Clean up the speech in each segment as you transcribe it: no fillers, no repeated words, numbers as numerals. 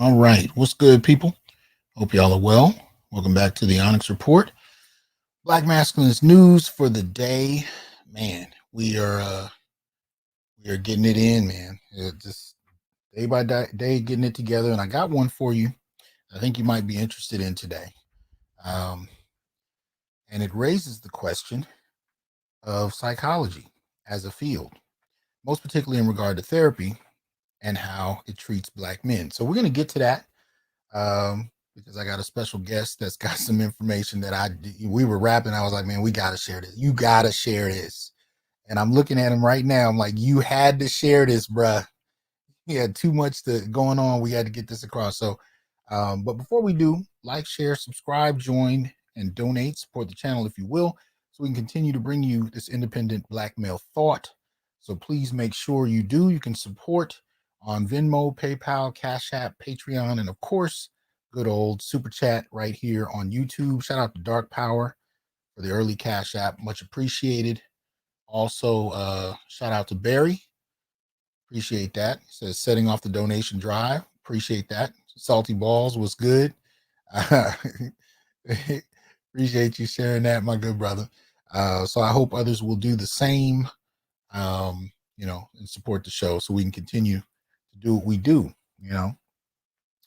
All right. What's good, people? Hope y'all are well. Welcome back to the Onyx Report. Black Masculinist news for the day. Man, we are getting it in, man. Just day by day getting it together. And I got one for you I think you might be interested in today. And it raises the question of psychology as a field, most particularly in regard to therapy and how it treats Black men. So we're going to get to that because I got a special guest that's got some information that we were rapping. I was like, man, we got to share this. You got to share this. And I'm looking at him right now. I'm like, you had to share this, bruh. He had too much going on. We had to get this across. So, but before we do, like, share, subscribe, join, and donate. Support the channel if you will, so we can continue to bring you this independent Black male thought. So please make sure you do. You can support on Venmo, PayPal, Cash App, Patreon, and of course, good old Super Chat right here on YouTube. Shout out to Dark Power for the early Cash App. Much appreciated. Also, shout out to Barry. Appreciate that. He says, setting off the donation drive. Appreciate that. Salty Balls was good. Appreciate you sharing that, my good brother. So I hope others will do the same, and support the show so we can continue to do what we do,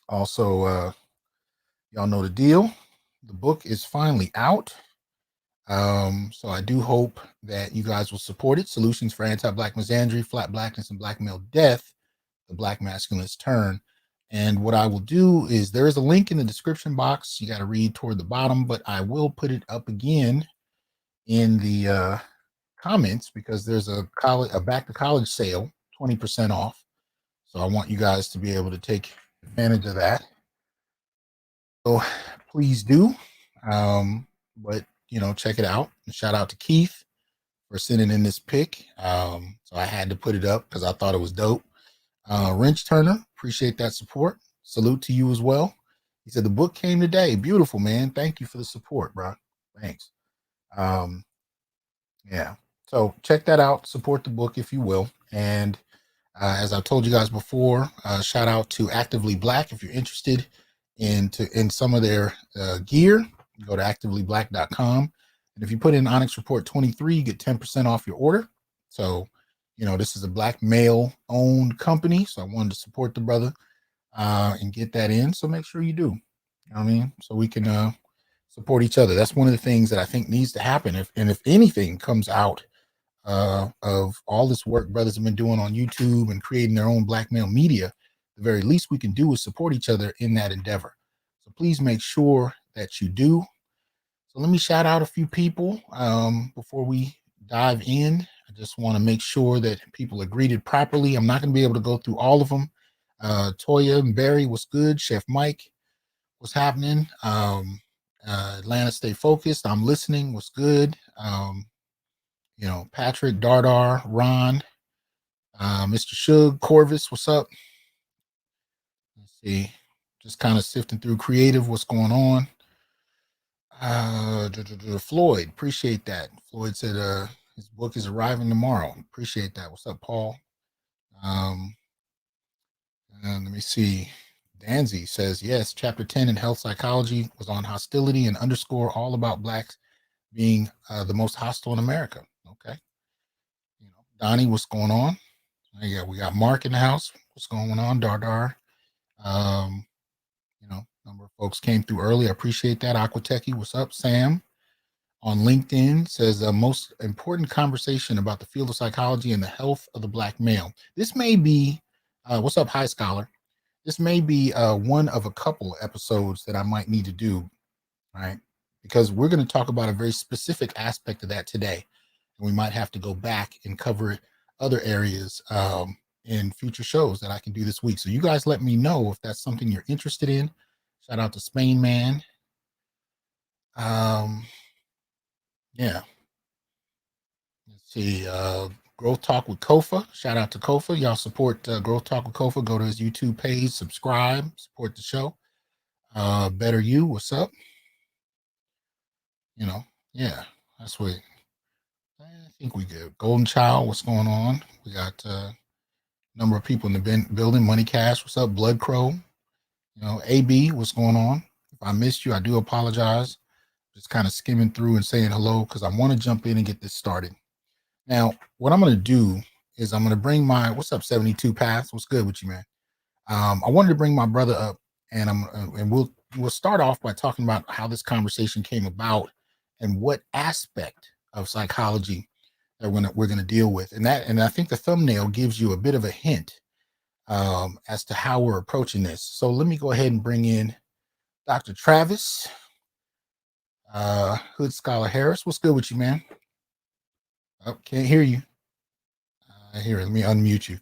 Also, y'all know the deal. The book is finally out. So I do hope that you guys will support it. Solutions for Anti-Black Misandry, Flat Blackness, and Black Male Death, the Black Masculinist Turn. And what I will do is there is a link in the description box. You got to read toward the bottom, but I will put it up again in the comments because there's a back to college sale, 20% off. So I want you guys to be able to take advantage of that. So please do. But check it out. And shout out to Keith for sending in this pick. So I had to put it up because I thought it was dope. Wrench Turner, appreciate that support. Salute to you as well. He said the book came today. Beautiful, man. Thank you for the support, bro. Thanks. Yeah. So check that out. Support the book if you will. And as I've told you guys before, shout out to Actively Black if you're interested in some of their gear. Go to activelyblack.com. And if you put in Onyx Report 23, you get 10% off your order. So, this is a Black male owned company. So I wanted to support the brother and get that in. So make sure you do. You know what I mean? So we can support each other. That's one of the things that I think needs to happen. If anything comes out of all this work brothers have been doing on YouTube and creating their own Black male media, the very least we can do is support each other in that endeavor. So please make sure that you do. So let me shout out a few people before we dive in. I just want to make sure that people are greeted properly. I'm not going to be able to go through all of them. Toya and Barry, what's good? Chef Mike, what's happening? Atlanta, stay focused. I'm listening. What's good? Patrick, Dardar, Ron, Mr. Shug, Corvus, what's up? Let's see. Just kind of sifting through creative. What's going on? Floyd, appreciate that. Floyd said his book is arriving tomorrow. Appreciate that. What's up, Paul? Let me see. Danzy says, yes, chapter 10 in health psychology was on hostility and underscore all about blacks being the most hostile in America. Okay. Donnie, what's going on? Yeah, we got Mark in the house. What's going on, Dardar? Number of folks came through early. I appreciate that. Aquateki, what's up? Sam on LinkedIn says the most important conversation about the field of psychology and the health of the black male. This may be, what's up, High Scholar? This may be one of a couple episodes that I might need to do, right? Because we're going to talk about a very specific aspect of that today. And we might have to go back and cover other areas in future shows that I can do this week. So you guys let me know if that's something you're interested in. Shout out to Spain Man. Yeah. Let's see. Growth Talk with Kofa. Shout out to Kofa. Y'all support Growth Talk with Kofa. Go to his YouTube page, subscribe, support the show. Better You, what's up? Yeah, that's what I think we good. Golden Child, what's going on? We got a number of people in the building. Money Cash, what's up? Blood Crow, AB, what's going on? If I missed you, I do apologize. Just kind of skimming through and saying hello because I want to jump in and get this started. Now, what I'm going to do is I'm going to bring what's up, 72 Paths? What's good with you, man? I wanted to bring my brother up, and we'll start off by talking about how this conversation came about and what aspect of psychology that we're going to deal with, and I think the thumbnail gives you a bit of a hint as to how we're approaching this. So let me go ahead and bring in Dr. Travis Hood Scholar Harris. What's good with you, man? Oh, can't hear you. Here, let me unmute you.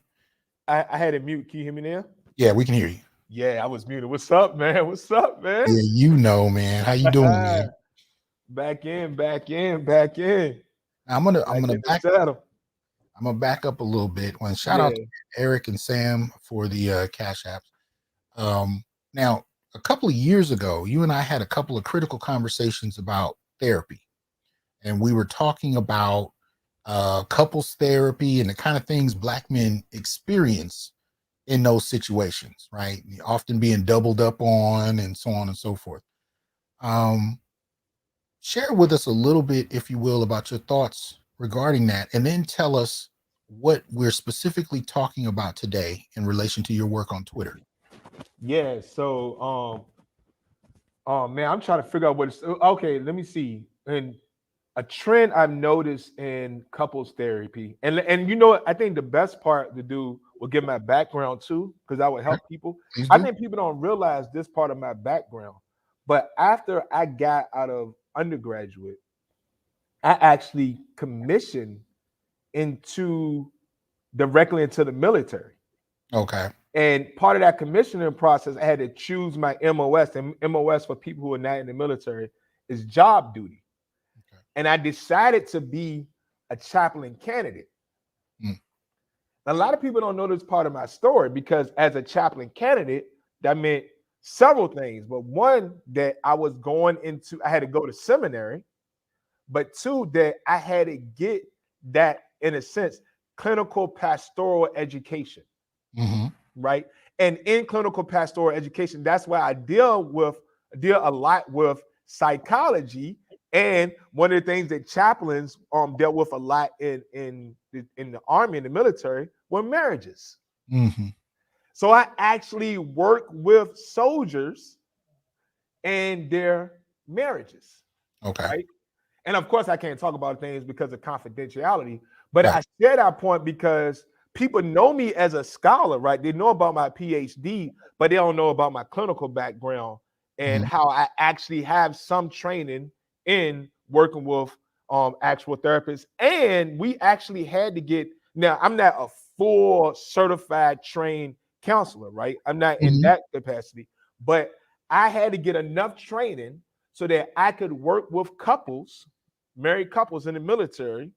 I had it mute. Can you hear me now? Yeah, we can hear you. Yeah, I was muted. What's up, man? What's up, man? Yeah, man. How you doing, man? Back in. I'm gonna back up a little bit. Shout out to Eric and Sam for the Cash Apps. Now, a couple of years ago, you and I had a couple of critical conversations about therapy, and we were talking about couples therapy and the kind of things black men experience in those situations, right? Often being doubled up on and so on and so forth. Share with us a little bit, if you will, about your thoughts regarding that, and then tell us what we're specifically talking about today in relation to your work on Twitter. Yeah, so man, I'm trying to figure out what it's okay. Let me see. And a trend I've noticed in couples therapy, and I think the best part to do will give my background too, because I would help people. I think people don't realize this part of my background, but after I got out of undergraduate, I actually commissioned directly into the military. Okay. And part of that commissioning process, I had to choose my MOS. And MOS, for people who are not in the military, is job duty. Okay. And I decided to be a chaplain candidate. A lot of people don't know this part of my story, because as a chaplain candidate, that meant several things. But one, that I had to go to seminary. But two, that I had to get that, in a sense, clinical pastoral education. Right. And in clinical pastoral education, that's why I deal a lot with psychology. And one of the things that chaplains dealt with a lot in the army and the military were marriages. So I actually work with soldiers and their marriages. Okay. Right? And of course, I can't talk about things because of confidentiality, but right. I share that point because people know me as a scholar, right? They know about my PhD, but they don't know about my clinical background and how I actually have some training in working with actual therapists, and we actually had to get. Now, I'm not a full certified trained counselor, right? I'm not in that capacity, but I had to get enough training so that I could work with couples, married couples in the military,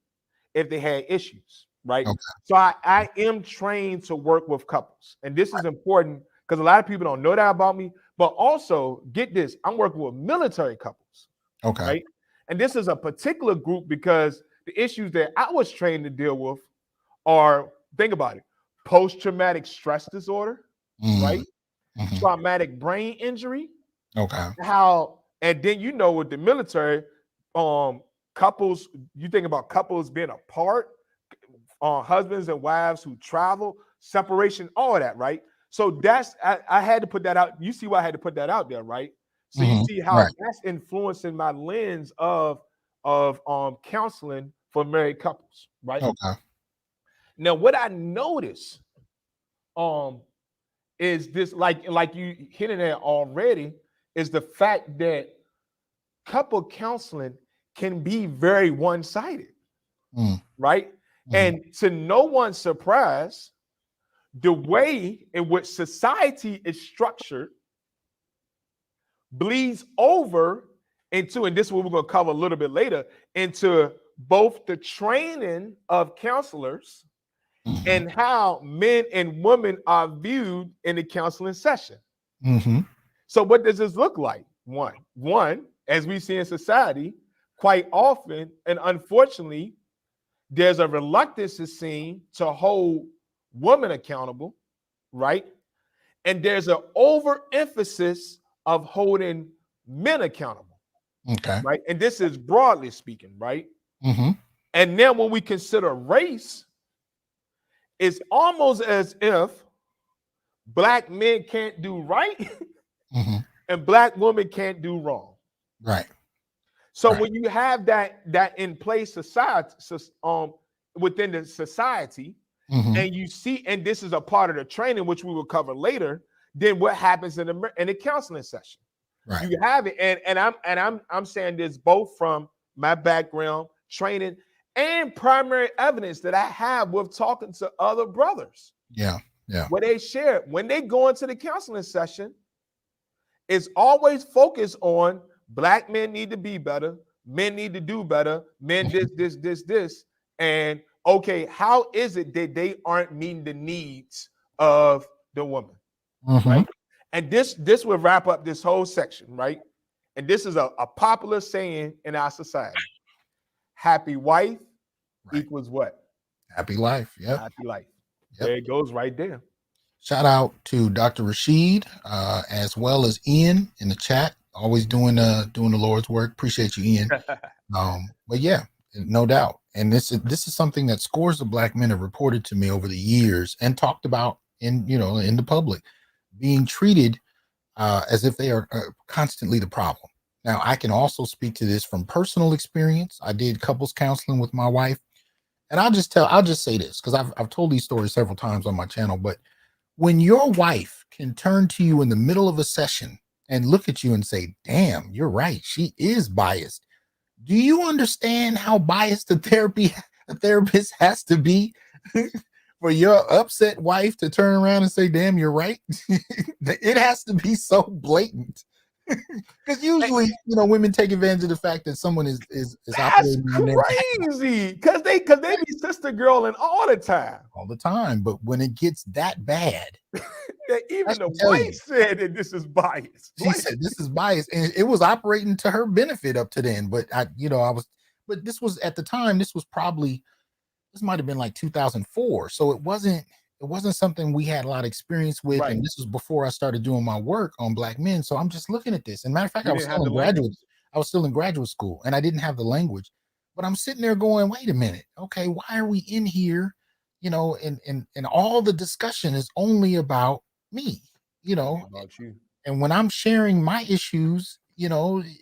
if they had issues, right? Okay. So I am trained to work with couples, and this is important because a lot of people don't know that about me. But also, get this: I'm working with military couples, Okay. right? And this is a particular group because the issues that I was trained to deal with are, think about it, post-traumatic stress disorder, right? Traumatic brain injury. Okay. How, and then with the military, couples, you think about couples being apart, husbands and wives who travel, separation, all of that, right? So that's I had to put that out. You see why I had to put that out there, right? So you see how that's influencing my lens of counseling for married couples, right? Okay. Now, what I notice is this, like you hinted at already, is the fact that couple counseling can be very one-sided, right? And to no one's surprise, the way in which society is structured bleeds over into, and this is what we're going to cover a little bit later, into both the training of counselors and how men and women are viewed in the counseling session. So what does this look like? One, as we see in society, quite often, and unfortunately, there's a reluctance is seen to hold women accountable, right? And there's an overemphasis of holding men accountable, right? And this is broadly speaking, right? And then when we consider race, it's almost as if black men can't do right and black women can't do wrong. Right. So when you have that in place society, within the society, and you see, and this is a part of the training, which we will cover later, then what happens in the counseling session? Right. You have it, and I'm saying this both from my background, training, and primary evidence that I have with talking to other brothers. Yeah. Where they share, when they go into the counseling session, it's always focused on black men need to be better, men need to do better, men this, and okay, how is it that they aren't meeting the needs of the woman, right? And this will wrap up this whole section, right? And this is a popular saying in our society: happy wife equals what? Happy life. Yep. Happy life. Yep. There it goes right there. Shout out to Dr. Rashid, as well as Ian in the chat, always doing the Lord's work. Appreciate you, Ian. But yeah, no doubt. And this is something that scores of black men have reported to me over the years and talked about in the public, being treated as if they are constantly the problem. Now, I can also speak to this from personal experience. I did couples counseling with my wife, and I'll just say this because I've told these stories several times on my channel. But when your wife can turn to you in the middle of a session and look at you and say, "Damn, you're right. She is biased." Do you understand how biased a therapist has to be for your upset wife to turn around and say, "Damn, you're right"? It has to be so blatant. Because usually, women take advantage of the fact that someone is that's crazy. Because they be sister girling all the time. But when it gets that bad, even the wife said that this is biased. She said this is biased, and it was operating to her benefit up to then. But but this was at the time. This might have been like 2004. So it wasn't something we had a lot of experience with. Right. And this was before I started doing my work on black men. So I'm just looking at this. And matter of fact, I was still in graduate school, and I didn't have the language. But I'm sitting there going, wait a minute. Okay, why are we in here? And all the discussion is only about me, about you. And when I'm sharing my issues,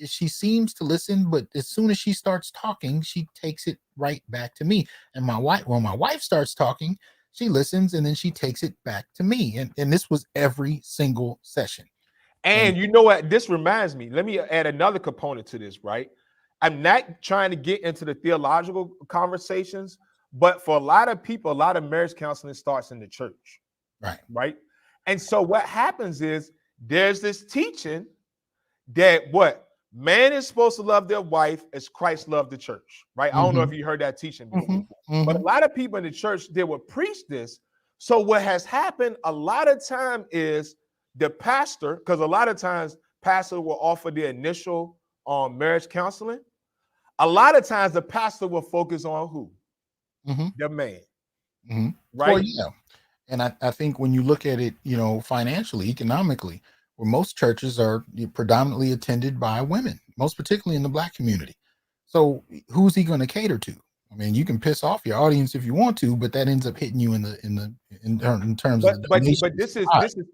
she seems to listen, but as soon as she starts talking, she takes it right back to me. And when my wife starts talking, she listens and then she takes it back to me. And this was every single session. And you know what? This reminds me, let me add another component to this, right? I'm not trying to get into the theological conversations, but for a lot of people, a lot of marriage counseling starts in the church. Right. And so what happens is there's this teaching that what man is supposed to love their wife as Christ loved the church. Right. I don't know if you heard that teaching before, but a lot of people in the church, they will preach this. So what has happened a lot of time is the pastor, because a lot of times pastor will offer the initial marriage counseling. A lot of times the pastor will focus on who? The man. Right. Well, yeah. And I think when you look at it, you know, financially, economically, where most churches are predominantly attended by women, most particularly in the Black community. So who's he going to cater to? I mean, you can piss off your audience if you want to, but that ends up hitting you in terms of the donation. But this is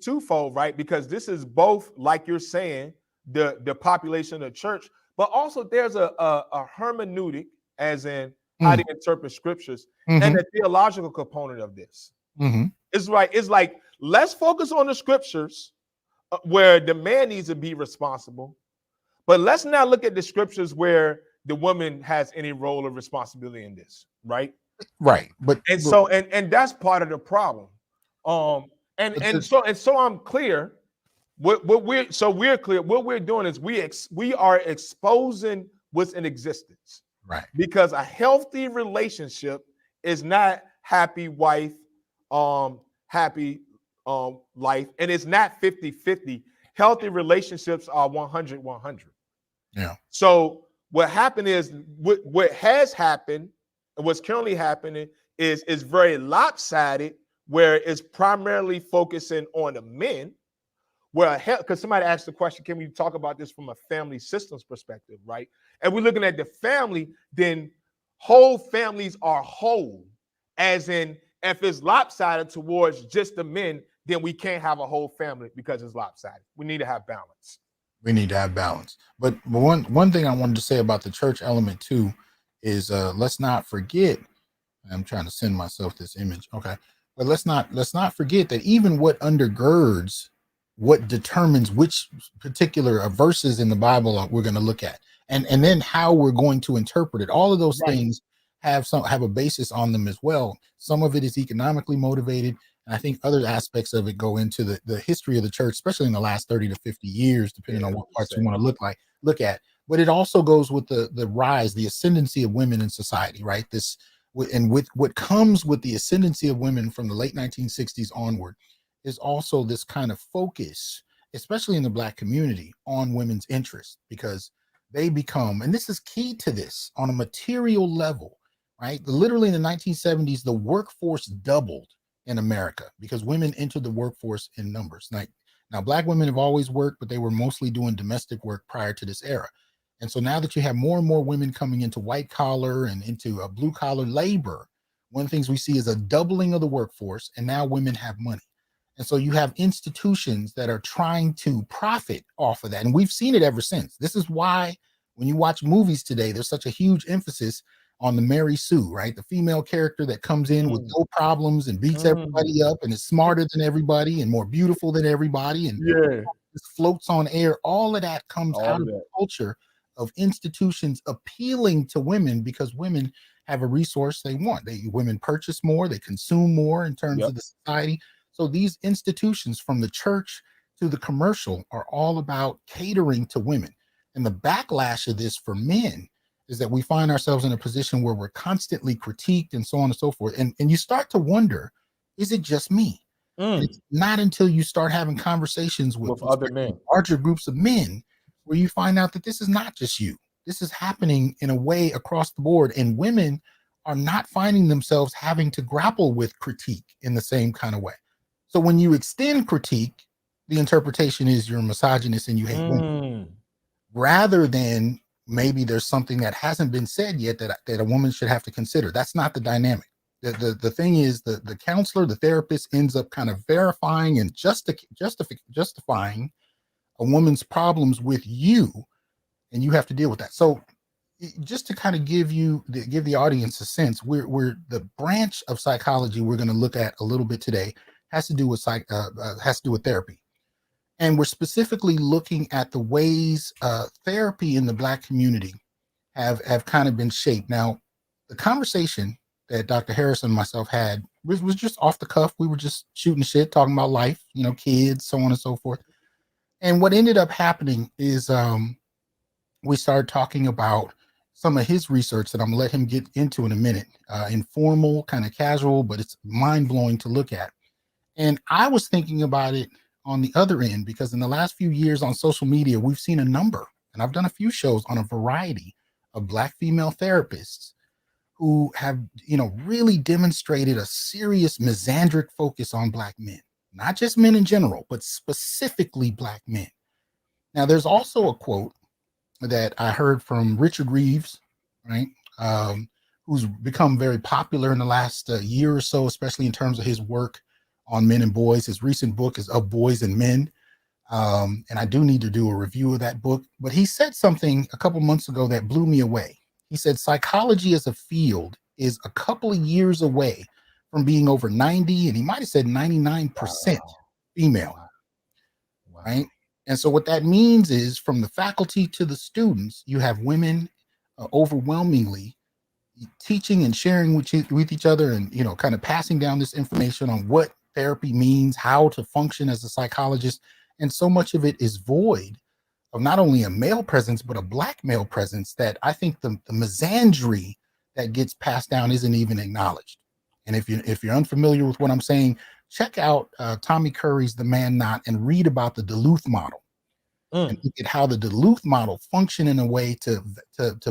twofold, right? Because this is both, like you're saying, the population of the church, but also there's a hermeneutic, as in how to interpret scriptures, and a theological component of this. It's right. It's like, let's focus on the scriptures where the man needs to be responsible, but let's not look at the scriptures where the woman has any role or responsibility in this. Right. But that's part of the problem. So I'm clear. We're clear. What we're doing is we are exposing what's in existence. Right. Because a healthy relationship is not happy wife, happy life, and it's not 50-50. Healthy relationships are 100-100. Yeah. So what happened is what has happened and what's currently happening is very lopsided, where it's primarily focusing on the men. Where, because somebody asked the question, can we talk about this from a family systems perspective, right? And we're looking at the family, then whole families are whole, as in if it's lopsided towards just the men, then we can't have a whole family because it's lopsided. We need to have balance. But one thing I wanted to say about the church element too is let's not forget. I'm trying to send myself this image. Okay. But let's not forget that even what undergirds what determines which particular verses in the Bible we're going to look at, and then how we're going to interpret it. All of those things have a basis on them as well. Some of it is economically motivated, and I think other aspects of it go into the history of the church, especially in the last 30 to 50 years, depending on what parts you want to look at. But it also goes with the rise, the ascendancy of women in society, right? With what comes with the ascendancy of women from the late 1960s onward is also this kind of focus, especially in the Black community, on women's interests, because they become, and this is key to this on a material level, right? Literally in the 1970s, the workforce doubled in America because women entered the workforce in numbers. Now Black women have always worked, but they were mostly doing domestic work prior to this era. And so now that you have more and more women coming into white collar and into blue collar labor, one of the things we see is a doubling of the workforce, and now women have money. And so you have institutions that are trying to profit off of that. And we've seen it ever since. This is why when you watch movies today, there's such a huge emphasis on the Mary Sue, right? The female character that comes in with no problems and beats everybody up and is smarter than everybody and more beautiful than everybody and just floats on air. All of that comes out of the culture of institutions appealing to women because women have a resource they want. Women purchase more, they consume more in terms of the society. So these institutions, from the church to the commercial, are all about catering to women. And the backlash of this for men is that we find ourselves in a position where we're constantly critiqued and so on and so forth. And you start to wonder, is it just me? And it's not until you start having conversations with other men, larger groups of men, where you find out that this is not just you. This is happening in a way across the board. And women are not finding themselves having to grapple with critique in the same kind of way. So when you extend critique, the interpretation is you're a misogynist and you hate women, rather than maybe there's something that hasn't been said yet that a woman should have to consider. That's not the dynamic. The thing is the counselor, the therapist ends up kind of verifying and justifying a woman's problems with you, and you have to deal with that. So just to kind of give the audience a sense, we're the branch of psychology we're going to look at a little bit today has to do with therapy. And we're specifically looking at the ways therapy in the Black community have kind of been shaped. Now, the conversation that Dr. Harris and myself had was just off the cuff. We were just shooting shit, talking about life, kids, so on and so forth. And what ended up happening is we started talking about some of his research that I'm gonna let him get into in a minute. Informal, kind of casual, but it's mind-blowing to look at. And I was thinking about it on the other end, because in the last few years on social media, we've seen a number, and I've done a few shows on a variety of Black female therapists who have, really demonstrated a serious misandric focus on Black men, not just men in general, but specifically Black men. Now, there's also a quote that I heard from Richard Reeves, right? Who's become very popular in the last year or so, especially in terms of his work on men and boys. His recent book is Of Boys and Men. And I do need to do a review of that book. But he said something a couple months ago that blew me away. He said, psychology as a field is a couple of years away from being over 90, and he might have said 99% female, right? And so what that means is, from the faculty to the students, you have women overwhelmingly teaching and sharing with each other, and kind of passing down this information on what therapy means, how to function as a psychologist. And so much of it is void of not only a male presence, but a Black male presence that I think the misandry that gets passed down isn't even acknowledged. And if you're unfamiliar with what I'm saying, check out Tommy Curry's The Man Not and read about the Duluth model. And look at how the Duluth model function in a way to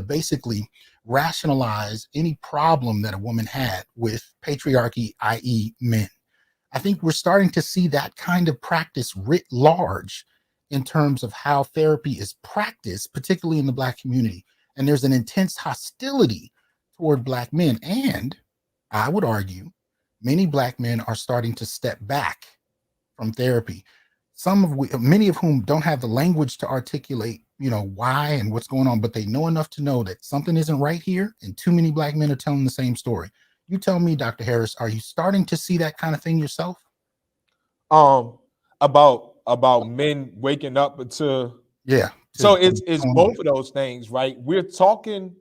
basically rationalize any problem that a woman had with patriarchy, i.e. men. I think we're starting to see that kind of practice writ large in terms of how therapy is practiced, particularly in the Black community. And there's an intense hostility toward Black men. And I would argue many Black men are starting to step back from therapy. Many of whom don't have the language to articulate, why and what's going on, but they know enough to know that something isn't right here, and too many Black men are telling the same story. You tell me, Dr. Harris, are you starting to see that kind of thing yourself? About men waking up to So it's both of those things, right? We're talking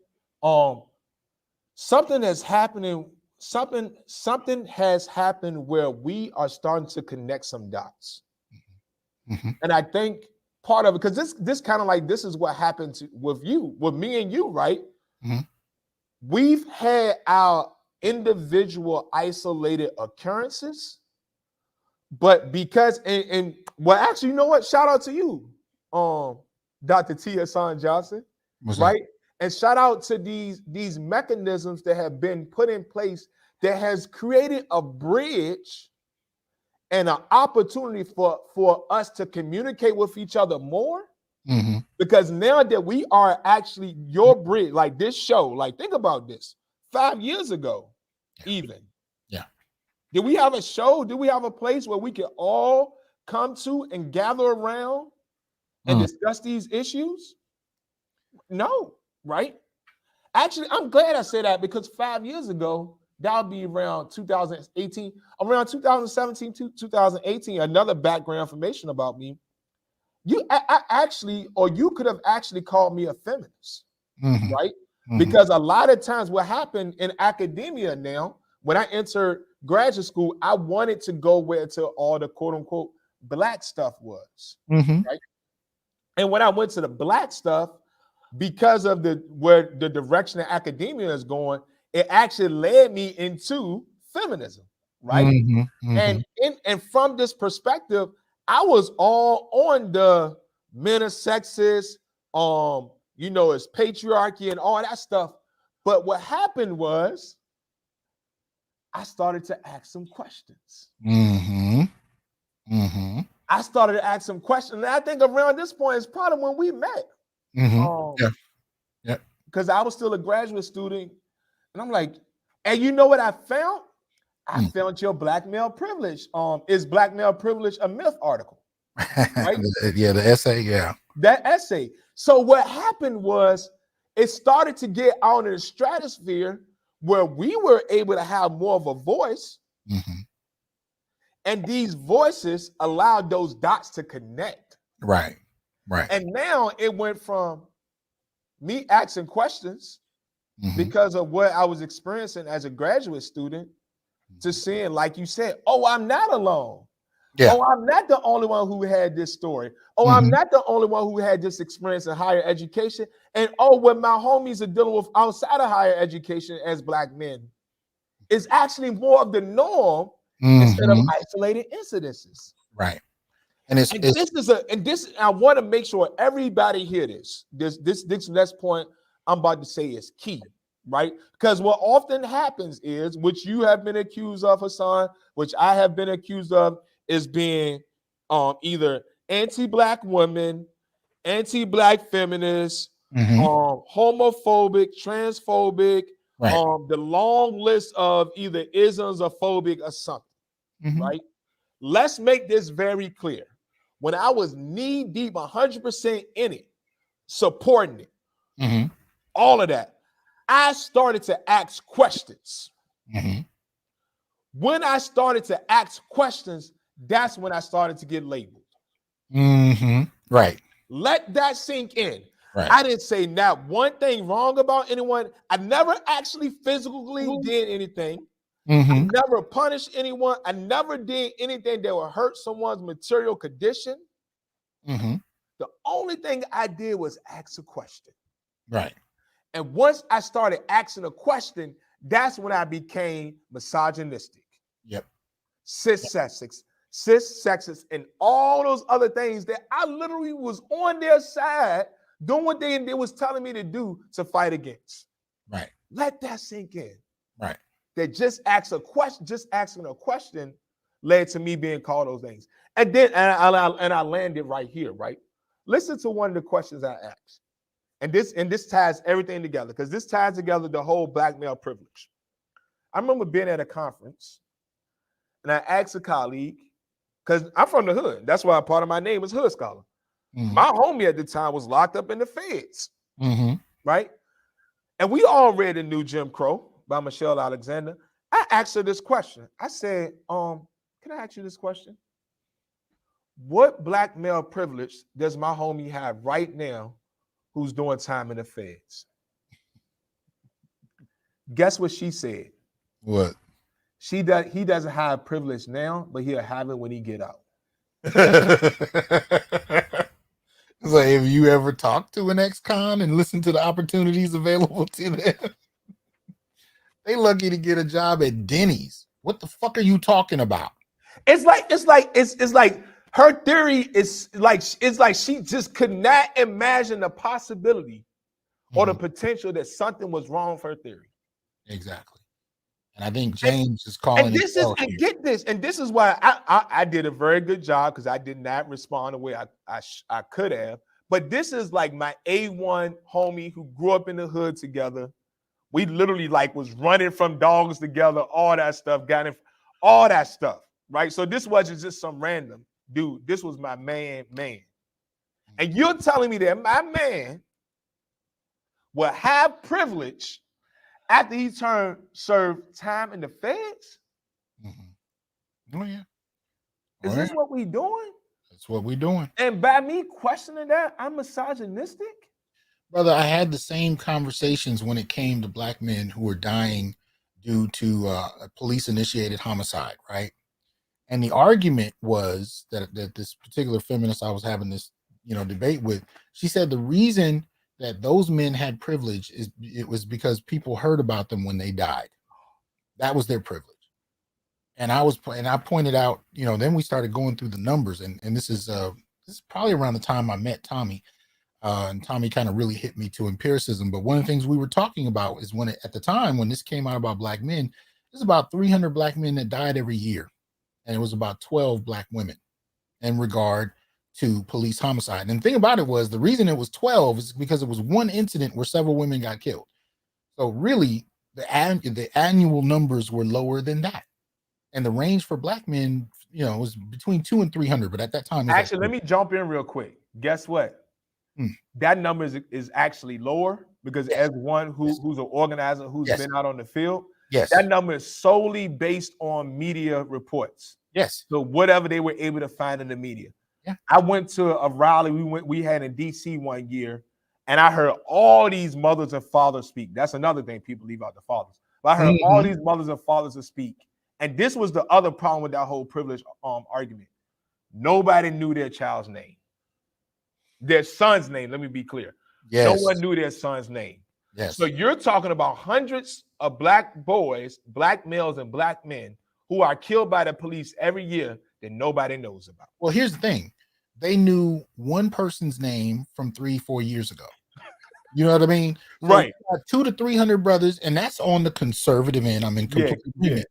something that's happening. Something has happened where we are starting to connect some dots. Mm-hmm. And I think part of it, because this kind of like, this is what happened with me and you, right? Mm-hmm. We've had our individual isolated occurrences, but because and well, actually, you know what? Shout out to you, Dr. T. Hasan Johnson, right? And shout out to these mechanisms that have been put in place that has created a bridge and an opportunity for us to communicate with each other more. Mm-hmm. Because now that we are actually your bridge, like this show, like think about this, 5 years ago, even. Yeah. Did we have a show? Did we have a place where we could all come to and gather around and discuss these issues? No, right? Actually, I'm glad I said that, because 5 years ago, that would be around 2018, around 2017 to 2018. Another background information about me. I actually, or you could have actually called me a feminist, right? Mm-hmm. Because a lot of times what happened in academia now, when I entered graduate school, I wanted to go where to all the quote unquote Black stuff was, right? And when I went to the Black stuff, because of where the direction that academia is going, it actually led me into feminism, right? And from this perspective, I was all on the men are sexist, it's patriarchy and all that stuff. But what happened was I started to ask some questions. I started to ask some questions. And I think around this point is probably when we met. Because I was still a graduate student. And I'm like, and you know what I found? I found your Black male privilege. Is Black male privilege a myth article? Right? The essay, That essay. So what happened was it started to get out in the stratosphere where we were able to have more of a voice. And these voices allowed those dots to connect. Right. And now it went from me asking questions because of what I was experiencing as a graduate student to seeing, like you said, oh, I'm not alone. Yeah. Oh, I'm not the only one who had this story. Oh, I'm not the only one who had this experience in higher education. And oh, what my homies are dealing with outside of higher education as Black men is actually more of the norm instead of isolated incidences. Right. And this I want to make sure everybody hear this. This next point I'm about to say is key, right? Because what often happens is, which you have been accused of, Hasan, which I have been accused of, is being either anti-Black women, anti-Black feminists, homophobic, transphobic, the long list of either isms or phobic or something, right? Let's make this very clear. When I was knee deep 100% in it, supporting it, all of that, I started to ask questions. When I started to ask questions, that's when I started to get labeled. Right. Let that sink in. Right. I didn't say not one thing wrong about anyone. I never actually physically did anything. I never punished anyone. I never did anything that would hurt someone's material condition. The only thing I did was ask a question. Right. And once I started asking a question, that's when I became misogynistic. Yep. Cis-sexist, and all those other things that I literally was on their side doing what they was telling me to do to fight against. Right. Let that sink in. Right. That just asking a question led to me being called those things. And then I landed right here, right? Listen to one of the questions I asked. And this ties everything together, because this ties together the whole Black male privilege. I remember being at a conference and I asked a colleague, because I'm from the hood. That's why part of my name is Hood Scholar. My homie at the time was locked up in the feds, right? And we all read The New Jim Crow by Michelle Alexander. I asked her this question. I said, can I ask you this question? What Black male privilege does my homie have right now who's doing time in the feds? Guess what she said? What? He doesn't have privilege now, but he'll have it when he get out. It's like, have you ever talked to an ex-con and listened to the opportunities available to them? They lucky to get a job at Denny's. What the fuck are you talking about? It's like her theory is like, it's like she just could not imagine the possibility or the potential that something was wrong with her theory. Exactly. And I think James is calling and this is, and get this, and this is why I did a very good job, because I did not respond the way I could have. But this is like my A1 homie who grew up in the hood together. We literally like was running from dogs together, all that stuff, all that stuff, right? So this wasn't just some random dude. This was my man. And you're telling me that my man will have privilege after he served time in the feds? Oh, yeah. Is this what we doing? That's what we doing. And by me questioning that, I'm misogynistic? Brother, I had the same conversations when it came to Black men who were dying due to a police-initiated homicide, right? And the argument was that this particular feminist I was having this, debate with, she said the reason that those men had privilege is it was because people heard about them when they died. That was their privilege. And I pointed out, then we started going through the numbers, and this is probably around the time I met Tommy. And Tommy kind of really hit me to empiricism. But one of the things we were talking about is at the time when this came out about Black men, there's about 300 Black men that died every year. And it was about 12 Black women in regard to police homicide. And the thing about it was, the reason it was 12 is because it was one incident where several women got killed. So really, the annual numbers were lower than that. And the range for Black men, was between 200 and 300. But at that time, actually, let me jump in real quick. Guess what? That number is actually lower, because as one who's an organizer who's been out on the field, that number is solely based on media reports. So whatever they were able to find in the media. I went to a rally we had in DC one year, And I heard all these mothers and fathers speak. That's another thing people leave out, the fathers. But I heard all these mothers and fathers to speak. And this was the other problem with that whole privilege argument. Nobody knew their child's name. Their son's name, let me be clear. Yes. No one knew their son's name. Yes. So you're talking about hundreds of black boys, black males, and black men who are killed by the police every year that nobody knows about. Well, here's the thing. They knew one person's name from 3-4 years ago. You know what I mean? So right. 200 to 300 brothers, and that's on the conservative end. I'm in complete agreement.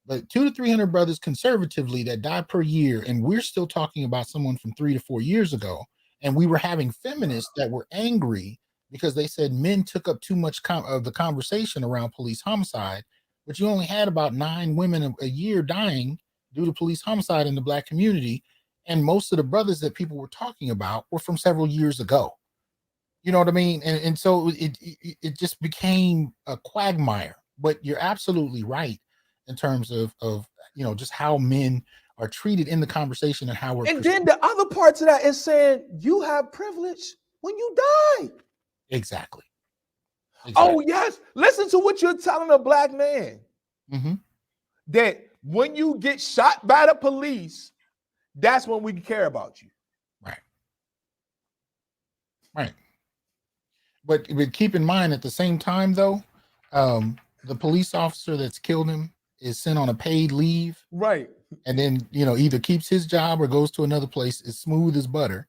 But 200 to 300 brothers conservatively that die per year, and we're still talking about someone from 3 to 4 years ago. And we were having feminists that were angry because they said men took up too much of the conversation around police homicide, but you only had about 9 women a year dying due to police homicide in the black community. And most of the brothers that people were talking about were from several years ago. You know what I mean? And so it just became a quagmire. But you're absolutely right in terms of just how men are treated in the conversation and how we're. And then the other parts of that is saying you have privilege when you die. Exactly. Oh yes, listen to what you're telling a black man. That when you get shot by the police, that's when we care about you. Right. But keep in mind, at the same time, though, the police officer that's killed him is sent on a paid leave. Right. And then, either keeps his job or goes to another place. It's smooth as butter.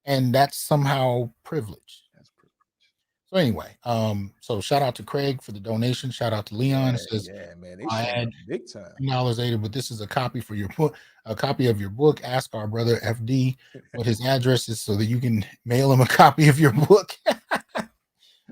And that's somehow privilege. That's privilege. So anyway, so shout out to Craig for the donation. Shout out to Leon. Says, man. I had big time. $10 but this is a copy for your book, a copy of your book. Ask our brother FD what his address is so that you can mail him a copy of your book.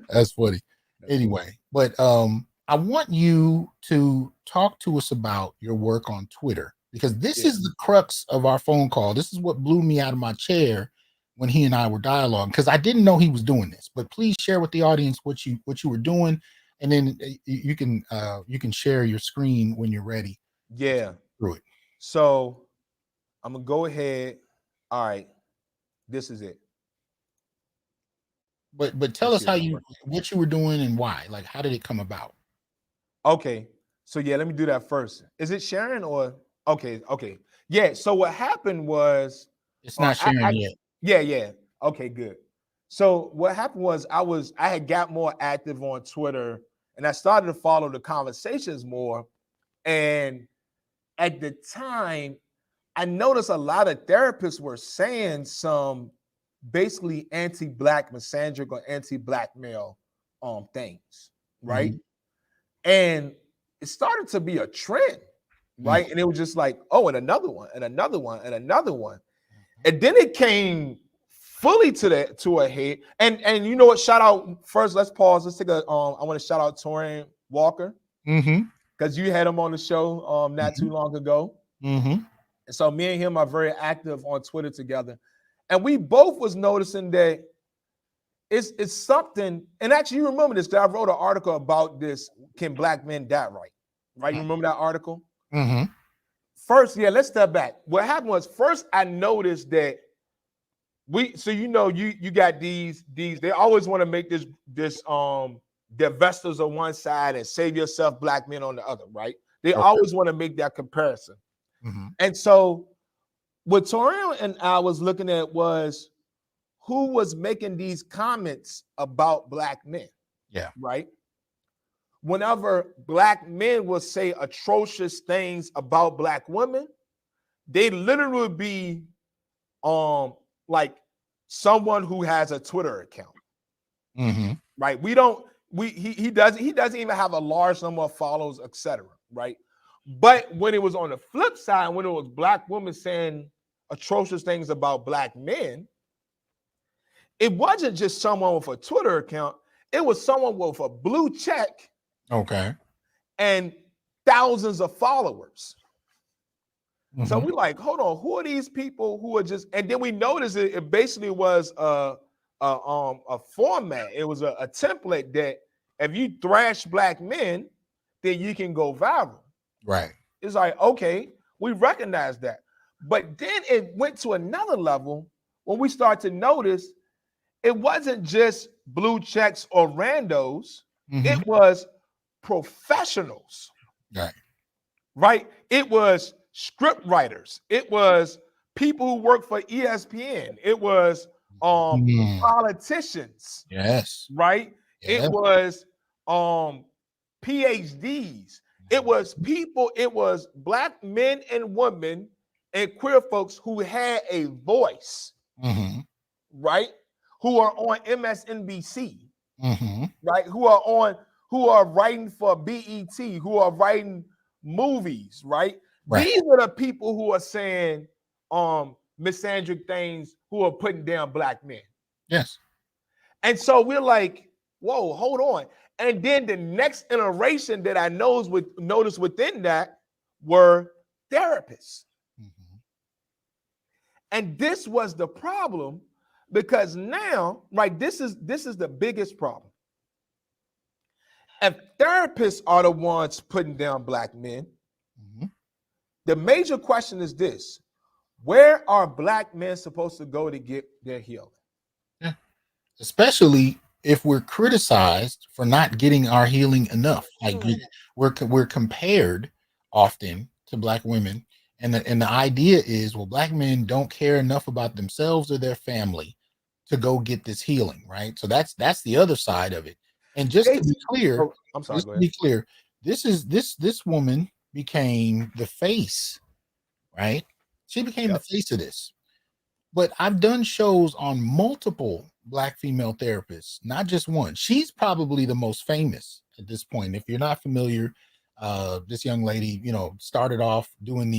That's funny. Anyway, but I want you to talk to us about your work on Twitter, because this is the crux of our phone call. This is what blew me out of my chair when he and I were dialoguing, because I didn't know he was doing this. But please share with the audience what you were doing, and then you can share your screen when you're ready. Yeah. Through it. So I'm gonna go ahead. All right, this is it. But tell us what you were doing and why. Like, how did it come about? Okay, so yeah, let me do that first. Is it sharing or okay? Yeah. So what happened was it's not sharing yet. Yeah. Okay, good. So what happened was I had got more active on Twitter, and I started to follow the conversations more. And at the time, I noticed a lot of therapists were saying some basically anti-black misandric or anti-black male things, right? And it started to be a trend, right? And it was just like, oh, and another one, and another one, and another one. And then it came fully to a head. And you know what? Shout out first. Let's pause. Let's take a. I want to shout out Torian Walker, because you had him on the show not too long ago. And so me and him are very active on Twitter together, and we both was noticing that it's something. And actually, you remember this? Because I wrote an article about this. Can black men die right? Right? You remember that article? First, let's step back. What happened was first I noticed that you got these they always want to make this divestors on one side and save yourself black men on the other, right? They always want to make that comparison. And so what Torian and I was looking at was who was making these comments about black men. Right? Whenever black men will say atrocious things about black women, they literally be like someone who has a Twitter account. Right? He doesn't even have a large number of followers, etc. Right? But when it was on the flip side, when it was black women saying atrocious things about black men, it wasn't just someone with a Twitter account, it was someone with a blue check. And thousands of followers. So we like, hold on, who are these people who are just? And then we noticed it basically was a format. It was a template that if you thrash black men, then you can go viral. Right. It's like, okay, we recognize that. But then it went to another level when we start to notice it wasn't just blue checks or randos, Mm-hmm. it was professionals, Right. right? It was script writers, it was people who work for ESPN, it was Mm. politicians, Yes. right? It Yeah. was PhDs, it was people, it was black men and women and queer folks who had a voice, Mm-hmm. right? Who are on MSNBC, Mm-hmm. right? Who are writing for BET, who are writing movies, right? Right. These are the people who are saying misandric things, who are putting down black men. Yes. And so we're like, whoa, hold on. And then the next iteration that I noticed within that were therapists. Mm-hmm. And this was the problem, because now, right, this is the biggest problem. If therapists are the ones putting down black men, Mm-hmm. the major question is this: where are black men supposed to go to get their healing? Yeah. Especially if we're criticized for not getting our healing enough. Like we're compared often to black women, and the idea is, well, black men don't care enough about themselves or their family to go get this healing, right? So that's the other side of it. And just to be clear, Oh, I'm sorry, just go to ahead. be clear, this woman became the face, right? She became the Yep. face of this. But I've done shows on multiple black female therapists, not just one. She's probably the most famous at this point. If you're not familiar, this young lady, started off doing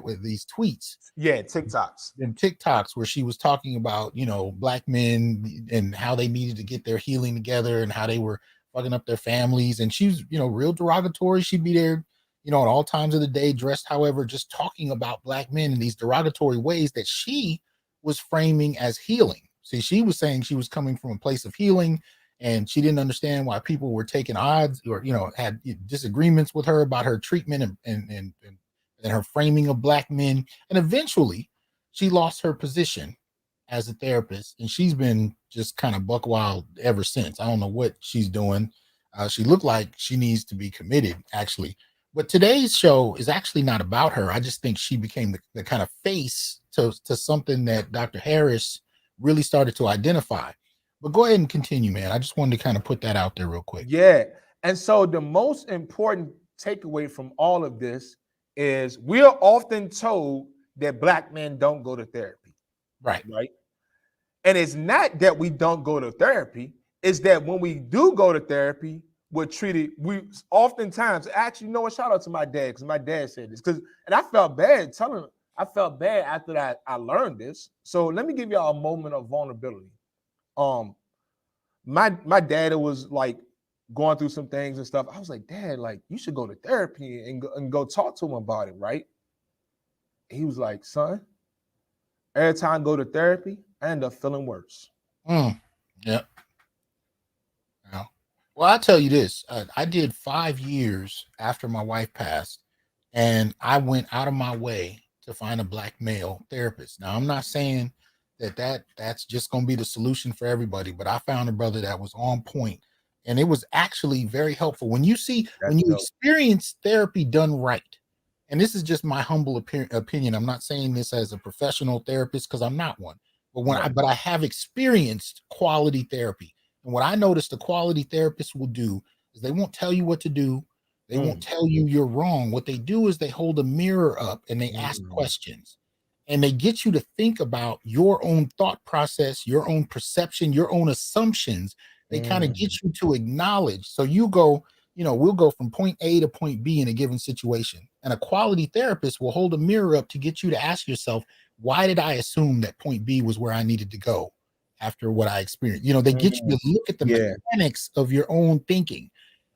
with these tweets, Yeah, TikToks. and TikToks where she was talking about, black men and how they needed to get their healing together and how they were fucking up their families. And she was, real derogatory. She'd be there, at all times of the day, dressed however, just talking about black men in these derogatory ways that she was framing as healing. See, she was saying she was coming from a place of healing, and she didn't understand why people were taking odds or, had disagreements with her about her treatment and her framing of black men. And eventually she lost her position as a therapist, and she's been just kind of buck wild ever since. I don't know what she's doing. She looked like she needs to be committed, actually. But today's show is actually not about her. I just think she became the kind of face to something that Dr. Harris really started to identify. But go ahead and continue, man. I just wanted to kind of put that out there real quick. Yeah. And so the most important takeaway from all of this is we are often told that black men don't go to therapy. Right. Right. And it's not that we don't go to therapy, it's that when we do go to therapy, we're treated, we oftentimes, actually, what, shout out to my dad, because my dad said this, and I felt bad telling him, I felt bad after that I learned this. So let me give y'all a moment of vulnerability. My dad was like going through some things and stuff. I was like, Dad, like, you should go to therapy and go talk to him about it, right? He was like, son, every time I go to therapy, I end up feeling worse. Yep. Yeah. Well, I'll tell you this. I did 5 years after my wife passed, and I went out of my way to find a black male therapist. Now, I'm not saying that's just going to be the solution for everybody, but I found a brother that was on point, and it was actually very helpful. When you experience therapy done right, and this is just my humble opinion. I'm not saying this as a professional therapist because I'm not one, but I have experienced quality therapy. And what I noticed the quality therapists will do is they won't tell you what to do. They won't tell you you're wrong. What they do is they hold a mirror up and they ask questions, and they get you to think about your own thought process, your own perception, your own assumptions. They kind of get you to acknowledge. So you go, we'll go from point A to point B in a given situation. And a quality therapist will hold a mirror up to get you to ask yourself, why did I assume that point B was where I needed to go after what I experienced? They get you to look at the mechanics of your own thinking,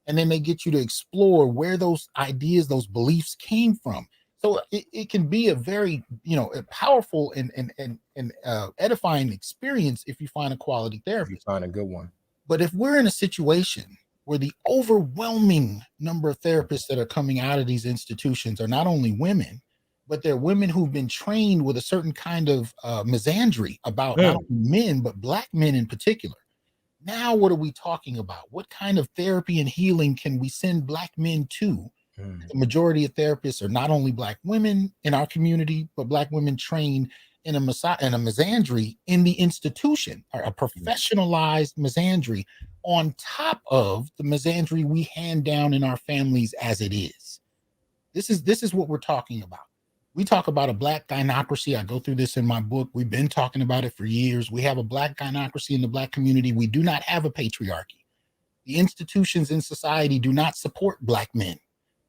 and then they get you to explore where those ideas, those beliefs came from. So it can be a very, a powerful and edifying experience if you find a quality therapist. You find a good one. But if we're in a situation where the overwhelming number of therapists that are coming out of these institutions are not only women, but they're women who've been trained with a certain kind of misandry about not only men, but Black men in particular. Now, what are we talking about? What kind of therapy and healing can we send Black men to? The majority of therapists are not only Black women in our community, but Black women trained in a misandry in the institution, or a professionalized misandry on top of the misandry we hand down in our families as it is. This is what we're talking about. We talk about a Black gynarchy. I go through this in my book. We've been talking about it for years. We have a Black gynarchy in the Black community. We do not have a patriarchy. The institutions in society do not support Black men,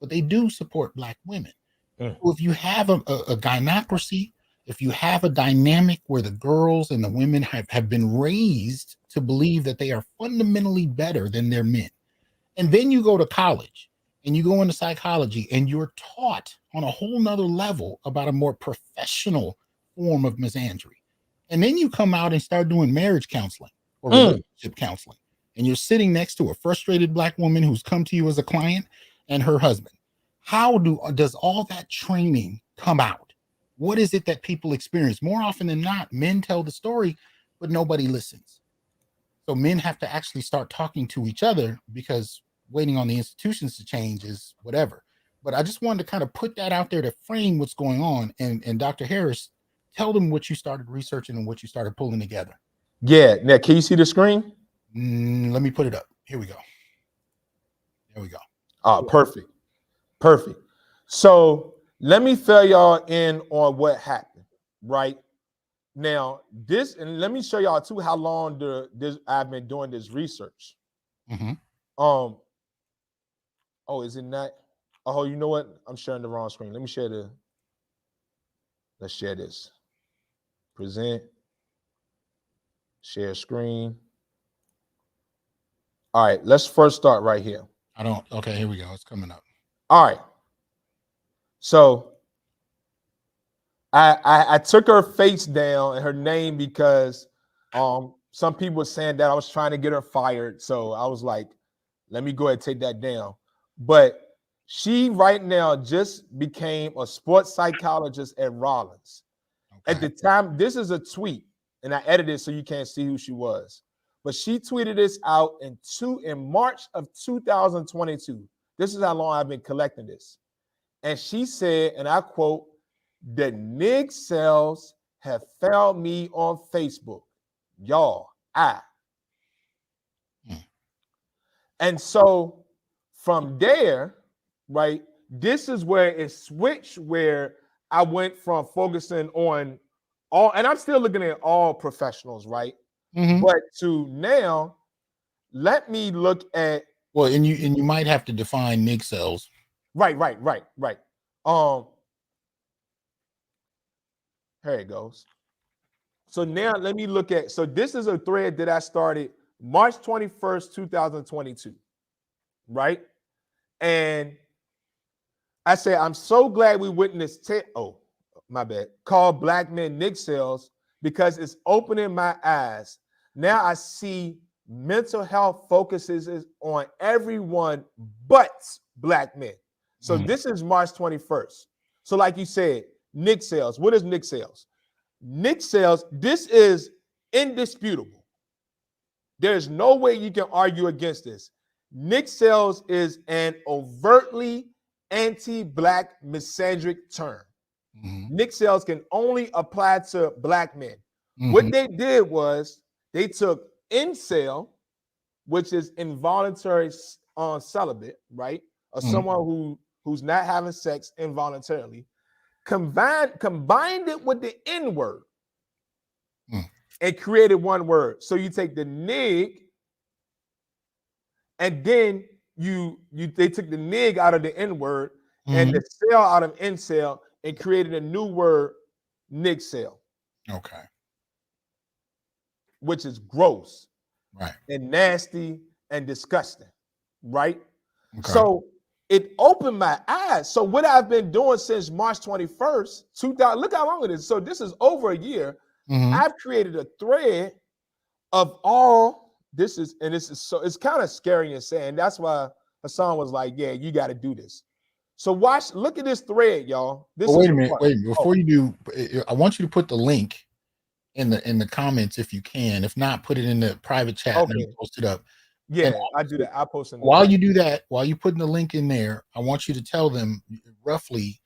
but they do support Black women. So if you have a gynarchy, if you have a dynamic where the girls and the women have been raised to believe that they are fundamentally better than their men, and then you go to college and you go into psychology and you're taught on a whole nother level about a more professional form of misandry. And then you come out and start doing marriage counseling or relationship counseling. And you're sitting next to a frustrated Black woman who's come to you as a client and her husband. How does all that training come out? What is it that people experience? More often than not, men tell the story, but nobody listens. So men have to actually start talking to each other, because waiting on the institutions to change is whatever. But I just wanted to kind of put that out there to frame what's going on. And Dr. Harris, tell them what you started researching and what you started pulling together. Yeah. Now, can you see the screen? Let me put it up. Here we go. There we go. Oh, perfect. Perfect. So let me fill y'all in on what happened, right? Now, and let me show y'all too how long I've been doing this research. Oh, is it not? Oh, you know what? I'm sharing the wrong screen. Let's share this. Present. Share screen. All right, let's first start right here. Okay, here we go. It's coming up. All right. So I took her face down and her name because some people were saying that I was trying to get her fired. So I was like, let me go ahead and take that down. But she right now just became a sports psychologist at Rollins. Okay. At the time, this is a tweet, and I edited it so you can't see who she was. But she tweeted this out in March of 2022. This is how long I've been collecting this. And she said, and I quote, "The nig cells have found me on Facebook. Y'all, And so from there, right, this is where it switched, where I went from focusing on all, and I'm still looking at all professionals, right? But to now, let me look at. Well, and you might have to define nig cells. Right. Here it goes. So now let me look at, so this is a thread that I started March 21st, 2022, right? And I say, I'm so glad we witnessed, called Black Men Nig Cells, because it's opening my eyes. Now I see mental health focuses on everyone but Black men. So this is March 21st. So like you said, nig cells. What is nig cells? Nig cells, this is indisputable. There's no way you can argue against this. Nig cells is an overtly anti-Black misandric term. Nig cells can only apply to Black men. What they did was they took incel, which is involuntary celibate, right? Or someone who's not having sex involuntarily, combined it with the N word and created one word. So you take the nig, and then they took the nig out of the N word and the cell out of incel and created a new word, nig cell. Okay. Which is gross, right, and nasty and disgusting, right? Okay. So it opened my eyes. So what I've been doing since March 21st, 2000, look how long it is. So this is over a year. I've created a thread of all this is so it's kind of scary and sad. And that's why Hasan was like, yeah, you got to do this. So look at this thread, y'all. This Wait is a minute, fun. wait a minute. Before you do, I want you to put the link in the comments if you can. If not, put it in the private chat and Okay. I'll post it up. Yeah, And I do that. I post in the while chat. you do that, while you're putting the link in there, I want you to tell them roughly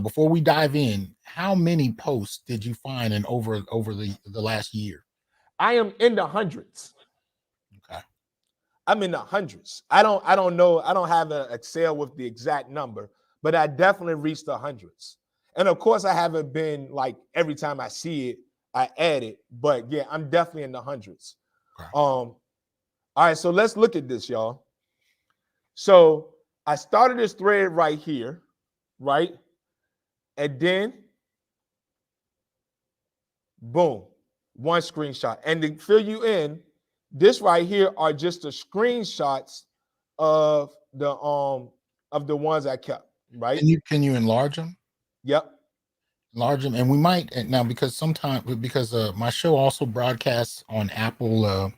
before we dive in, how many posts did you find in over the last year? I am in the hundreds. Okay. I'm in the hundreds. I don't know. I don't have an Excel with the exact number, but I definitely reached the hundreds. And of course, I haven't been like every time I see it, I add it. But yeah, I'm definitely in the hundreds. Okay. All right, so let's look at this, y'all. So I started this thread right here, right? And then boom, one screenshot. And to fill you in, this right here are just the screenshots of the ones I kept, right? Can you enlarge them? Yep. Enlarge them, and we might now because my show also broadcasts on Apple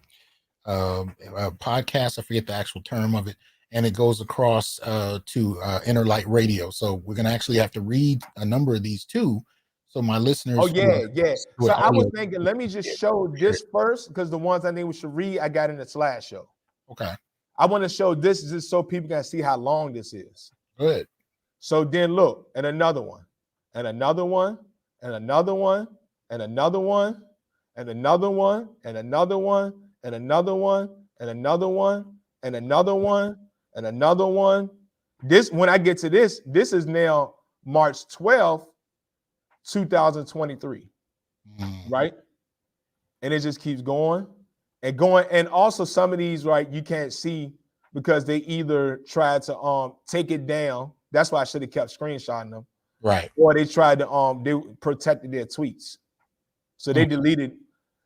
podcast. I forget the actual term of it, and it goes across to Inner Light Radio. So we're gonna actually have to read a number of these too. So my listeners, Oh yeah, yeah. So I was audio, thinking, let me just show this first because the ones I think we should read, I got in the slideshow. Okay. I want to show this just so people can see how long this is. Good. So then look, and another one, and another one, and another one, and another one, and another one, and another one, and another one, and another one, and another one, and another one. This, when I get to this, this is now March 12th, 2023, right? And it just keeps going and going. And also some of these, right, you can't see because they either tried to take it down. That's why I should have kept screenshotting them. Right. Or they tried to they protected their tweets. So they deleted.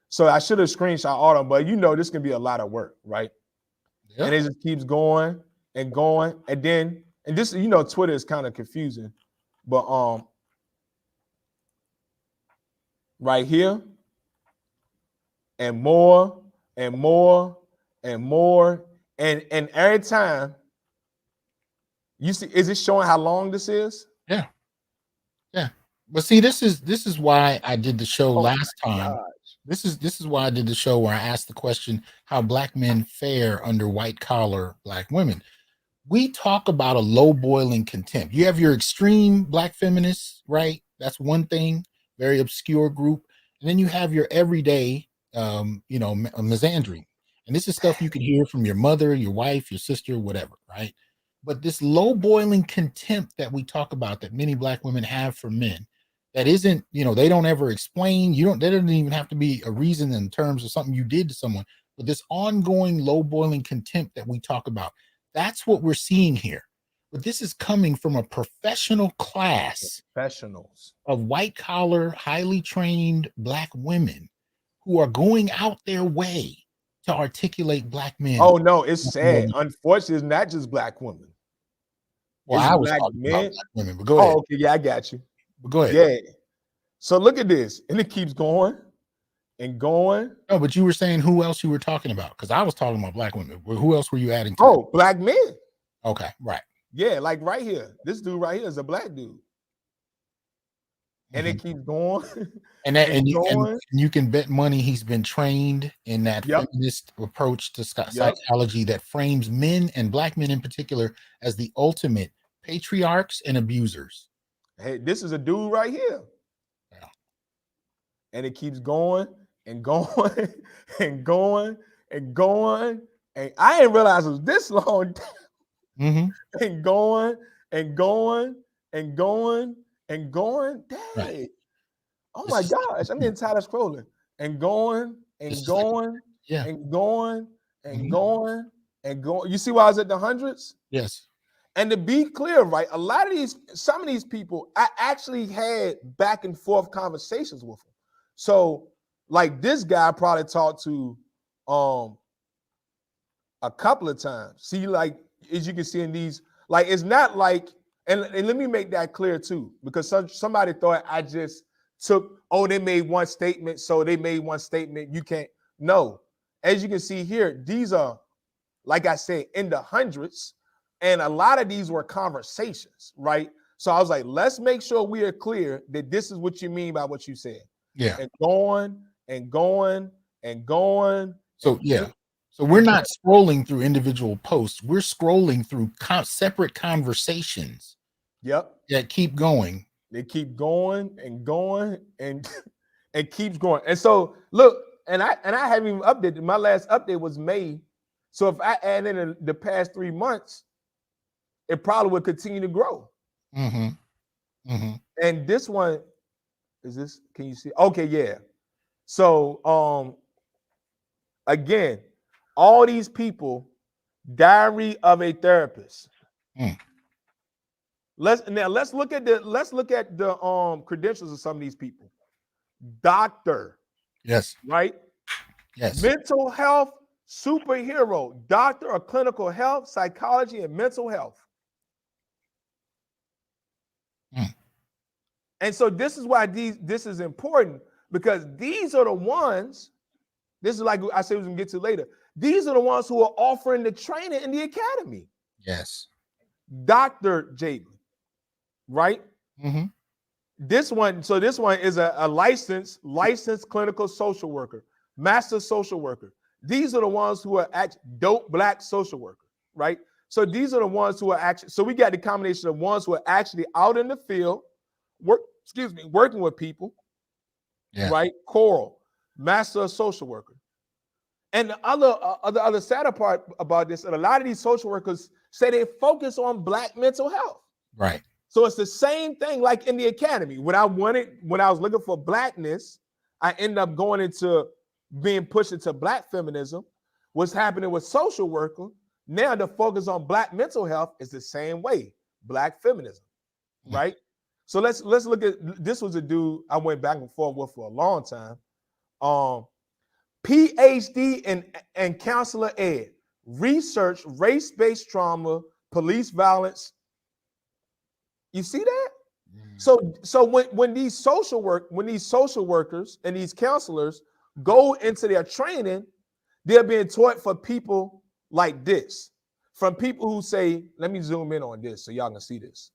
So I should have screenshot all of them, but you know this can be a lot of work, right? Yep. And it just keeps going and going. And then, and this, you know, Twitter is kind of confusing, but right here, and more and more and more. And every time you see, is it showing how long this is? Yeah. Yeah. But see, this is why I did the show last time. Gosh. This is why I did the show where I asked the question, how black men fare under white collar black women. We talk about a low boiling contempt. You have your extreme black feminists, right? That's one thing, very obscure group. And then you have your everyday, misandry. And this is stuff you can hear from your mother, your wife, your sister, whatever, right? But this low boiling contempt that we talk about that many black women have for men, that isn't, they don't ever explain. There doesn't even have to be a reason in terms of something you did to someone, but this ongoing low boiling contempt that we talk about, that's what we're seeing here. But this is coming from a professional class of white collar, highly trained black women who are going out their way to articulate black men. Oh no, it's sad. Unfortunately, it's not just black women. Well, I was talking about black women, but go ahead. Oh, okay, yeah, I got you. But go ahead. Yeah. So look at this, and it keeps going and going. No, but you were saying who else you were talking about? Because I was talking about black women. Who else were you adding to? Oh, black men. Okay, right. Yeah, like right here. This dude right here is a black dude. And it keeps going. And you can bet money he's been trained in that feminist approach to psychology that frames men and black men in particular as the ultimate patriarchs and abusers. Hey, this is a dude right here. Yeah. And it keeps going and going and going and going. And I didn't realize it was this long. And going and going and going and going. Dang. Right. Oh my gosh. I'm getting tired of scrolling. And going and going and going and going and going. You see why I was at the hundreds? Yes. And to be clear, right, some of these people, I actually had back and forth conversations with them. So, like this guy I probably talked to a couple of times. See, like, as you can see in these, like, it's not like, and let me make that clear too, because somebody thought I just took, they made one statement, so they made one statement. You can't, no. As you can see here, these are, like I said, in the hundreds. And a lot of these were conversations, right? So I was like, let's make sure we are clear that this is what you mean by what you said. Yeah. And going and going and going. So yeah. So we're not scrolling through individual posts. We're scrolling through separate conversations. Yep. That keep going. They keep going and going and and keeps going. And so look, and I haven't even updated. My last update was May. So if I add in the past 3 months, it probably would continue to grow. Mm-hmm. Mm-hmm. And this one is this. Can you see? Okay, yeah. So again, all these people, diary of a therapist. Let's look at the credentials of some of these people. Doctor. Yes. Right? Yes. Mental health superhero, doctor of clinical health, psychology, and mental health. And so this is why this is important, because these are the ones, this is like I said we're gonna get to later. These are the ones who are offering the training in the academy. Yes. Dr. Jaden, right? Mm-hmm. This one is a licensed clinical social worker, master social worker. These are the ones who are dope Black social worker, right? So these are the ones who are actually, so we got the combination of ones who are actually out in the field, working with people, right? Choral, master social worker. And the other sadder part about this, and a lot of these social workers say they focus on Black mental health. Right. So it's the same thing like in the academy. When I was looking for Blackness, I ended up going into being pushed into Black feminism. What's happening with social worker, now the focus on Black mental health is the same way, Black feminism, right? So let's look at, this was a dude I went back and forth with for a long time. PhD in counselor ed, research race-based trauma, police violence. You see that? So when these social workers and these counselors go into their training, they're being taught for people like this, from people who say, let me zoom in on this so y'all can see this.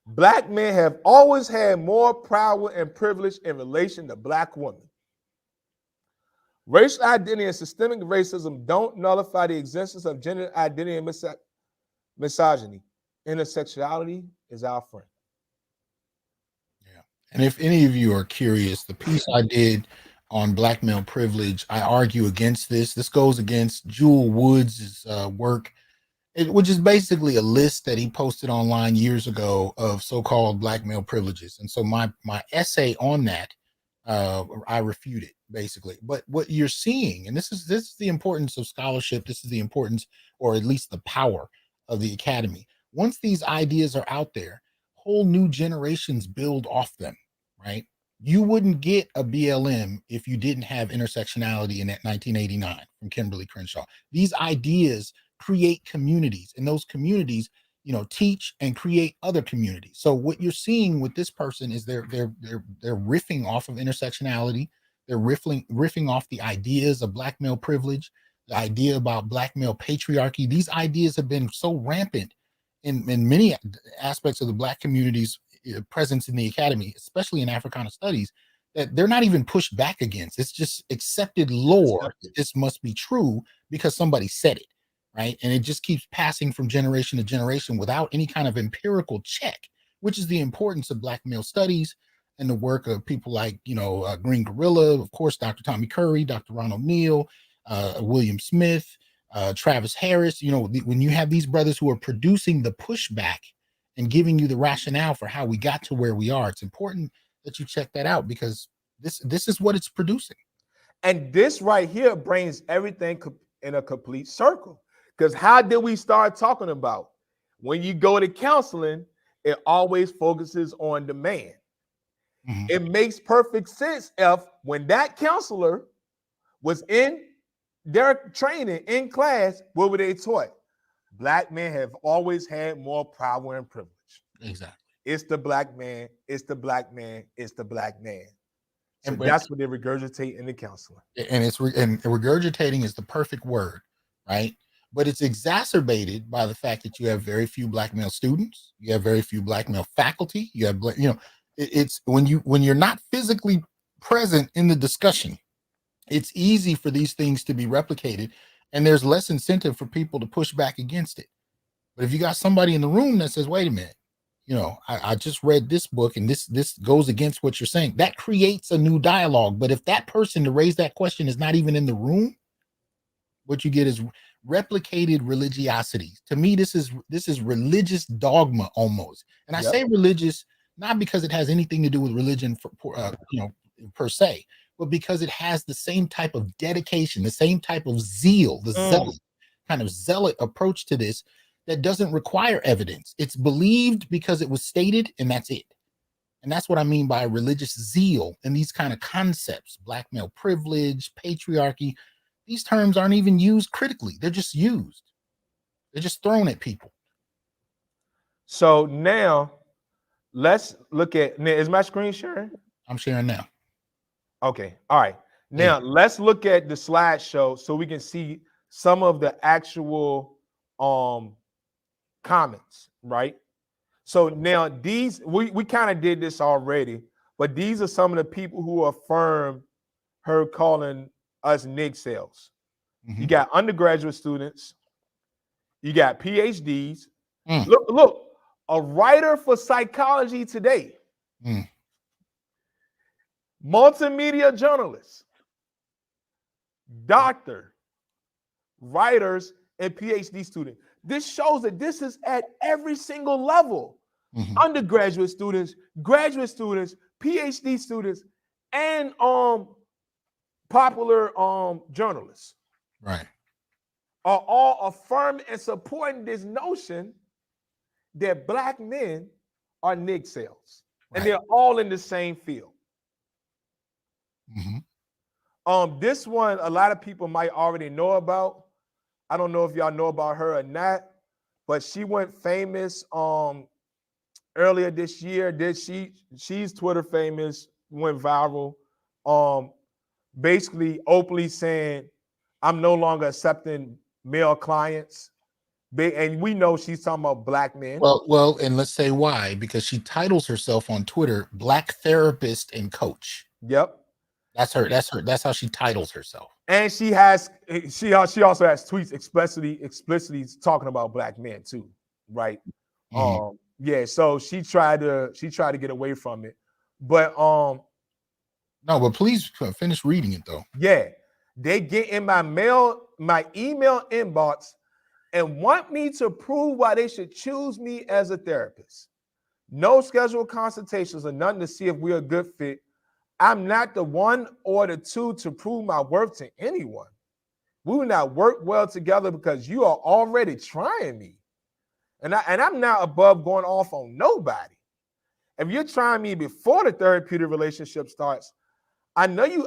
Black men have always had more power and privilege in relation to Black women. Racial identity and systemic racism don't nullify the existence of gender identity and misogyny. Intersectionality is our friend. Yeah. And if any of you are curious, the piece I did on Black male privilege, I argue against this. This goes against Jewel Woods' work, which is basically a list that he posted online years ago of so-called Black male privileges. And so my essay on that, I refute it basically. But what you're seeing, and this is the importance of scholarship, this is the importance, or at least the power of the academy. Once these ideas are out there, whole new generations build off them, right? You wouldn't get a BLM if you didn't have intersectionality in that 1989 from Kimberly Crenshaw. These ideas create communities, and those communities, teach and create other communities. So what you're seeing with this person is they're riffing off of intersectionality. They're riffing off the ideas of Black male privilege, the idea about Black male patriarchy. These ideas have been so rampant in many aspects of the Black community's presence in the academy, especially in Africana studies, that they're not even pushed back against. It's just accepted lore. This must be true because somebody said it, right? And it just keeps passing from generation to generation without any kind of empirical check, which is the importance of Black male studies and the work of people like, Green Gorilla, of course, Dr. Tommy Curry, Dr. Ronald Neal, William Smith, Travis Harris. When you have these brothers who are producing the pushback and giving you the rationale for how we got to where we are, it's important that you check that out, because this is what it's producing. And this right here brings everything in a complete circle. Because how did we start talking about, when you go to counseling, it always focuses on the man. Mm-hmm. It makes perfect sense if when that counselor was in their training in class, what were they taught? Black men have always had more power and privilege. Exactly. It's the Black man. It's the Black man. It's the Black man. So that's what they regurgitate in the counseling. And regurgitating is the perfect word, right? But it's exacerbated by the fact that you have very few black male students, you have very few black male faculty, you have, it's when you're not physically present in the discussion, it's easy for these things to be replicated, and there's less incentive for people to push back against it. But if you got somebody in the room that says, wait a minute, I just read this book and this goes against what you're saying, that creates a new dialogue. But if that person to raise that question is not even in the room, what you get is replicated religiosity. To me, this is religious dogma almost. And I say religious not because it has anything to do with religion per se, but because it has the same type of dedication, the same type of zeal, the zealot approach to this that doesn't require evidence. It's believed because it was stated, and that's it. And that's what I mean by religious zeal and these kind of concepts: black male privilege, patriarchy. These terms aren't even used critically. They're just used. They're just thrown at people. So now let's look at, is my screen sharing? I'm sharing now. Okay. All right. Now let's look at the slideshow so we can see some of the actual comments, right? So now these, we kind of did this already, but these are some of the people who affirm her calling us nig cells. You got undergraduate students, you got PhDs. Look, a writer for Psychology Today, multimedia journalists, doctor, writers, and PhD student. This shows that this is at every single level. Undergraduate students, graduate students, PhD students, and popular journalists, right, are all affirming and supporting this notion that black men are nig cells, and they're all in the same field. This one, a lot of people might already know about. I don't know if y'all know about her or not, but she went famous earlier this year. She's Twitter famous, went viral, basically openly saying, I'm no longer accepting male clients. And we know she's talking about black men. Well, and let's say why, because she titles herself on Twitter Black Therapist and Coach. Yep. That's that's how she titles herself. And she also has tweets explicitly talking about black men too, right? Yeah, so she tried to get away from it. But no, but please finish reading it though. Yeah. They get in my email inbox and want me to prove why they should choose me as a therapist. No scheduled consultations or nothing to see if we're a good fit. I'm not the one or the two to prove my worth to anyone. We will not work well together because you are already trying me. And I'm not above going off on nobody. If you're trying me before the therapeutic relationship starts, I know you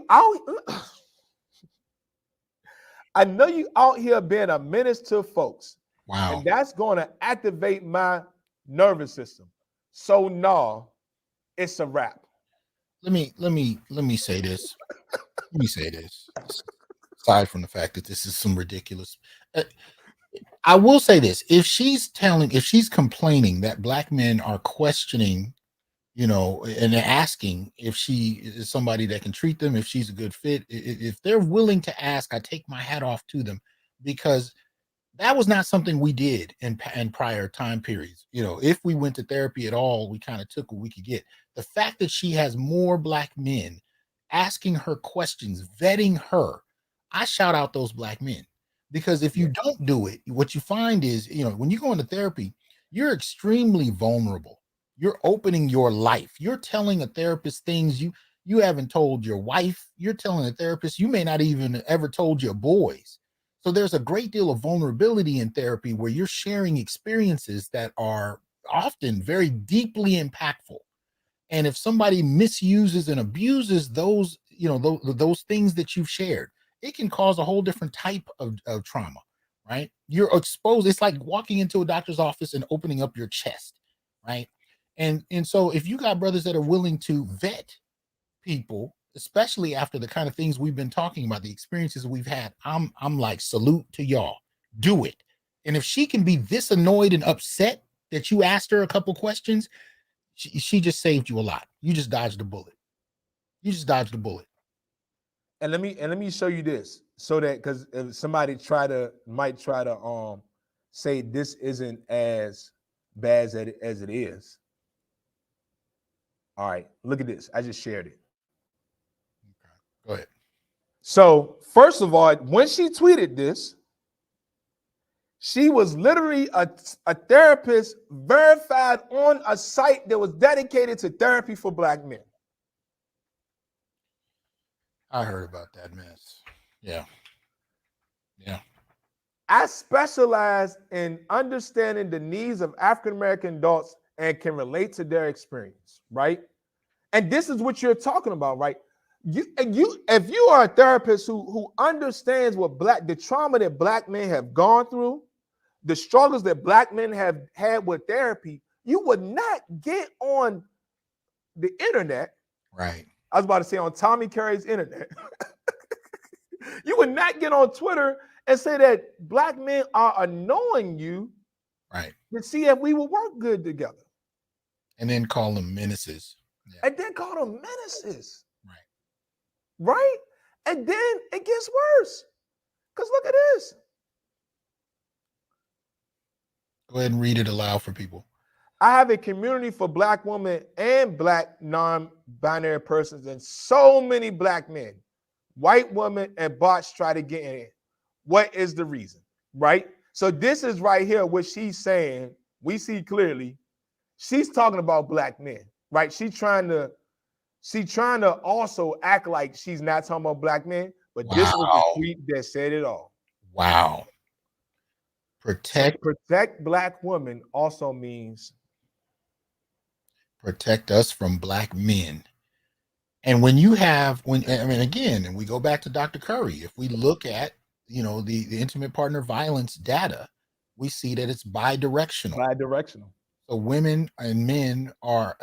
out here being a menace to folks. Wow. And that's going to activate my nervous system. So no, it's a wrap. Let me say this. Let me say this. Aside from the fact that this is some ridiculous, I will say this: if she's complaining that black men are questioning, and asking if she is somebody that can treat them, if she's a good fit, if they're willing to ask, I take my hat off to them, because that was not something we did in prior time periods. If we went to therapy at all, we kind of took what we could get. The fact that she has more black men asking her questions, vetting her, I shout out those black men, because if you don't do it, what you find is, when you go into therapy, you're extremely vulnerable. You're opening your life. You're telling a therapist things you haven't told your wife. You're telling a therapist you may not even ever told your boys. So there's a great deal of vulnerability in therapy where you're sharing experiences that are often very deeply impactful. And if somebody misuses and abuses those, those things that you've shared, it can cause a whole different type of trauma, right? You're exposed. It's like walking into a doctor's office and opening up your chest, right? And so if you got brothers that are willing to vet people, especially after the kind of things we've been talking about, the experiences we've had, I'm like, salute to y'all. do it. And if she can be this annoyed and upset that you asked her a couple questions, she just saved you a lot. You just dodged a bullet. You just dodged a bullet. And let me show you this, so that, because if somebody might try to say this isn't as bad as it is. All right, look at this. I just shared it. Okay, go ahead. So first of all, when she tweeted this, she was literally a therapist verified on a site that was dedicated to therapy for Black men. I heard about that mess. Yeah. Yeah. I specialize in understanding the needs of African American adults and can relate to their experience, right? And this is what you're talking about, right? If you are a therapist who understands the trauma that Black men have gone through, the struggles that Black men have had with therapy, you would not get on the internet. Right. I was about to say on Tommy Carey's internet. You would not get on Twitter and say that Black men are annoying you, right, to see if we will work good together. And then call them menaces. Yeah. And then call them menaces. Right. Right? And then it gets worse. Because look at this. Go ahead and read it aloud for people. I have a community for Black women and Black non-binary persons and so many Black men. White women and bots try to get in. What is the reason? Right? So this is right here what she's saying. We see clearly. She's talking about Black men, right? She's trying to also act like she's not talking about Black men, but this was the tweet that said it all. Wow. Protect Black women also means protect us from Black men. And when you have, again, and we go back to Dr. Curry, if we look at, the intimate partner violence data, we see that it's bidirectional. So women and men are,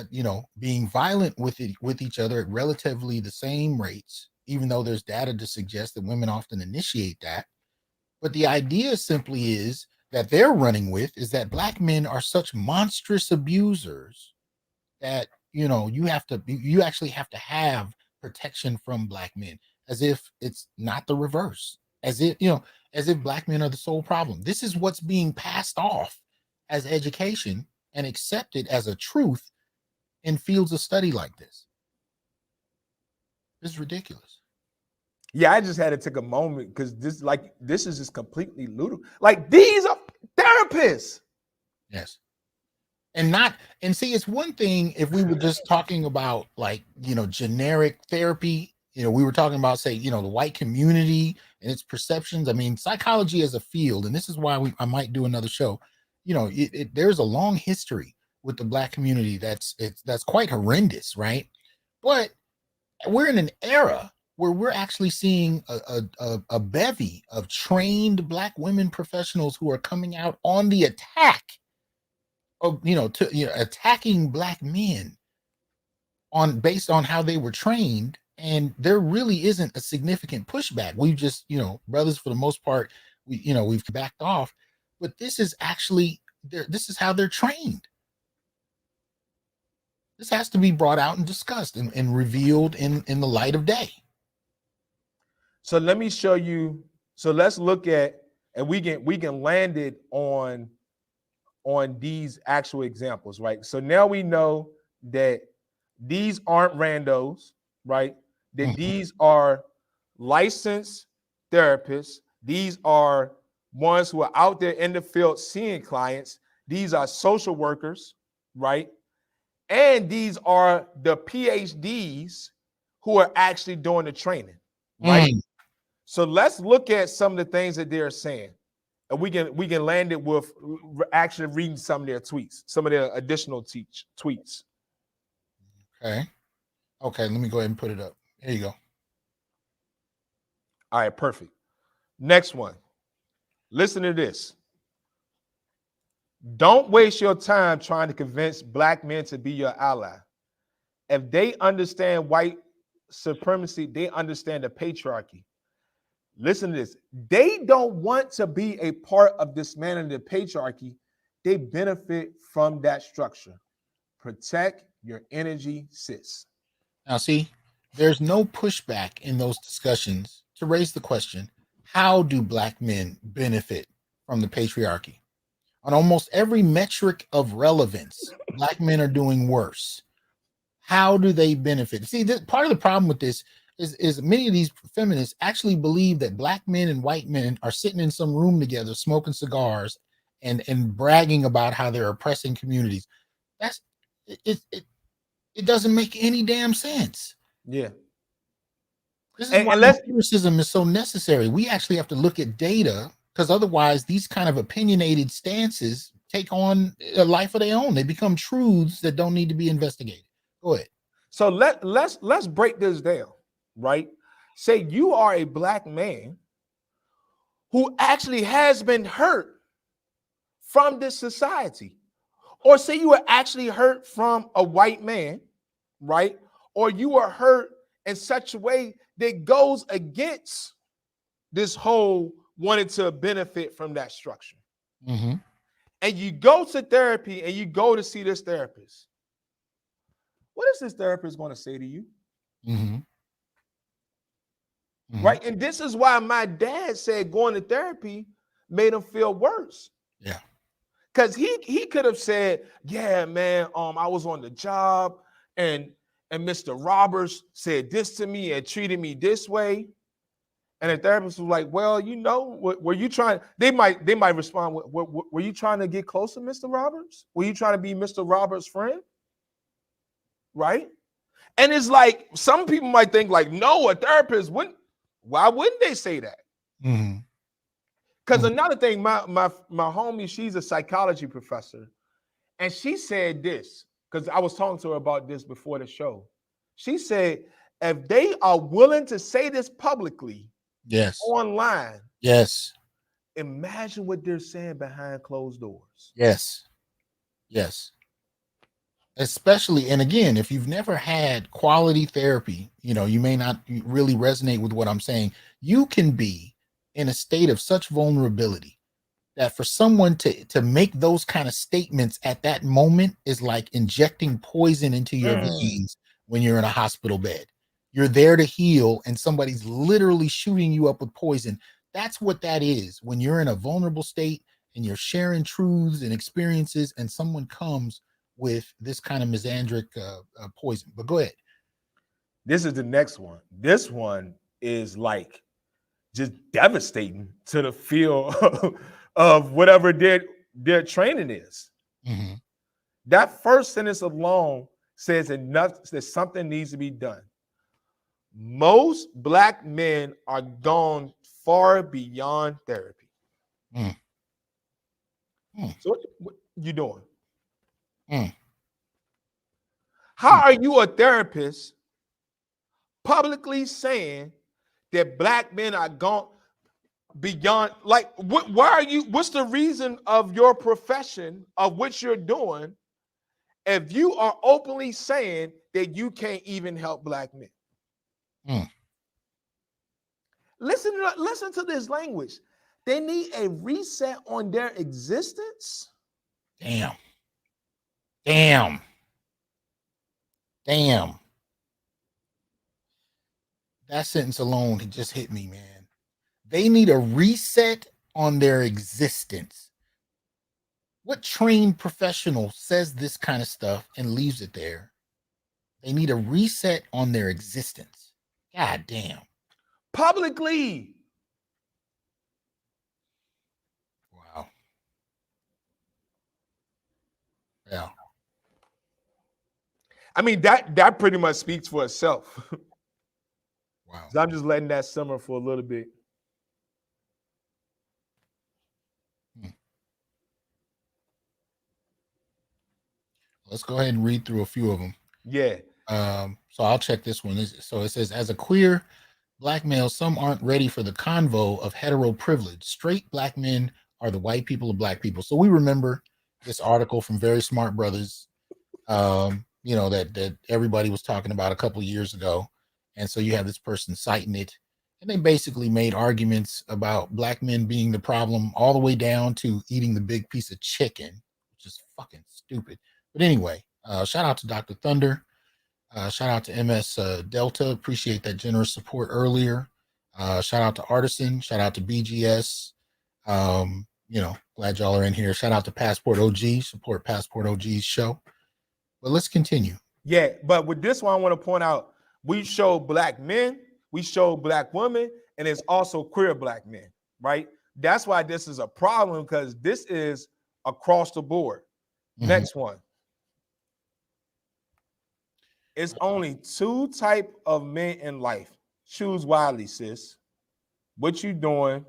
being violent with each other at relatively the same rates, even though there's data to suggest that women often initiate that. But the idea simply is that they're running with is that Black men are such monstrous abusers that you actually have to have protection from Black men, as if it's not the reverse, as if Black men are the sole problem. This is what's being passed off as education and accepted as a truth in fields of study like this. This is ridiculous. Yeah, I just had to take a moment because this is just completely ludicrous. Like, these are therapists. Yes. And see, it's one thing if we were just talking about generic therapy, we were talking about, say, the white community and its perceptions. I mean, psychology as a field, and this is why I might do another show. There's a long history with the Black community that's quite horrendous, right? But we're in an era where we're actually seeing a bevy of trained Black women professionals who are coming out on the attack of attacking Black men based on how they were trained, and there really isn't a significant pushback. We've just brothers, for the most part, we've backed off, but this is actually this is how they're trained. This has to be brought out and discussed and revealed in the light of day. So let me show you. So let's look at, and we can land it on these actual examples, right? So now we know that these aren't randos, right? That these are licensed therapists. These are ones who are out there in the field seeing clients. These are social workers, right? And these are the PhDs who are actually doing the training, right? So let's look at some of the things that they're saying. And we can land it with actually reading some of their tweets, some of their additional tweets. Okay, let me go ahead and put it up. Here you go. All right, perfect. Next one. Listen to this. Don't waste your time trying to convince Black men to be your ally. If they understand white supremacy, they understand the patriarchy. Listen to this. They don't want to be a part of dismantling the patriarchy. They benefit from that structure. Protect your energy, sis. Now, see, there's no pushback in those discussions to raise the question, how do Black men benefit from the patriarchy? On almost every metric of relevance, Black men are doing worse. How do they benefit? See, part of the problem with this is many of these feminists actually believe that Black men and white men are sitting in some room together, smoking cigars and bragging about how they're oppressing communities. That's it doesn't make any damn sense. Yeah. This is why empiricism is so necessary. We actually have to look at data, because otherwise these kind of opinionated stances take on a life of their own. They become truths that don't need to be investigated. Go ahead. So let's break this down, right? Say you are a Black man who actually has been hurt from this society. Or say you were actually hurt from a white man, right? Or you were hurt in such a way that goes against this whole wanting to benefit from that structure. Mm-hmm. And you go to therapy and you go to see this therapist. What is this therapist going to say to you? Mm-hmm. Mm-hmm. Right? And this is why my dad said going to therapy made him feel worse. Yeah. Because he could have said, yeah, man, I was on the job and Mr. Roberts said this to me and treated me this way. And the therapist was like, well, you know, were you trying? They might respond, were you trying to get close to Mr. Roberts? Were you trying to be Mr. Roberts' friend? Right? And it's like, some people might think like, no, a therapist wouldn't. Why wouldn't they say that? Mm-hmm. Because another thing, my homie, she's a psychology professor, and she said this, because I was talking to her about this before the show. She said, if they are willing to say this publicly, yes, online, yes, imagine what they're saying behind closed doors. Yes, yes. Especially, and again, if you've never had quality therapy, you know, you may not really resonate with what I'm saying. You can be in a state of such vulnerability that for someone to make those kind of statements at that moment is like injecting poison into your veins when you're in a hospital bed. You're there to heal and somebody's literally shooting you up with poison. That's what that is when you're in a vulnerable state and you're sharing truths and experiences and someone comes with this kind of misandric poison. But go ahead. This is the next one. This one is like just devastating to the field of whatever their training is. Mm-hmm. That first sentence alone says that something needs to be done. Most Black men are gone far beyond therapy. So what you doing? How are you a therapist publicly saying that Black men are gone beyond? Like, why are you? What's the reason of your profession of what you're doing if you are openly saying that you can't even help Black men? Listen to this language. They need a reset on their existence. Damn. That sentence alone just hit me, man. They need a reset on their existence. What trained professional says this kind of stuff and leaves it there? They need a reset on their existence. God damn. Publicly. Wow. Yeah. I mean, that pretty much speaks for itself. Wow. So I'm just letting that simmer for a little bit. Let's go ahead and read through a few of them. Yeah. So I'll check this one. So it says, as a queer Black male, some aren't ready for the convo of hetero privilege. Straight Black men are the white people of Black people. So we remember this article from Very Smart Brothers, you know, that everybody was talking about a couple of years ago. And so you have this person citing it. And they basically made arguments about black men being the problem all the way down to eating the big piece of chicken, which is fucking stupid. But anyway, shout out to Dr. Thunder. Shout out to MS Delta. Appreciate that generous support earlier. Shout out to Artisan. Shout out to BGS. Glad y'all are in here. Shout out to Passport OG. Support Passport OG's show. But let's continue. Yeah, but with this one, I want to point out we show black men, we show black women, and it's also queer black men, right? That's why this is a problem, because this is across the board. Mm-hmm. Next one. It's only 2 types of men in life. Choose wisely, sis. What you doing?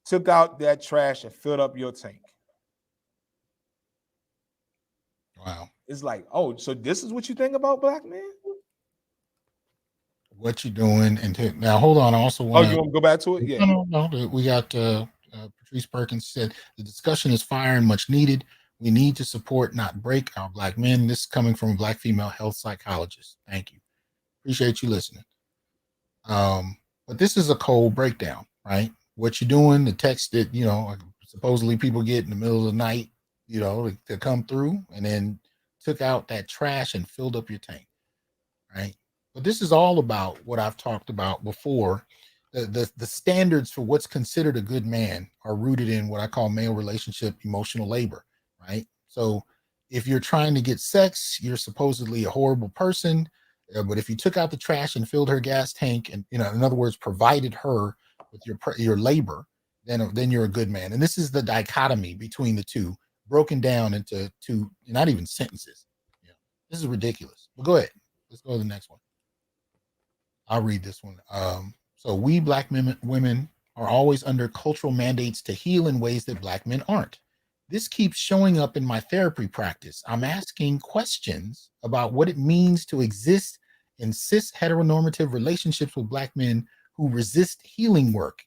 Took out that trash and filled up your tank. Wow. It's like, oh, so this is what you think about black men? What you doing? And now, hold on. I also want you want to go back to it? Yeah. No. We got Patrice Perkins said the discussion is fire and much needed. We need to support, not break, our black men. This is coming from a black female health psychologist. Thank you. Appreciate you listening. But this is a cold breakdown, right? What you're doing, the text that, supposedly people get in the middle of the night, to come through, and then took out that trash and filled up your tank, right? But this is all about what I've talked about before. The standards for what's considered a good man are rooted in what I call male relationship emotional labor, right? So if you're trying to get sex, you're supposedly a horrible person. But if you took out the trash and filled her gas tank and, in other words, provided her with your labor, then you're a good man. And this is the dichotomy between the two, broken down into 2, not even sentences. This is ridiculous. But go ahead. Let's go to the next one. I'll read this one. So we black women are always under cultural mandates to heal in ways that black men aren't. This keeps showing up in my therapy practice. I'm asking questions about what it means to exist in cis heteronormative relationships with black men who resist healing work.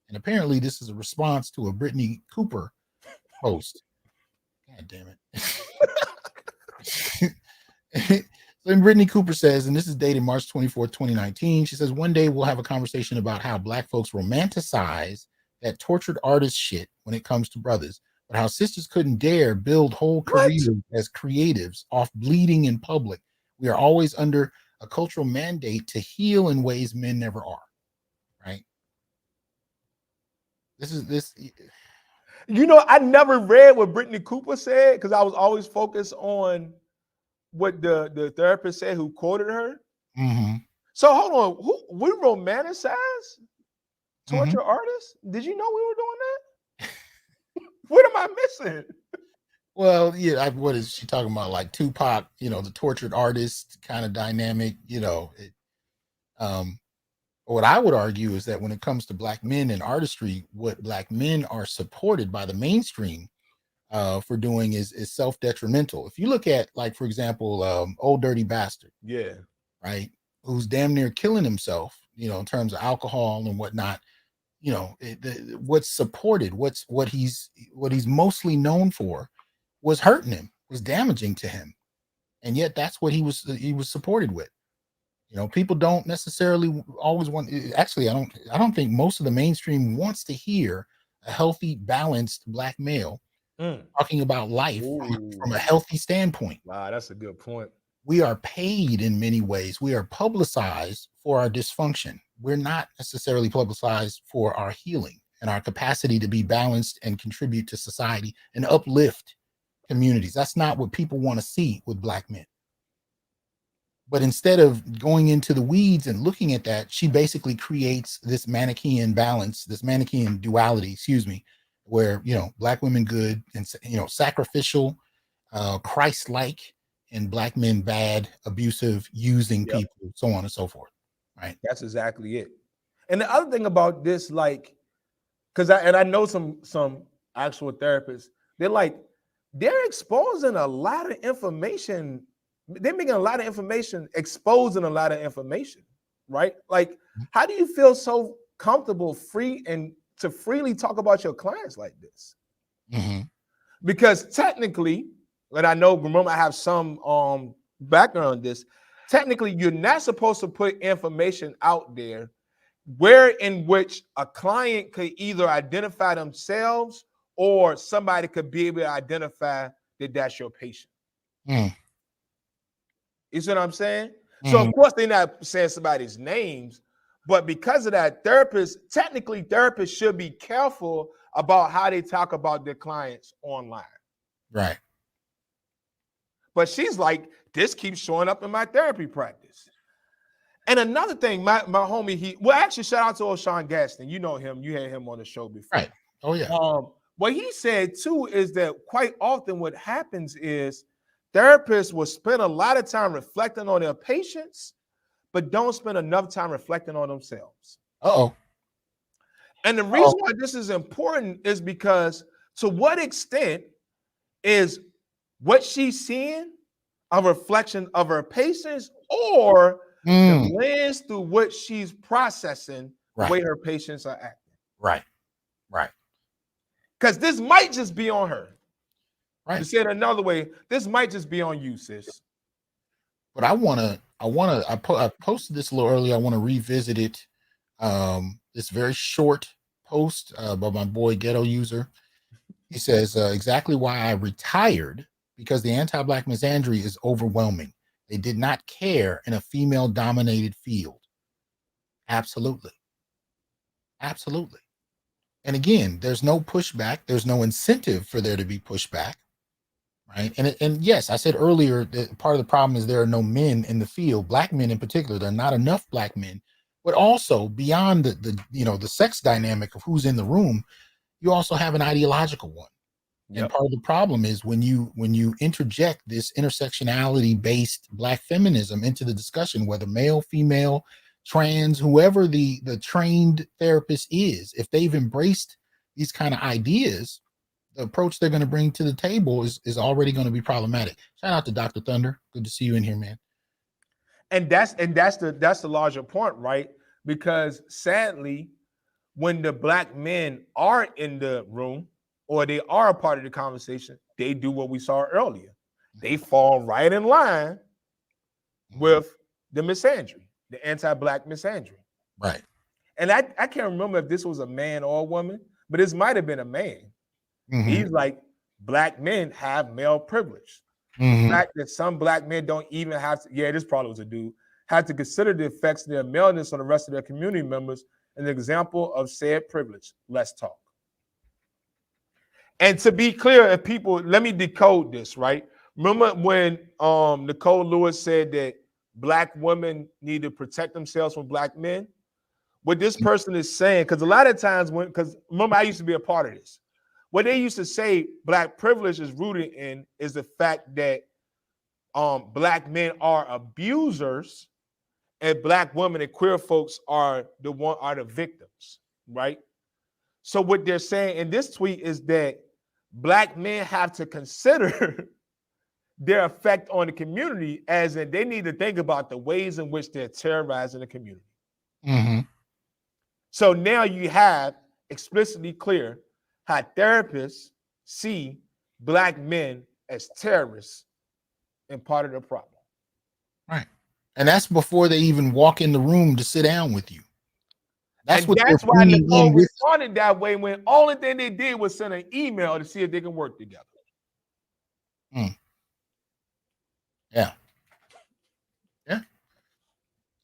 And apparently this is a response to a Brittany Cooper post. God damn it. Then Brittany Cooper says, and this is dated March 24th, 2019. She says, one day we'll have a conversation about how black folks romanticize that tortured artist shit when it comes to brothers, but how sisters couldn't dare build whole careers as creatives off bleeding in public. We are always under a cultural mandate to heal in ways men never are, right? I never read what Brittany Cooper said because I was always focused on what the therapist said who quoted her. Mm-hmm. So hold on, we romanticize torture artists? Did you know we were doing that? What am I missing? Well, yeah, what is she talking about? Like Tupac, the tortured artist kind of dynamic, what I would argue is that when it comes to black men and artistry, what black men are supported by the mainstream for doing is self-detrimental. If you look at, like, for example, Old Dirty Bastard, yeah, right, who's damn near killing himself, in terms of alcohol and whatnot, what's supported, what he's mostly known for was hurting him, was damaging to him, and yet that's what he was supported with. People don't necessarily always want. Actually, I don't think most of the mainstream wants to hear a healthy, balanced black male talking about life from a healthy standpoint. Wow, that's a good point. We are paid in many ways. We are publicized for our dysfunction. We're not necessarily publicized for our healing and our capacity to be balanced and contribute to society and uplift communities. That's not what people want to see with black men. But instead of going into the weeds and looking at that, she basically creates this Manichaean balance, this Manichaean duality, where, black women good and, sacrificial, Christ-like, and black men bad, abusive, using people, so on and so forth. Right. That's exactly it. And the other thing about this, like, because I know some actual therapists, they're exposing a lot of information. They're making a lot of information, exposing a lot of information, right? Like, how do you feel so comfortable, free, and to freely talk about your clients like this? Mm-hmm. Because technically, and I know, remember, I have some background on this. Technically, you're not supposed to put information out there where in which a client could either identify themselves or somebody could be able to identify that that's your patient. Mm. You see what I'm saying? Mm-hmm. So of course they're not saying somebody's names, but because of that, therapists should be careful about how they talk about their clients online. Right. But she's like, this keeps showing up in my therapy practice. And another thing, my homie, actually shout out to old Sean Gaston. You know him, you had him on the show before. Right. Oh yeah. What he said too is that quite often what happens is therapists will spend a lot of time reflecting on their patients, but don't spend enough time reflecting on themselves. Uh-oh. And the reason why this is important is because to what extent is what she's seeing a reflection of her patients or the lens through which she's processing the way her patients are acting? Right. Right. Because this might just be on her. Right. To say it another way, this might just be on you, sis. But I posted this a little earlier. I want to revisit it. This very short post by my boy Ghetto User. He says, exactly why I retired, because the anti-Black misandry is overwhelming. They did not care in a female-dominated field. Absolutely. Absolutely. And again, there's no pushback. There's no incentive for there to be pushback. Right. And yes, I said earlier that part of the problem is there are no men in the field, Black men in particular. There are not enough Black men, but also beyond the sex dynamic of who's in the room, you also have an ideological one. Yep. And part of the problem is when you interject this intersectionality based Black feminism into the discussion, whether male, female, trans, whoever the trained therapist is, if they've embraced these kind of ideas, the approach they're going to bring to the table is already going to be problematic. Shout out to Dr. Thunder. Good to see you in here, man. And that's the larger point, right? Because sadly, when the Black men are in the room or they are a part of the conversation, they do what we saw earlier. They fall right in line with the misandry, the anti-Black misandry. Right. And I can't remember if this was a man or a woman, but this might have been a man. Mm-hmm. He's like, Black men have male privilege. Mm-hmm. The fact that some Black men don't even have to, this probably was a dude, have to consider the effects of their maleness on the rest of their community members, an example of said privilege. Let's talk. And to be clear, if people, let me decode this, right? Remember when Nicole Lewis said that Black women need to protect themselves from Black men? What this person is saying, because a lot of times because remember, I used to be a part of this. What they used to say Black privilege is rooted in is the fact that Black men are abusers and Black women and queer folks are the victims, right? So what they're saying in this tweet is that Black men have to consider their effect on the community, as in they need to think about the ways in which they're terrorizing the community. Mm-hmm. So now you have explicitly clear how therapists see Black men as terrorists and part of the problem. Right. And that's before they even walk in the room to sit down with you. That's why Nicole responded that way when only thing they did was send an email to see if they can work together. Yeah. Yeah.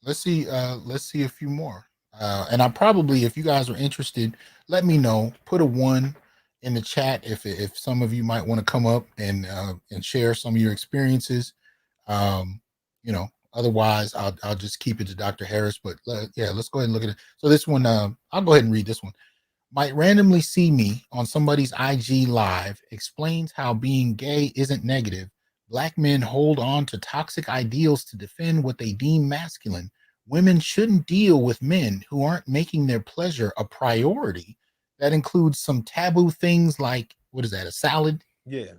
Let's see a few more. And I probably, if you guys are interested, let me know. Put a 1 in the chat if some of you might want to come up and share some of your experiences. Otherwise I'll just keep it to Dr. Harris. But let's go ahead and look at it. So this one, I'll go ahead and read this one. Might randomly see me on somebody's IG live explains how being gay isn't negative. Black men hold on to toxic ideals to defend what they deem masculine. Women shouldn't deal with men who aren't making their pleasure a priority. That includes some taboo things like, what is that, a salad? Yeah.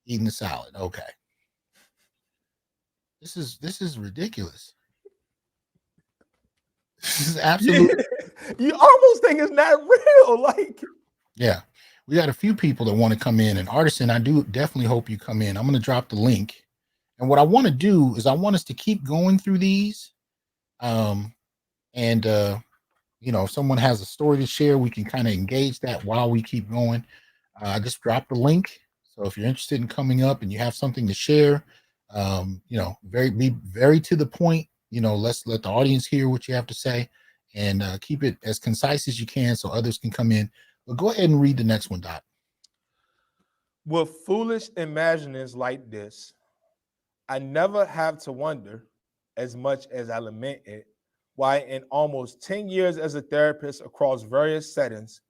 Eating a salad. Okay. This is ridiculous. This is absolutely. You almost think it's not real. Like, yeah. We got a few people that want to come in, and Artisan, I do definitely hope you come in. I'm going to drop the link. And what I want to do is I want us to keep going through these. if someone has a story to share, we can kind of engage that while we keep going. I just dropped the link. So if you're interested in coming up and you have something to share, be very to the point. Let's let the audience hear what you have to say, and keep it as concise as you can so others can come in. But go ahead and read the next one, Doc. With foolish imaginings like this, I never have to wonder, as much as I lament it, why in almost 10 years as a therapist across various settings,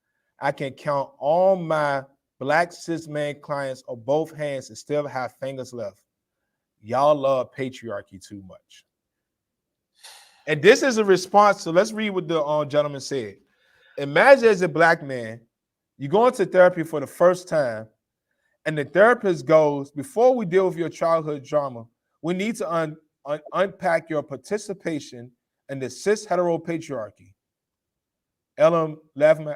I can count all my Black cis man clients on both hands and still have fingers left. Y'all love patriarchy too much. And this is a response to, let's read what the gentleman said. Imagine as a Black man, you go into therapy for the first time, and the therapist goes, before we deal with your childhood drama, we need to unpack your participation in the cis hetero patriarchy. LM Levman,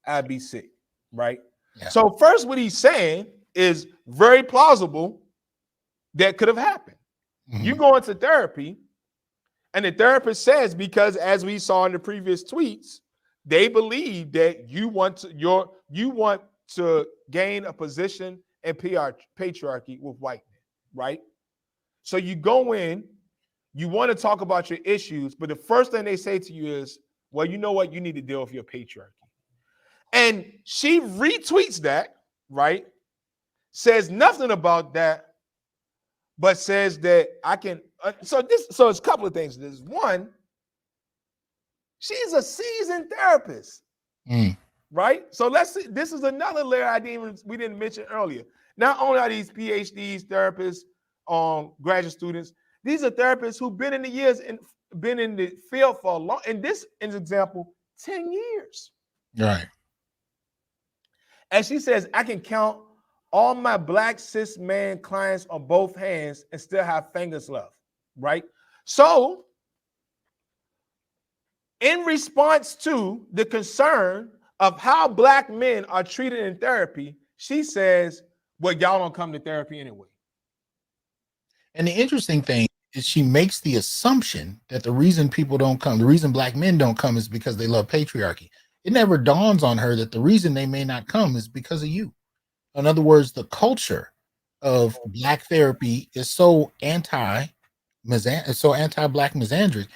IBC, right? Yeah. So first, what he's saying is very plausible that could have happened. Mm-hmm. You go into therapy, and the therapist says, because as we saw in the previous tweets, they believe that you want to gain a position in patriarchy with white men, right? So you go in, you want to talk about your issues, but the first thing they say to you is, well, you know what? You need to deal with your patriarchy. And she retweets that, right? Says nothing about that, but says that I can. So it's a couple of things. There's one, she's a seasoned therapist, right? So let's see. This is another layer we didn't mention earlier. Not only are these PhDs, therapists, graduate students, these are therapists who've been in the field for a long. And this is an example, 10 years. Right. And she says, I can count all my Black cis man clients on both hands and still have fingers left, right? So, in response to the concern of how Black men are treated in therapy, she says, well, y'all don't come to therapy anyway. And the interesting thing is she makes the assumption that the reason people don't come, the reason Black men don't come is because they love patriarchy. It never dawns on her that the reason they may not come is because of you. In other words, the culture of Black therapy is so anti-Black misandry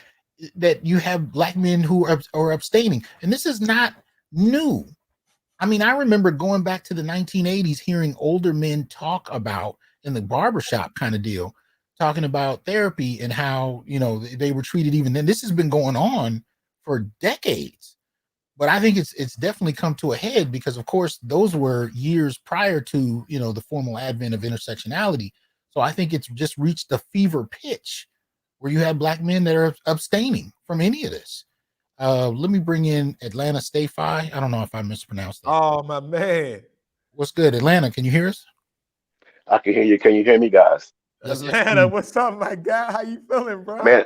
that you have Black men who are abstaining. And this is not new. I mean, I remember going back to the 1980s, hearing older men talk about, in the barbershop kind of deal, talking about therapy and how, they were treated even then. This has been going on for decades. But I think it's definitely come to a head because, of course, those were years prior to, the formal advent of intersectionality. So I think it's just reached the fever pitch where you have Black men that are abstaining from any of this. Let me bring in Atlanta Stay Fi. I don't know if I mispronounced that. Oh, my man. What's good, Atlanta? Can you hear us? I can hear you. Can you hear me, guys? Atlanta, what's up, my guy? How you feeling, bro? Man,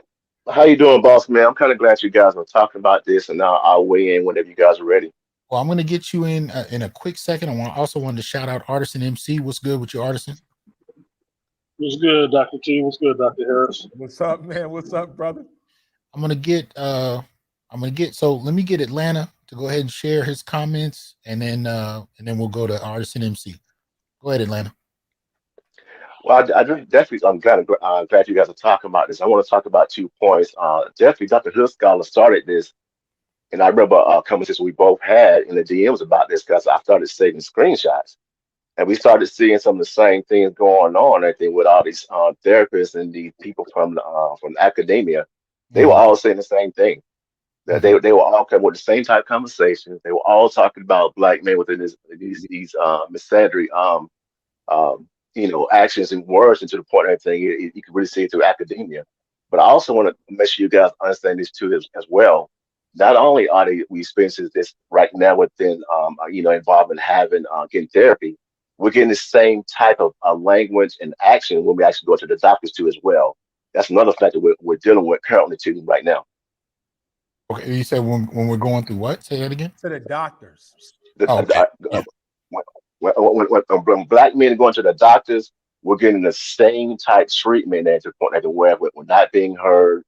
how you doing, boss man? I'm kind of glad you guys are talking about this, and now I'll weigh in whenever you guys are ready. Well, I'm going to get you in a quick second. I also wanted to shout out Artisan MC. What's good with you, Artisan? What's good, Dr. T? What's good, Dr. Harris? What's up, man? What's up, brother? I'm going to get, so let me get Atlanta to go ahead and share his comments, and then we'll go to Artisan MC. Go ahead, Atlanta. Well, I definitely, I'm glad you guys are talking about this. I want to talk about 2 points. Definitely, Dr. Hood Scholar started this, and I remember a conversation we both had in the DMs about this because I started saving screenshots, and we started seeing some of the same things going on. I think with all these therapists and the people from academia, they were all saying the same thing. That they were all coming with the same type of conversations. They were all talking about Black men within these misandry actions and words, and to the point and everything, you can really see it through academia. But I also want to make sure you guys understand this too as well. Not only are we experiencing this right now within, involvement having getting therapy, we're getting the same type of language and action when we actually go to the doctors too as well. That's another factor we're dealing with currently too right now. Okay, you said when we're going through what? Say that again. To the doctors. When Black men are going to the doctors, we're getting the same type treatment at the point where we're not being heard,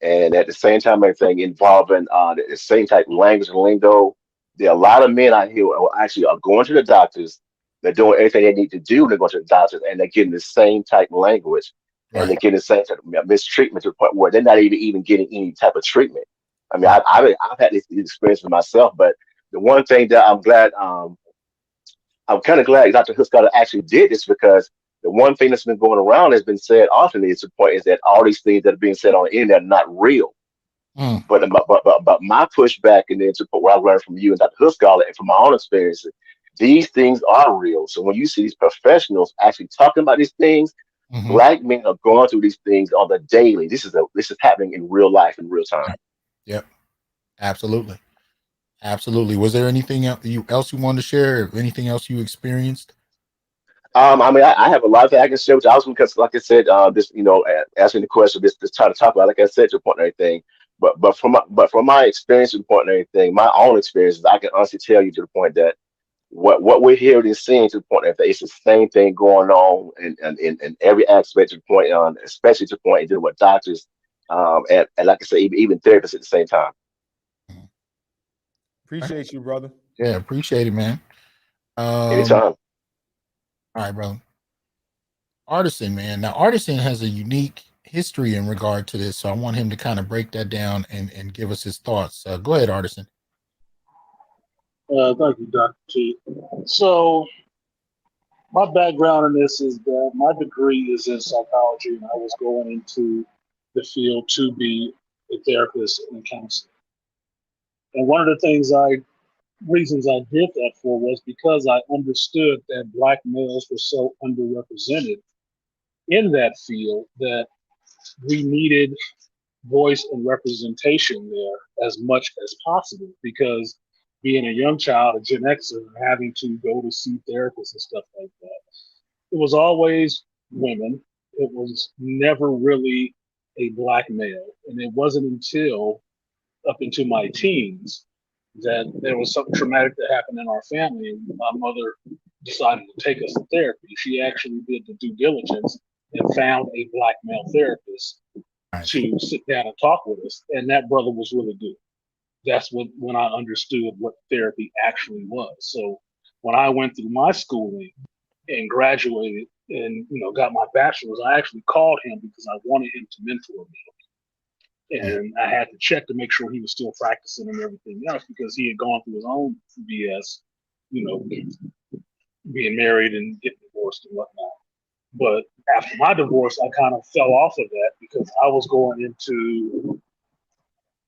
and at the same time, everything involving the same type of language and lingo. There are a lot of men out here who actually are going to the doctors. They're doing everything they need to do. They're going to the doctors, and they're getting the same type of language, and they're Right. getting the same type of mistreatment to the point where they're not even getting any type of treatment. I mean, Right. I've had this experience for myself, but the one thing that I'm kind of glad Dr. Huskar actually did this, because the one thing that's been going around has been said often is the point is that all these things that are being said on the internet are not real. Mm. But my pushback, and then to put what I learned from you and Dr. Huskar and from my own experiences, these things are real. So when you see these professionals actually talking about these things, Hmm. black men are going through these things on the daily. This is happening in real life in real time. Yep. Yep. Absolutely. Absolutely. Was there anything else you wanted to share? Or anything else you experienced? I mean, I have a lot that I can share with you. I was, because, like I said, this, asking the question, just trying to talk about, like I said, to the point and everything. But from my experience to the point and everything, my own experiences, I can honestly tell you to the point that what we're hearing and seeing to the point that it's the same thing going on in every aspect to the point on, especially to the point dealing with doctors, and like I said, even therapists at the same time. Mhm. Appreciate you, brother. Yeah, appreciate it, man. All Anytime. right, brother. Artisan, man. Now, Artisan has a unique history in regard to this, so I want him to kind of break that down and give us his thoughts. Go ahead, Artisan. Thank you, Dr. T. So, my background in this is that my degree is in psychology, and I was going into the field to be a therapist and a counselor. And one of the reasons I did that for was because I understood that Black males were so underrepresented in that field that we needed voice and representation there as much as possible, because being a young child, a Gen Xer, having to go to see therapists and stuff like that, it was always women. It was never really a Black male. And it wasn't until up into my teens that there was something traumatic that happened in our family. And my mother decided to take us to therapy. She actually did the due diligence and found a Black male therapist Right. to sit down and talk with us. And that brother was really good. That's when I understood what therapy actually was. So when I went through my schooling and graduated and got my bachelor's, I actually called him because I wanted him to mentor me. Yeah. And I had to check to make sure he was still practicing and everything else, because he had gone through his own BS, being married and getting divorced and whatnot. But after my divorce, I kind of fell off of that because I was going into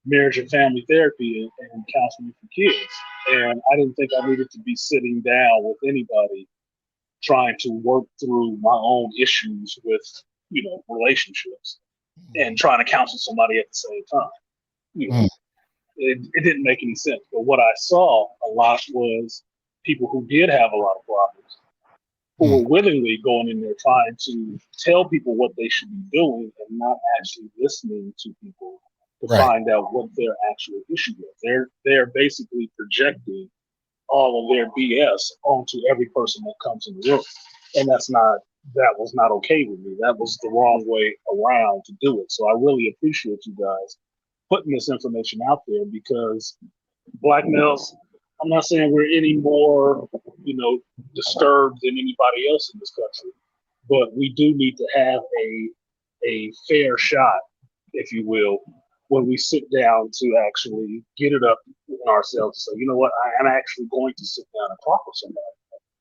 marriage and family therapy and counseling for kids. And I didn't think I needed to be sitting down with anybody trying to work through my own issues with, relationships and trying to counsel somebody at the same time. Mm. It didn't make any sense. But what I saw a lot was people who did have a lot of problems, who were willingly going in there trying to tell people what they should be doing and not actually listening to people to Right. find out what their actual issue is. They're basically projecting all of their BS onto every person that comes in the room. And that was not okay with me. That was the wrong way around to do it. So I really appreciate you guys putting this information out there, because Black males, I'm not saying we're any more, disturbed than anybody else in this country, but we do need to have a fair shot, if you will, when we sit down to actually get it up in ourselves and say, you know what, I'm actually going to sit down and talk with somebody.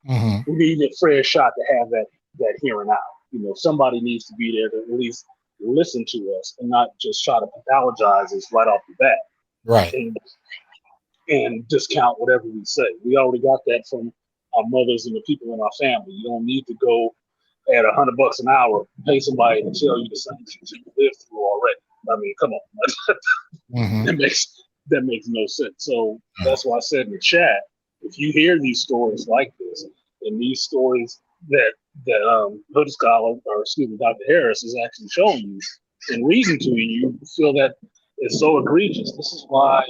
Mm-hmm. We need a fair shot to have that hearing out. Somebody needs to be there to at least listen to us and not just try to pathologize us right off the bat. Right. And discount whatever we say. We already got that from our mothers and the people in our family. You don't need to go at $100 an hour, pay somebody to tell you the same things you lived through already. I mean, come on. Mm-hmm. That makes no sense. So that's why I said in the chat, if you hear these stories like this, and these stories that Hood Scholar, or excuse me, Dr. Harris is actually showing you and reading to you, you feel that it's so egregious. This is why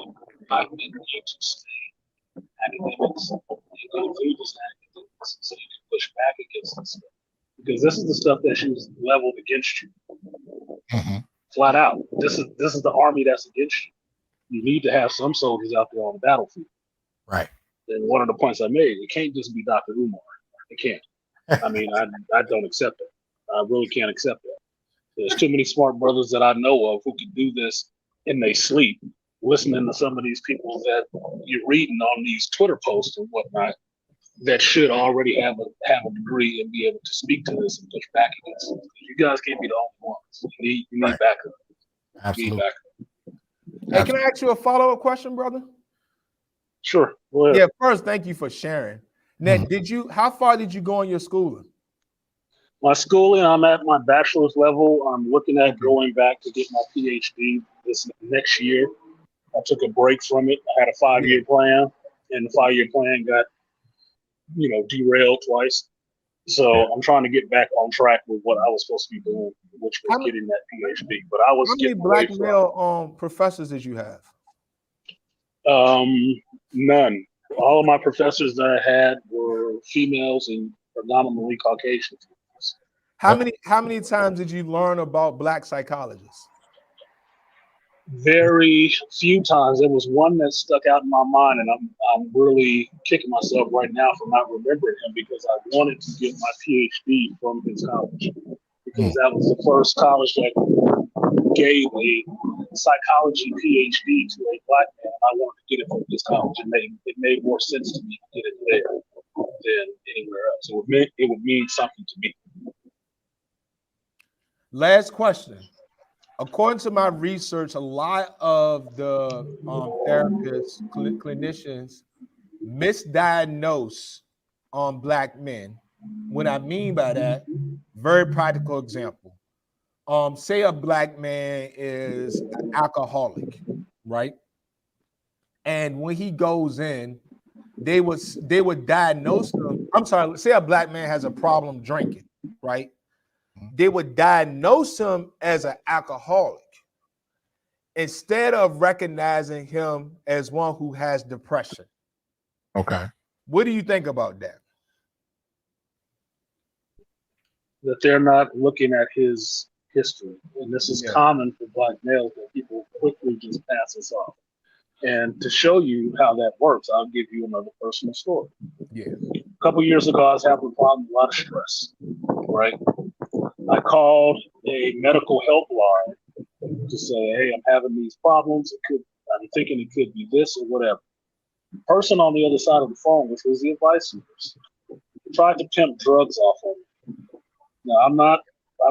I've been here to stay academics and go through this academics so you can push back against this stuff. Because this is the stuff that was leveled against you. Mm-hmm. flat out. This is the army that's against you. You need to have some soldiers out there on the battlefield. Right. And one of the points I made, it can't just be Dr. Umar. It can't. I mean, I don't accept it. I really can't accept that. There's too many smart brothers that I know of who can do this in their sleep, listening to some of these people that you're reading on these Twitter posts and whatnot that should already have a degree and be able to speak to this and push back against it. You guys can't be the only ones. You need Right. backup. Absolutely. You need backup. Hey, can I ask you a follow-up question, brother? Sure. Go ahead. Yeah, first, thank you for sharing. Now, how far did you go in your schooling? My schooling, I'm at my bachelor's level. I'm looking at going back to get my PhD this next year. I took a break from it. I had a 5-year plan, and the 5-year plan got, derailed twice. So I'm trying to get back on track with what I was supposed to be doing, which was getting that PhD. But I was how many getting black away male professors did you have? None. All of my professors that I had were females and predominantly Caucasian. How many times did you learn about black psychologists? Very few times. There was one that stuck out in my mind, and I'm really kicking myself right now for not remembering him, because I wanted to get my PhD from his college, because that was the first college that gave a psychology PhD to a black man. I wanted to get it from his college. It made more sense to me to get it there than anywhere else. It would mean something to me. Last question. According to my research, a lot of the therapists, clinicians misdiagnose on black men. What I mean by that, very practical example. Say a black man is an alcoholic, right? And when he goes in, they would diagnose him. I'm sorry, say a black man has a problem drinking, right? They would diagnose him as an alcoholic instead of recognizing him as one who has depression. Okay. What do you think about that? That they're not looking at his history. And this is common for black males, that people quickly just pass us off. And to show you how that works, I'll give you another personal story. Yeah. A couple of years ago, I was having a problem with a lot of stress, right? I called a medical helpline to say, hey, I'm having these problems. I'm thinking it could be this or whatever. The person on the other side of the phone, which was the advice nurse, tried to pimp drugs off of me. Now, I'm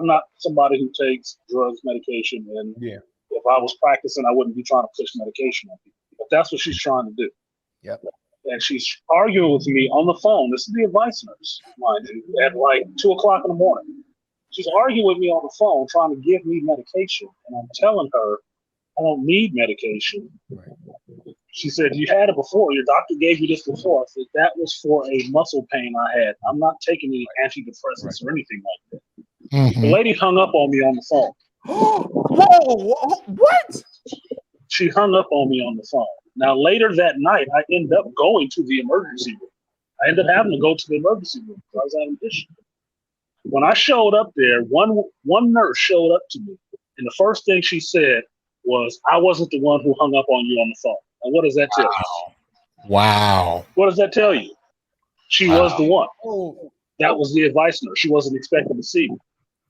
not somebody who takes drugs, medication, and if I was practicing, I wouldn't be trying to push medication on people. But that's what she's trying to do. Yep. And she's arguing with me on the phone. This is the advice nurse, mind you, at like 2 o'clock in the morning. She's arguing with me on the phone, trying to give me medication. And I'm telling her, I don't need medication. Right. She said, you had it before. Your doctor gave you this before. I said, that was for a muscle pain I had. I'm not taking any antidepressants or anything like that. Mm-hmm. The lady hung up on me on the phone. Whoa, what? She hung up on me on the phone. Now, later that night, I ended up going to the emergency room. I ended up having to go to the emergency room because I was having issues. When I showed up there, one nurse showed up to me, and the first thing she said was, I wasn't the one who hung up on you on the phone. And what does that tell you? Wow. What does that tell you? She was the one. Oh. That was the advice nurse. She wasn't expecting to see me.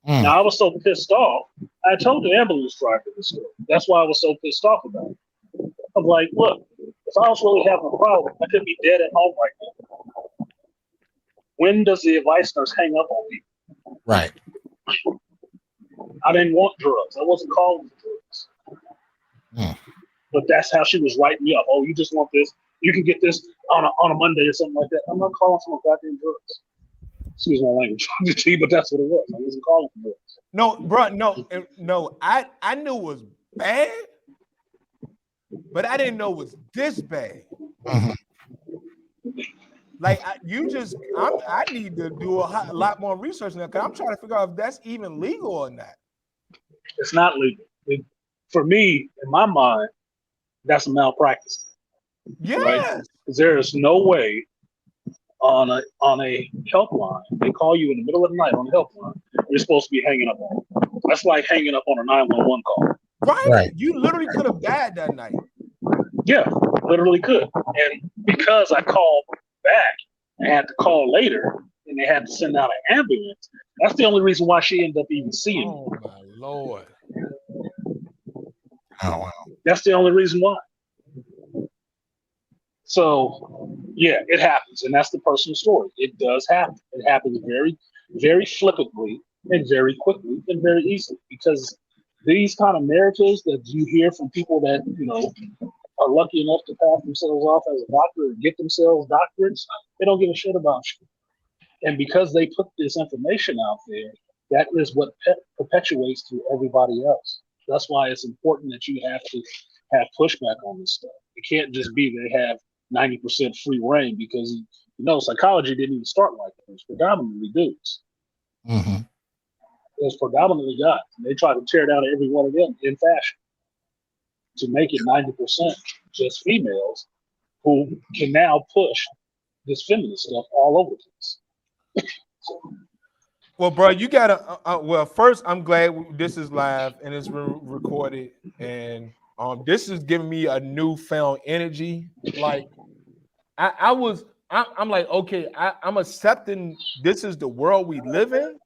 Now, I was so pissed off. I told the ambulance driver this story. That's why I was so pissed off about it. I'm like, look, if I was really having a problem, I could be dead at home right now. When does the advice nurse hang up on me? Right. I didn't want drugs. I wasn't calling for drugs. But that's how she was writing me up. Oh, you just want this. You can get this on a Monday or something like that. I'm not calling for no goddamn drugs. Excuse my language, but that's what it was. I wasn't calling for drugs. No, bro, no. I knew it was bad, but I didn't know it was this bad. Mm-hmm. Like I need to do a lot more research now, because I'm trying to figure out if that's even legal or not. It's not legal. For me, in my mind, that's a malpractice. Yes. Right? There is no way on a helpline, they call you in the middle of the night on the helpline, you're supposed to be hanging up on them. That's like hanging up on a 911 call. Right. You literally could have died that night. Yeah, literally could. And because I called back, I had to call later, and they had to send out an ambulance. That's the only reason why she ended up even seeing me. Oh my Lord. Oh wow. That's the only reason why. So, yeah, it happens, and that's the personal story. It does happen. It happens very, very flippantly and very quickly and very easily, because these kind of narratives that you hear from people that, you know, are lucky enough to pass themselves off as a doctor and get themselves doctorates, they don't give a shit about you. And because they put this information out there, that is what perpetuates to everybody else. That's why it's important that you have to have pushback on this stuff. It can't just be they have 90% free reign, because, you know, psychology didn't even start like that. It was predominantly dudes. Mm-hmm. It was predominantly guys. And they tried to tear down every one of them in fashion to make it 90% just females who can now push this feminist stuff all over the place. Well, bro, you gotta. Well, first, I'm glad this is live and it's recorded, and this is giving me a newfound energy. Like, I'm like, okay, I'm accepting this is the world we live in,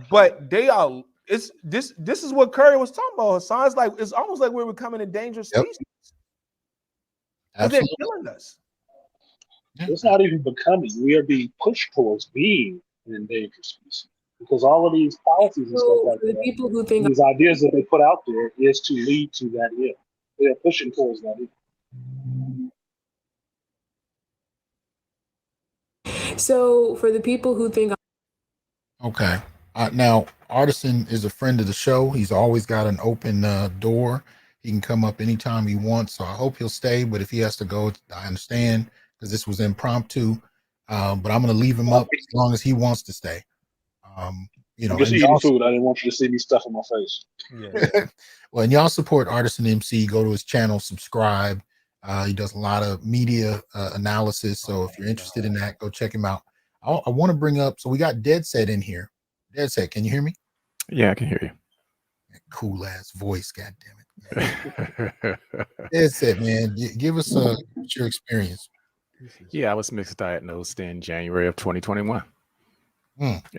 but they are. It's this. This is what Curry was talking about. Hassan. It's like it's almost like we're becoming a dangerous species. Because they're killing us. It's not even becoming. We are being pushed towards being an endangered species, because all of these policies and stuff like that, people who think these ideas that they put out there, is to lead to that end. They are pushing towards that end. So for the people who think, okay. Now, Artisan is a friend of the show. He's always got an open door. He can come up anytime he wants. So I hope he'll stay. But if he has to go, I understand, because this was impromptu. But I'm going to leave him up as long as he wants to stay. You know, I'm just eating food. I didn't want you to see me stuffing my face. Yeah. Well, and y'all support Artisan MC. Go to his channel, subscribe. He does a lot of media analysis. So if you're interested in that, go check him out. I want to bring up. So we got Dead Set in here. Dead Set, can you hear me? Yeah, I can hear you. That cool ass voice, god damn it. Dead Set, man. Give us your experience. Yeah, I was misdiagnosed in January of 2021.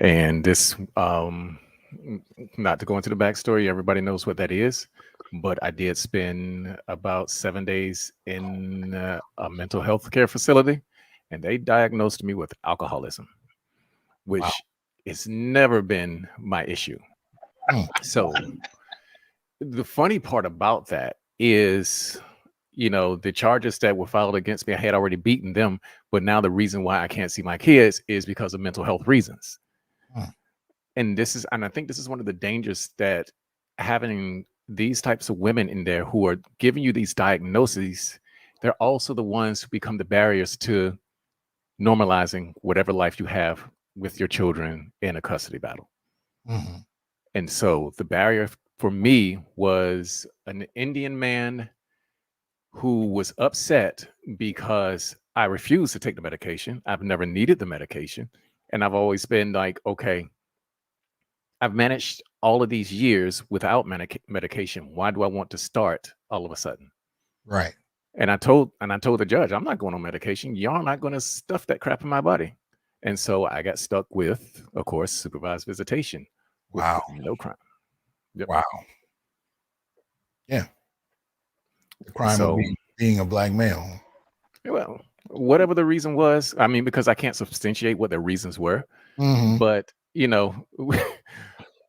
And this, not to go into the backstory, everybody knows what that is, but I did spend about 7 days in a mental health care facility, and they diagnosed me with alcoholism, which has never been my issue. So the funny part about that is, you know, the charges that were filed against me, I had already beaten them, but now the reason why I can't see my kids is because of mental health reasons. And I think this is one of the dangers, that having these types of women in there who are giving you these diagnoses, they're also the ones who become the barriers to normalizing whatever life you have with your children in a custody battle. And so the barrier for me was an Indian man who was upset because I refused to take the medication. I've never needed the medication. And I've always been like, okay, I've managed all of these years without medication. Why do I want to start all of a sudden? Right. And I told the judge, I'm not going on medication. Y'all not going to stuff that crap in my body. And so I got stuck with, of course, supervised visitation. Wow. No crime. Yep. Wow. Yeah. The crime of being a black male. Well, whatever the reason was, I mean, because I can't substantiate what the reasons were, but, you know,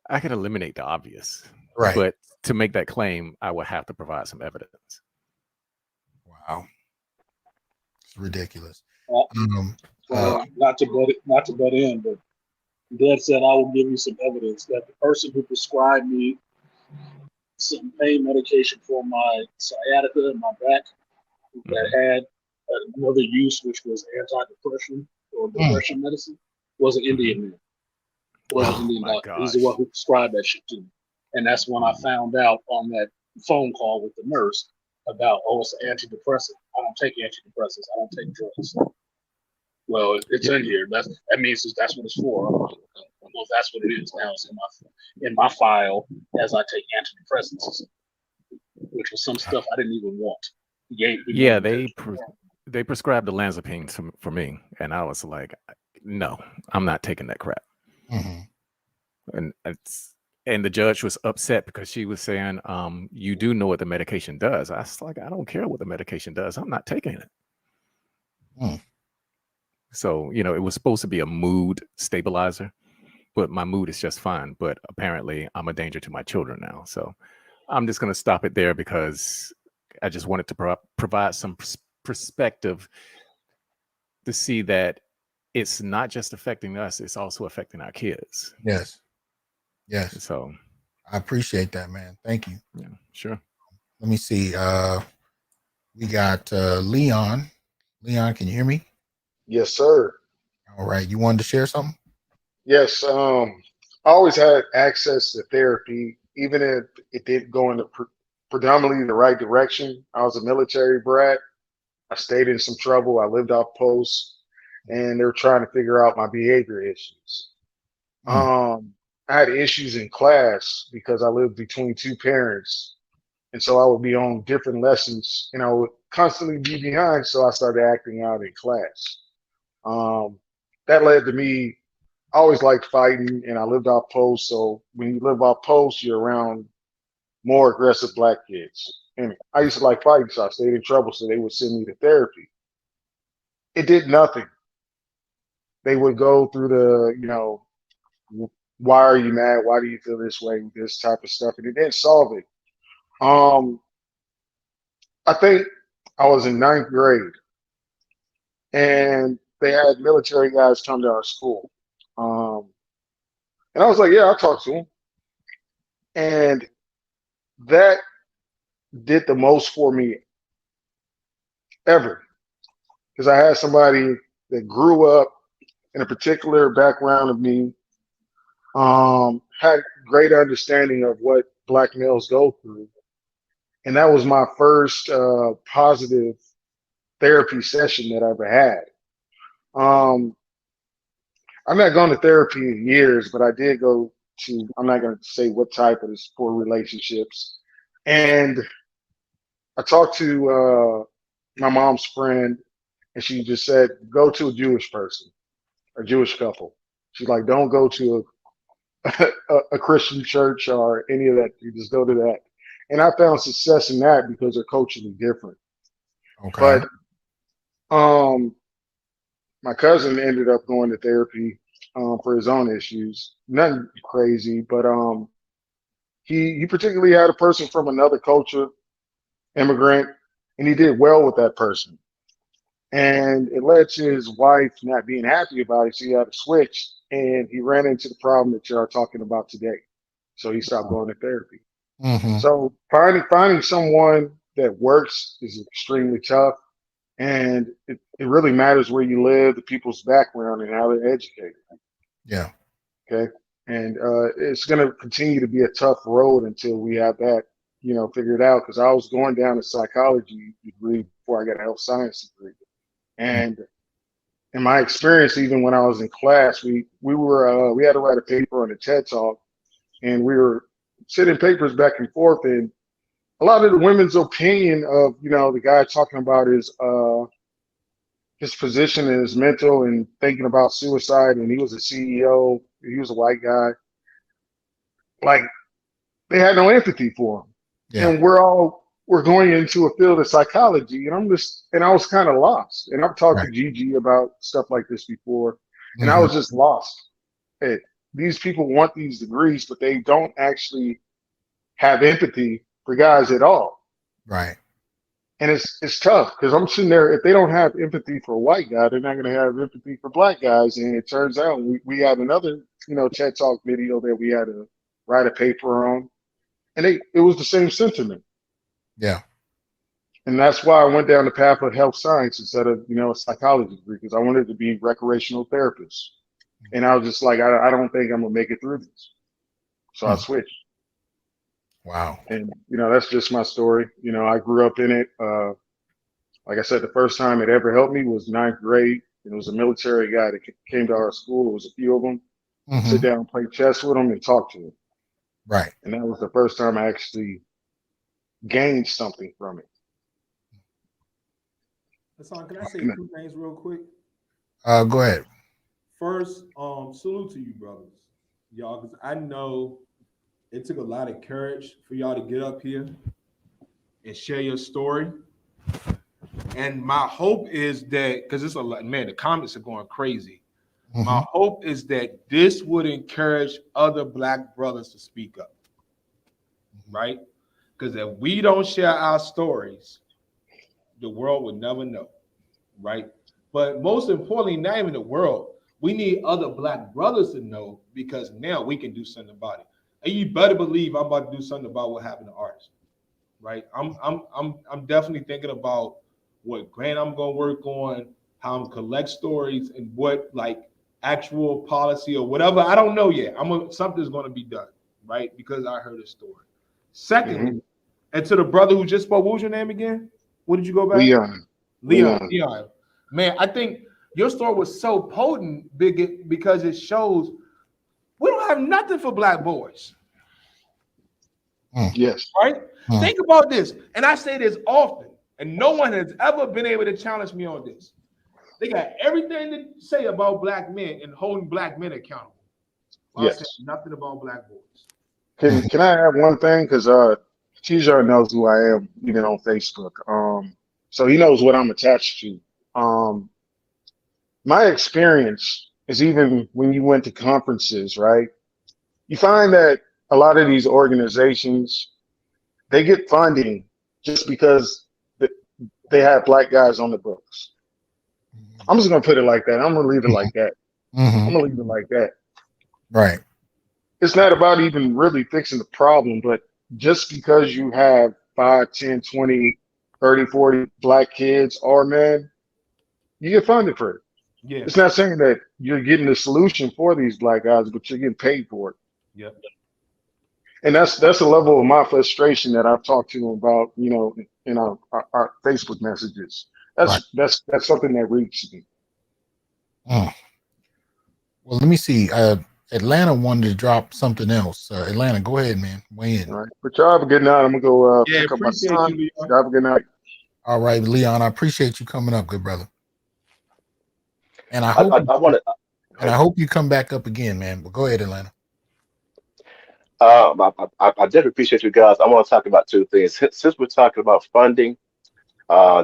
I can eliminate the obvious. Right. But to make that claim, I would have to provide some evidence. Wow. It's ridiculous. Not to butt in, but Dad said, I will give you some evidence that the person who prescribed me some pain medication for my sciatica and my back that had another use, which was antidepressant or depression medicine, was an Indian man. Was an Indian doctor. He's the one who prescribed that shit to me. And that's when I found out on that phone call with the nurse about, it's an antidepressant. I don't take antidepressants. I don't take drugs. Well, it's in here. That means that's what it's for. I'm well, that's what it is now. It's in my file as I take antidepressants, which was some stuff I didn't even want. Yeah, they prescribed olanzapine for me, and I was like, no, I'm not taking that crap. And the judge was upset because she was saying, you do know what the medication does. I was like, I don't care what the medication does. I'm not taking it. So, you know, it was supposed to be a mood stabilizer, but my mood is just fine. But apparently I'm a danger to my children now. So I'm just going to stop it there because I just wanted to provide some perspective to see that it's not just affecting us, it's also affecting our kids. Yes. So I appreciate that, man. Thank you. Yeah, sure. Let me see. We got Leon. Leon, can you hear me? Yes, sir. All right. You wanted to share something? Yes. I always had access to therapy, even if it didn't go in the predominantly the right direction. I was a military brat. I stayed in some trouble. I lived off post, and they were trying to figure out my behavior issues. I had issues in class because I lived between two parents. And so I would be on different lessons and I would constantly be behind. So I started acting out in class. That led to me, I always liked fighting and I lived off post. So when you live off post, you're around more aggressive black kids. And I used to like fighting, so I stayed in trouble. So they would send me to therapy. It did nothing. They would go through the, why are you mad? Why do you feel this way? This type of stuff. And it didn't solve it. I think I was in 9th grade and they had military guys come to our school. And I was like, yeah, I'll talk to them. And that did the most for me ever. Because I had somebody that grew up in a particular background of me, had great understanding of what black males go through. And that was my first positive therapy session that I ever had. I'm not going to therapy in years, but I did go to, I'm not going to say what type, but it's for relationships. And I talked to my mom's friend, and she just said, go to a Jewish person, a Jewish couple. She's like, don't go to a Christian church or any of that. You just go to that. And I found success in that because they're culturally different. Okay. But my cousin ended up going to therapy for his own issues. Nothing crazy, but he particularly had a person from another culture, immigrant, and he did well with that person. And it led to his wife not being happy about it. So he had to switch, and he ran into the problem that you are talking about today. So he stopped going to therapy. So finding someone that works is extremely tough. And it really matters where you live, the people's background, and how they're educated. Yeah. Okay. And it's going to continue to be a tough road until we have that, figured out. Because I was going down a psychology degree before I got a health science degree. And in my experience, even when I was in class, we had to write a paper on a TED Talk, and we were sending papers back and forth, and a lot of the women's opinion of, the guy talking about his position and his mental and thinking about suicide, and he was a CEO, he was a white guy, like they had no empathy for him. Yeah. And we're going into a field of psychology, and I was kind of lost. And I've talked to Gigi about stuff like this before, and I was just lost. Hey, these people want these degrees, but they don't actually have empathy for guys at all. Right. And it's tough because I'm sitting there, if they don't have empathy for a white guy, they're not going to have empathy for black guys. And it turns out we had another, TED Talk video that we had to write a paper on, and it was the same sentiment. Yeah. And that's why I went down the path of health science instead of, a psychology degree, because I wanted to be recreational therapist. And I was just like, I don't think I'm going to make it through this. So I switched. Wow. And, that's just my story. I grew up in it. Like I said, the first time it ever helped me was 9th grade. And it was a military guy that came to our school. It was a few of them. sit down, play chess with them, and talk to them. Right. And that was the first time I actually gained something from it. Hasan, can I say two things real quick? Go ahead. First, salute to you, brothers, y'all, because I know it took a lot of courage for y'all to get up here and share your story. And my hope is that, because it's a lot, man, the comments are going crazy. My hope is that this would encourage other Black brothers to speak up, right? Because if we don't share our stories, the world would never know, right? But most importantly, not even the world, we need other Black brothers to know, because now we can do something about it. And you better believe I'm about to do something about what happened to artists, right? I'm definitely thinking about what grant I'm gonna work on, how I'm collect stories, and what like actual policy or whatever. I don't know yet. Something's gonna be done, right? Because I heard a story. Secondly, and to the brother who just spoke, what was your name again? What did you go back? Leon. Man, I think your story was so potent because it shows we don't have nothing for Black boys. Yes. Right? Think about this. And I say this often, and no one has ever been able to challenge me on this. They got everything to say about Black men and holding Black men accountable. Well, yes. I said nothing about Black boys. Can I add one thing? Because Tijar knows who I am, on Facebook. So he knows what I'm attached to. My experience is, even when you went to conferences, right? You find that a lot of these organizations, they get funding just because they have Black guys on the books. I'm just gonna put it like that. I'm gonna leave it like that. I'm gonna leave it like that. Right. It's not about even really fixing the problem, but just because you have 5, 10, 20, 30, 40 Black kids or men, you get funded for it. Yeah. It's not saying that you're getting the solution for these Black guys, but you're getting paid for it. Yep. And that's a level of my frustration that I've talked to them about, in our Facebook messages. That's something that reaches me. Well, let me see. Atlanta wanted to drop something else. Atlanta, go ahead, man. Weigh in. All right. But y'all have a good night. I'm gonna go pick up my appreciate son. you, Y'all have a good night. All right, Leon. I appreciate you coming up, good brother. And I hope you come back up again, man. But go ahead, Atlanta. I definitely appreciate you guys. I want to talk about two things. Since we're talking about funding,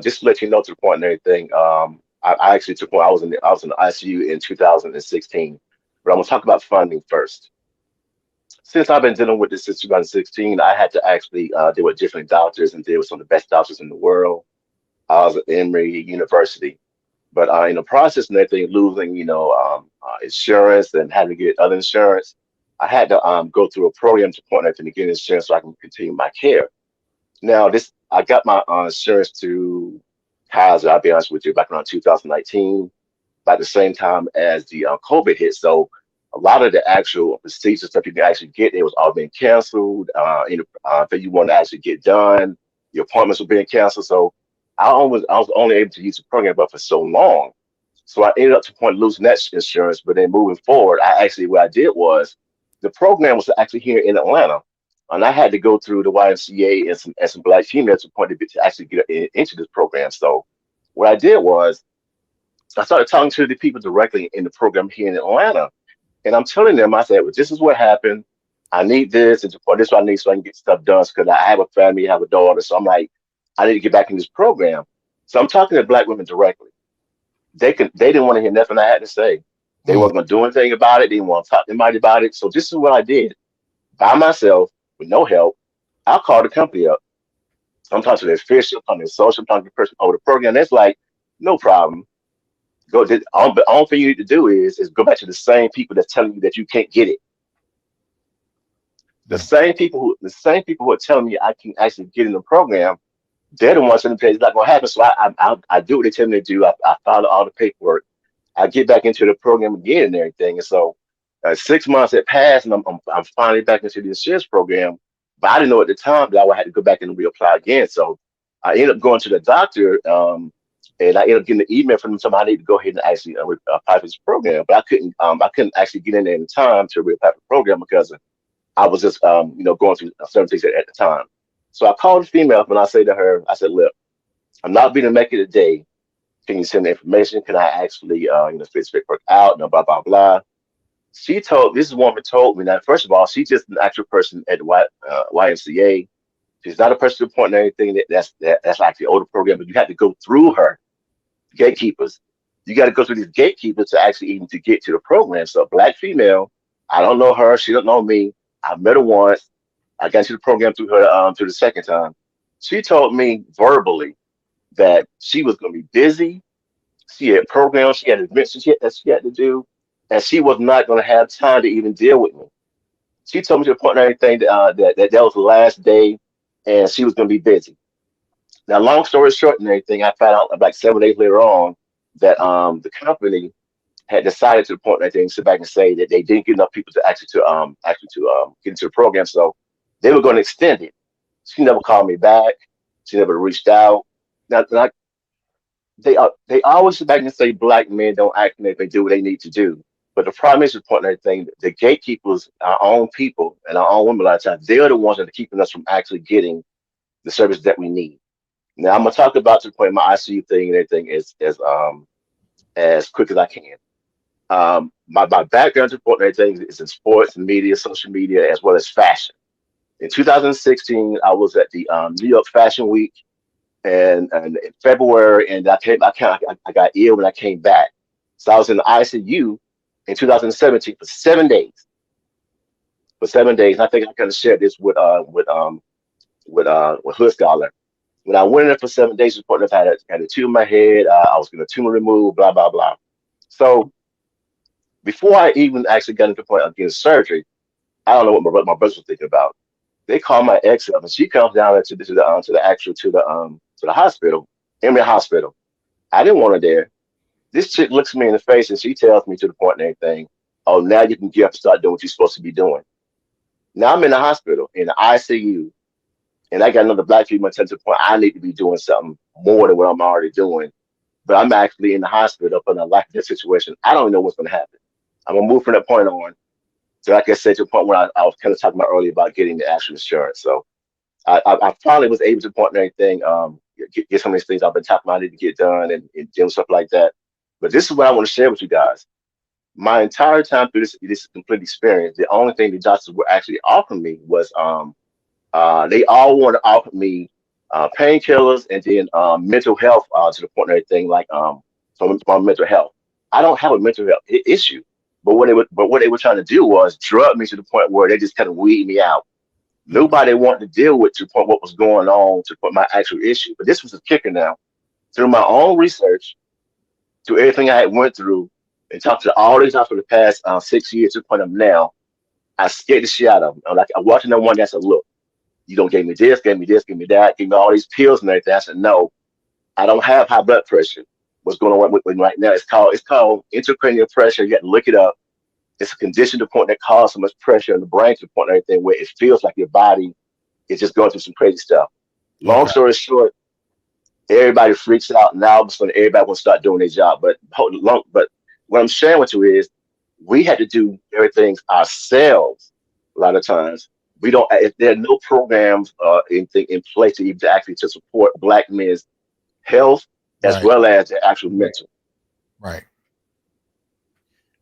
just to let you know, to the point and everything. I actually took one. I was in the ICU in 2016, but I'm gonna talk about funding first. Since I've been dealing with this since 2016, I had to actually deal with different doctors and deal with some of the best doctors in the world. I was at Emory University, but in the process and everything, losing insurance and having to get other insurance, I had to go through a program to point out to get insurance so I can continue my care. Now, I got my insurance to Kaiser, I'll be honest with you, back around 2019, by the same time as the COVID hit. So a lot of the actual procedures stuff you can actually get, it was all being canceled. If you want to actually get done, your appointments were being canceled. So I was only able to use the program, but for so long. So I ended up to the point of losing that insurance. But then moving forward, what I did was, the program was actually here in Atlanta. And I had to go through the YMCA and some Black females to actually get into this program. So what I did was, I started talking to the people directly in the program here in Atlanta. And I'm telling them, I said, well, this is what happened. I need this, and this is what I need so I can get stuff done. Because I have a family, I have a daughter. So I'm like, I need to get back in this program. So I'm talking to Black women directly. They didn't want to hear nothing I had to say. They weren't going to do anything about it. They didn't want to talk to anybody about it. So this is what I did. By myself, with no help, I'll call the company up. I'm talking to the official, I'm talking to the social, I'm talking to the person over the program. That's like, no problem. All thing you need to do is go back to the same people that's telling you that you can't get it. The same people who are telling me I can actually get in the program, they're the ones telling me it's not going to happen. So I do what they tell me to do. I follow all the paperwork. I get back into the program again and everything. And so 6 months had passed, and I'm finally back into the insurance program. But I didn't know at the time that I would have to go back and reapply again. So I ended up going to the doctor And I ended up getting an email from them telling me I need to go ahead and actually apply for this program. But I couldn't actually get in there in time to apply for the program because I was just, going through certain things at the time. So I called the female up and I said to her, I said, look, I'm not going to make it today. Can you send the information? Can I actually, fit this work out? Blah, blah, blah. This woman told me that, first of all, she's just an actual person at the YMCA. She's not a person appointing anything that's like the older program, but you have to go through her gatekeepers. You got to go through these gatekeepers to actually even to get to the program. So, black female, I don't know her. She don't know me. I met her once. I got into the program through her through the second time. She told me verbally that she was going to be busy. She had programs, she had events that she had to do, and she was not going to have time to even deal with me. She told me to the point and everything that was the last day, and she was going to be busy. Now, long story short and everything, I found out like 7 days later on that the company had decided to the point that they sit back and say that they didn't get enough people to get into the program, so they were going to extend it. She never called me back. She never reached out. Now, they always sit back and say black men don't act and they do what they need to do. But the problem is the point and everything, the gatekeepers, our own people and our own women, a lot of times, they're the ones that are keeping us from actually getting the service that we need. Now I'm gonna talk about to the point my ICU thing and everything as quick as I can. My background to the point and everything is in sports and media, social media, as well as fashion. In 2016, I was at the New York Fashion Week, and in February, and I got ill when I came back. So I was in the ICU in 2017 for 7 days. For 7 days, and I think I kind of shared this with Hood Scholar. When I went in there for 7 days, reported I had a tumor in my head. I was getting a tumor removed, blah blah blah. So before I even actually got into the point of getting surgery, I don't know what my brother was thinking about. They call my ex up, and she comes down to the hospital, Emory Hospital. I didn't want her there. This chick looks me in the face and she tells me to the point and everything, oh, now you can get up and start doing what you're supposed to be doing. Now I'm in the hospital, in the ICU, and I got another black female to the point I need to be doing something more than what I'm already doing. But I'm actually in the hospital up in a life death situation. I don't know what's going to happen. I'm going to move from that point on. So like I said, to the point where I was kind of talking about earlier about getting the actual insurance. So I finally was able to point and everything, get some of these things I've been talking about, I need to get done and doing stuff like that. But this is what I want to share with you guys. My entire time through this complete experience, the only thing the doctors were actually offering me was they all wanted to offer me painkillers and then mental health to the point and everything like from my mental health. I don't have a mental health issue, but what they were trying to do was drug me to the point where they just kind of weed me out. Nobody wanted to deal with to the point what was going on to put my actual issue. But this was a kicker now. Through my own research, through everything I had went through, and talked to all these doctors for the past 6 years to the point of now, I scared the shit out of them. I'm like, I watching them one day, I said, look, you don't give me this, give me this, give me that, give me all these pills and everything. I said, no, I don't have high blood pressure. What's going on with me right now? It's called intracranial pressure. You have to look it up. It's a condition to the point that causes so much pressure in the brain to the point and everything where it feels like your body is just going through some crazy stuff. Long story short, everybody freaks out. Now all of a sudden everybody wants to start doing their job. But what I'm sharing with you is we had to do everything ourselves a lot of times. We don't, if there are no programs anything in place to even actually to support black men's health as well as their actual mental. Right.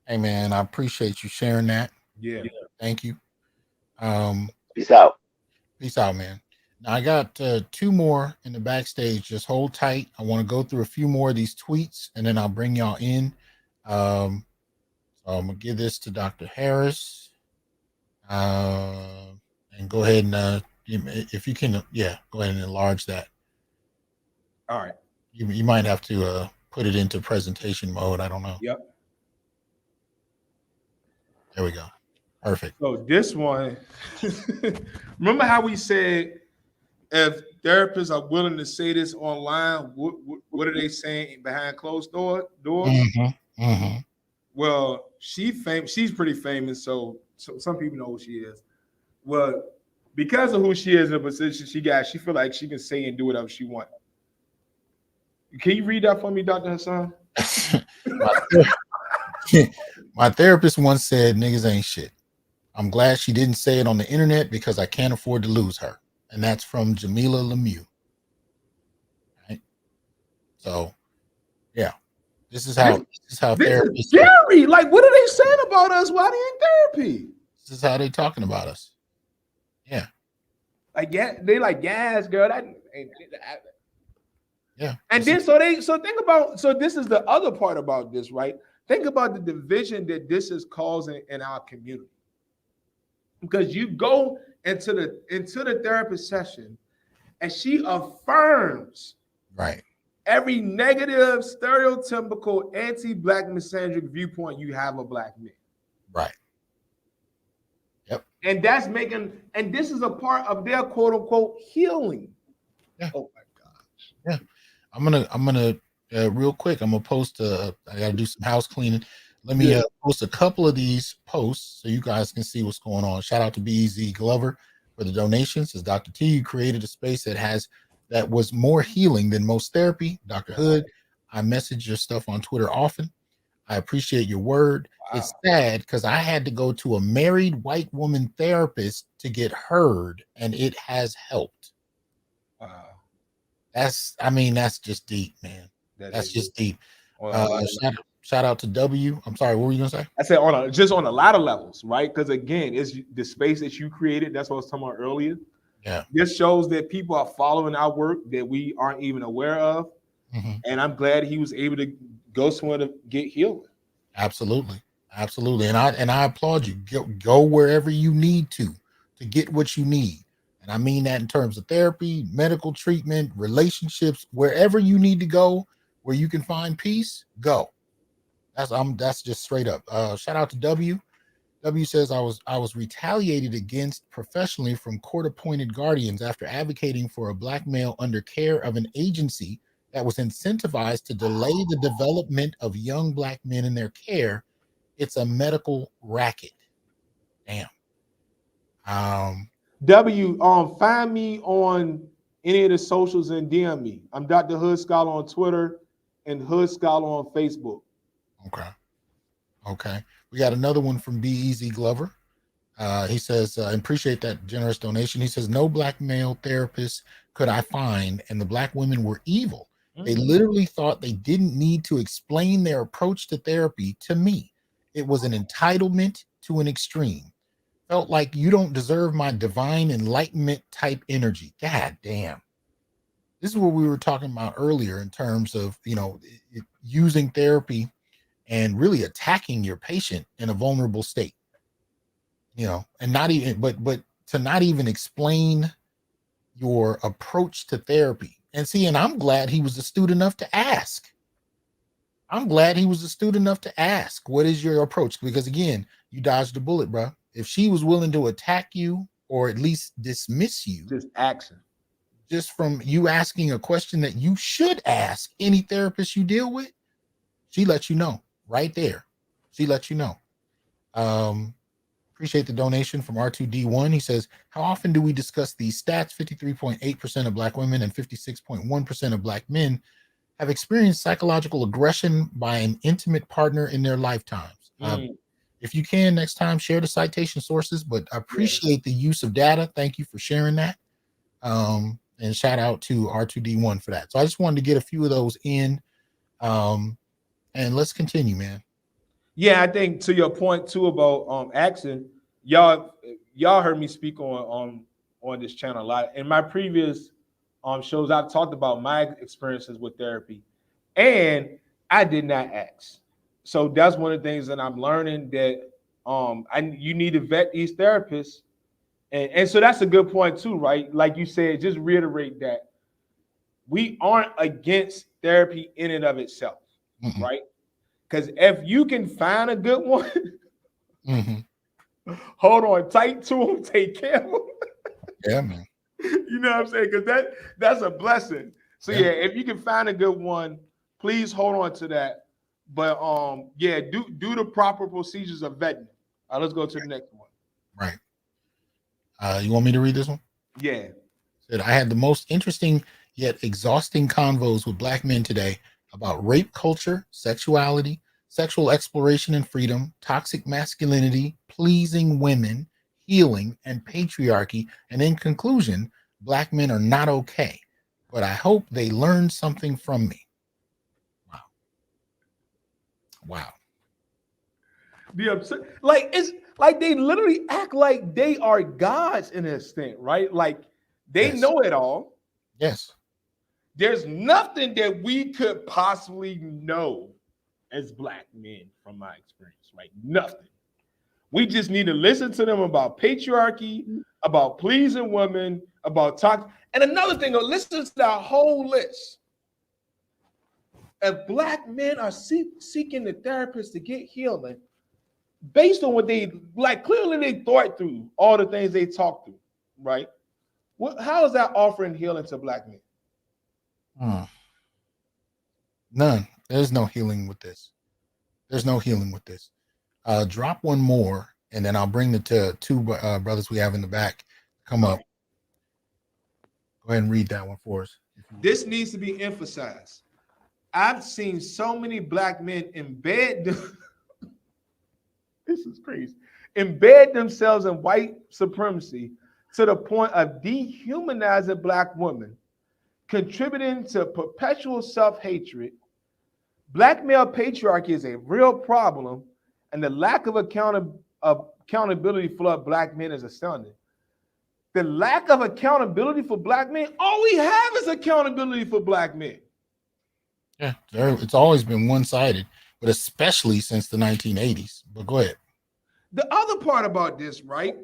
Hey man, I appreciate you sharing that. Yeah. Thank you. Peace out. Peace out, man. Now I got 2 more in the backstage. Just hold tight. I want to go through a few more of these tweets and then I'll bring y'all in. So I'm gonna give this to Dr. Harris. And go ahead and if you can, go ahead and enlarge that. All right. You might have to put it into presentation mode. I don't know. Yep. There we go. Perfect. So this one, remember how we said if therapists are willing to say this online, what are they saying behind closed doors? Mm-hmm. Mm-hmm. Well, she's pretty famous, so some people know who she is. Well, because of who she is in the position she got, she feel like she can say and do whatever she wants. Can you read that for me, Dr. Hasan? My therapist once said, "Niggas ain't shit." I'm glad she didn't say it on the internet because I can't afford to lose her. And that's from Jamila Lemieux. Right? So, yeah, this is how This therapists. is scary. Like, what are they saying about us while they in therapy? This is how they talking about us. Yeah. Like, yeah, they like, yes, girl. That ain't. Yeah. And then so think about, so this is the other part about this, right? Think about the division that this is causing in our community. Because you go into the therapist session and she affirms right every negative, stereotypical, anti-black misandric viewpoint you have of black men. Right. Yep. And that's making, and this is a part of their quote unquote healing. Yeah. Oh my gosh. Yeah. I'm gonna real quick. I'm gonna post. I gotta do some house cleaning. Let me post a couple of these posts so you guys can see what's going on. Shout out to BEZ Glover for the donations. As Dr. T, you created a space that was more healing than most therapy. Dr. Hood, I message your stuff on Twitter often. I appreciate your word. Wow. It's sad because I had to go to a married white woman therapist to get heard, and it has helped. Wow. That's just deep, man. That's just deep. Shout out to W. I'm sorry, what were you gonna say? I said on a lot of levels, right? Because again, it's the space that you created. That's what I was talking about earlier. Yeah. This shows that people are following our work that we aren't even aware of. Mm-hmm. And I'm glad he was able to go somewhere to get healed. Absolutely. Absolutely. And I applaud you. Go wherever you need to get what you need. And I mean that in terms of therapy, medical treatment, relationships, wherever you need to go, where you can find peace, go. That's just straight up. Shout out to W. W says I was retaliated against professionally from court-appointed guardians after advocating for a black male under care of an agency that was incentivized to delay the development of young black men in their care. It's a medical racket. Damn. W, find me on any of the socials and DM me. I'm Dr. Hood Scholar on Twitter and Hood Scholar on Facebook. Okay. We got another one from BEZ Glover. He says, I appreciate that generous donation. He says, no black male therapists could I find, and the black women were evil. They literally thought they didn't need to explain their approach to therapy to me. It was an entitlement to an extreme. Felt like you don't deserve my divine enlightenment type energy. God damn. This is what we were talking about earlier in terms of, using therapy and really attacking your patient in a vulnerable state, and not even, but to not even explain your approach to therapy. And I'm glad he was astute enough to ask. What is your approach? Because again, you dodged a bullet, bro. If she was willing to attack you or at least dismiss you, just from you asking a question that you should ask any therapist you deal with, she let you know right there. She let you know. Appreciate the donation from R2D1. He says, how often do we discuss these stats? 53.8% of black women and 56.1% of black men have experienced psychological aggression by an intimate partner in their lifetimes. If you can, next time, share the citation sources, but I appreciate the use of data. Thank you for sharing that. And shout out to R2D1 for that. So I just wanted to get a few of those in. And let's continue, man. Yeah, I think to your point too about action, y'all heard me speak on this channel a lot. In my previous shows, I've talked about my experiences with therapy, and I did not ask. So that's one of the things that I'm learning, that you need to vet these therapists, and so that's a good point too, right? Like you said, just reiterate that we aren't against therapy in and of itself, right? Because if you can find a good one, hold on tight to them, take care of them. Yeah, man. You know what I'm saying? Because that's a blessing. So yeah, if you can find a good one, please hold on to that. But do the proper procedures of vetting. Let's go to the next one. Right. You want me to read this one? Yeah. Said I had the most interesting yet exhausting convos with Black men today about rape culture, sexuality, sexual exploration and freedom, toxic masculinity, pleasing women, healing, and patriarchy. And in conclusion, Black men are not okay, but I hope they learn something from me. Wow. Wow. It's like they literally act like they are gods in a extent, right? Like they Yes. know it all. Yes. There's nothing that we could possibly know as Black men from my experience, right? Nothing. We just need to listen to them about patriarchy, about pleasing women, about toxic. And another thing, listen to that whole list. If Black men are seeking the therapist to get healing, based on what they like, clearly they thought through all the things they talked through, right? How is that offering healing to Black men? None. There's no healing with this. There's no healing with this. Drop one more, and then I'll bring the two brothers we have in the back come up. Go ahead and read that one for us. This needs to be emphasized. I've seen so many Black men embed this is crazy. Embed themselves in white supremacy to the point of dehumanizing Black women, contributing to perpetual self-hatred. Black male patriarchy is a real problem, and the lack of accountability for Black men is astounding. The lack of accountability for Black men, all we have is accountability for Black men. Yeah, it's always been one-sided, but especially since the 1980s. But go ahead. The other part about this, right?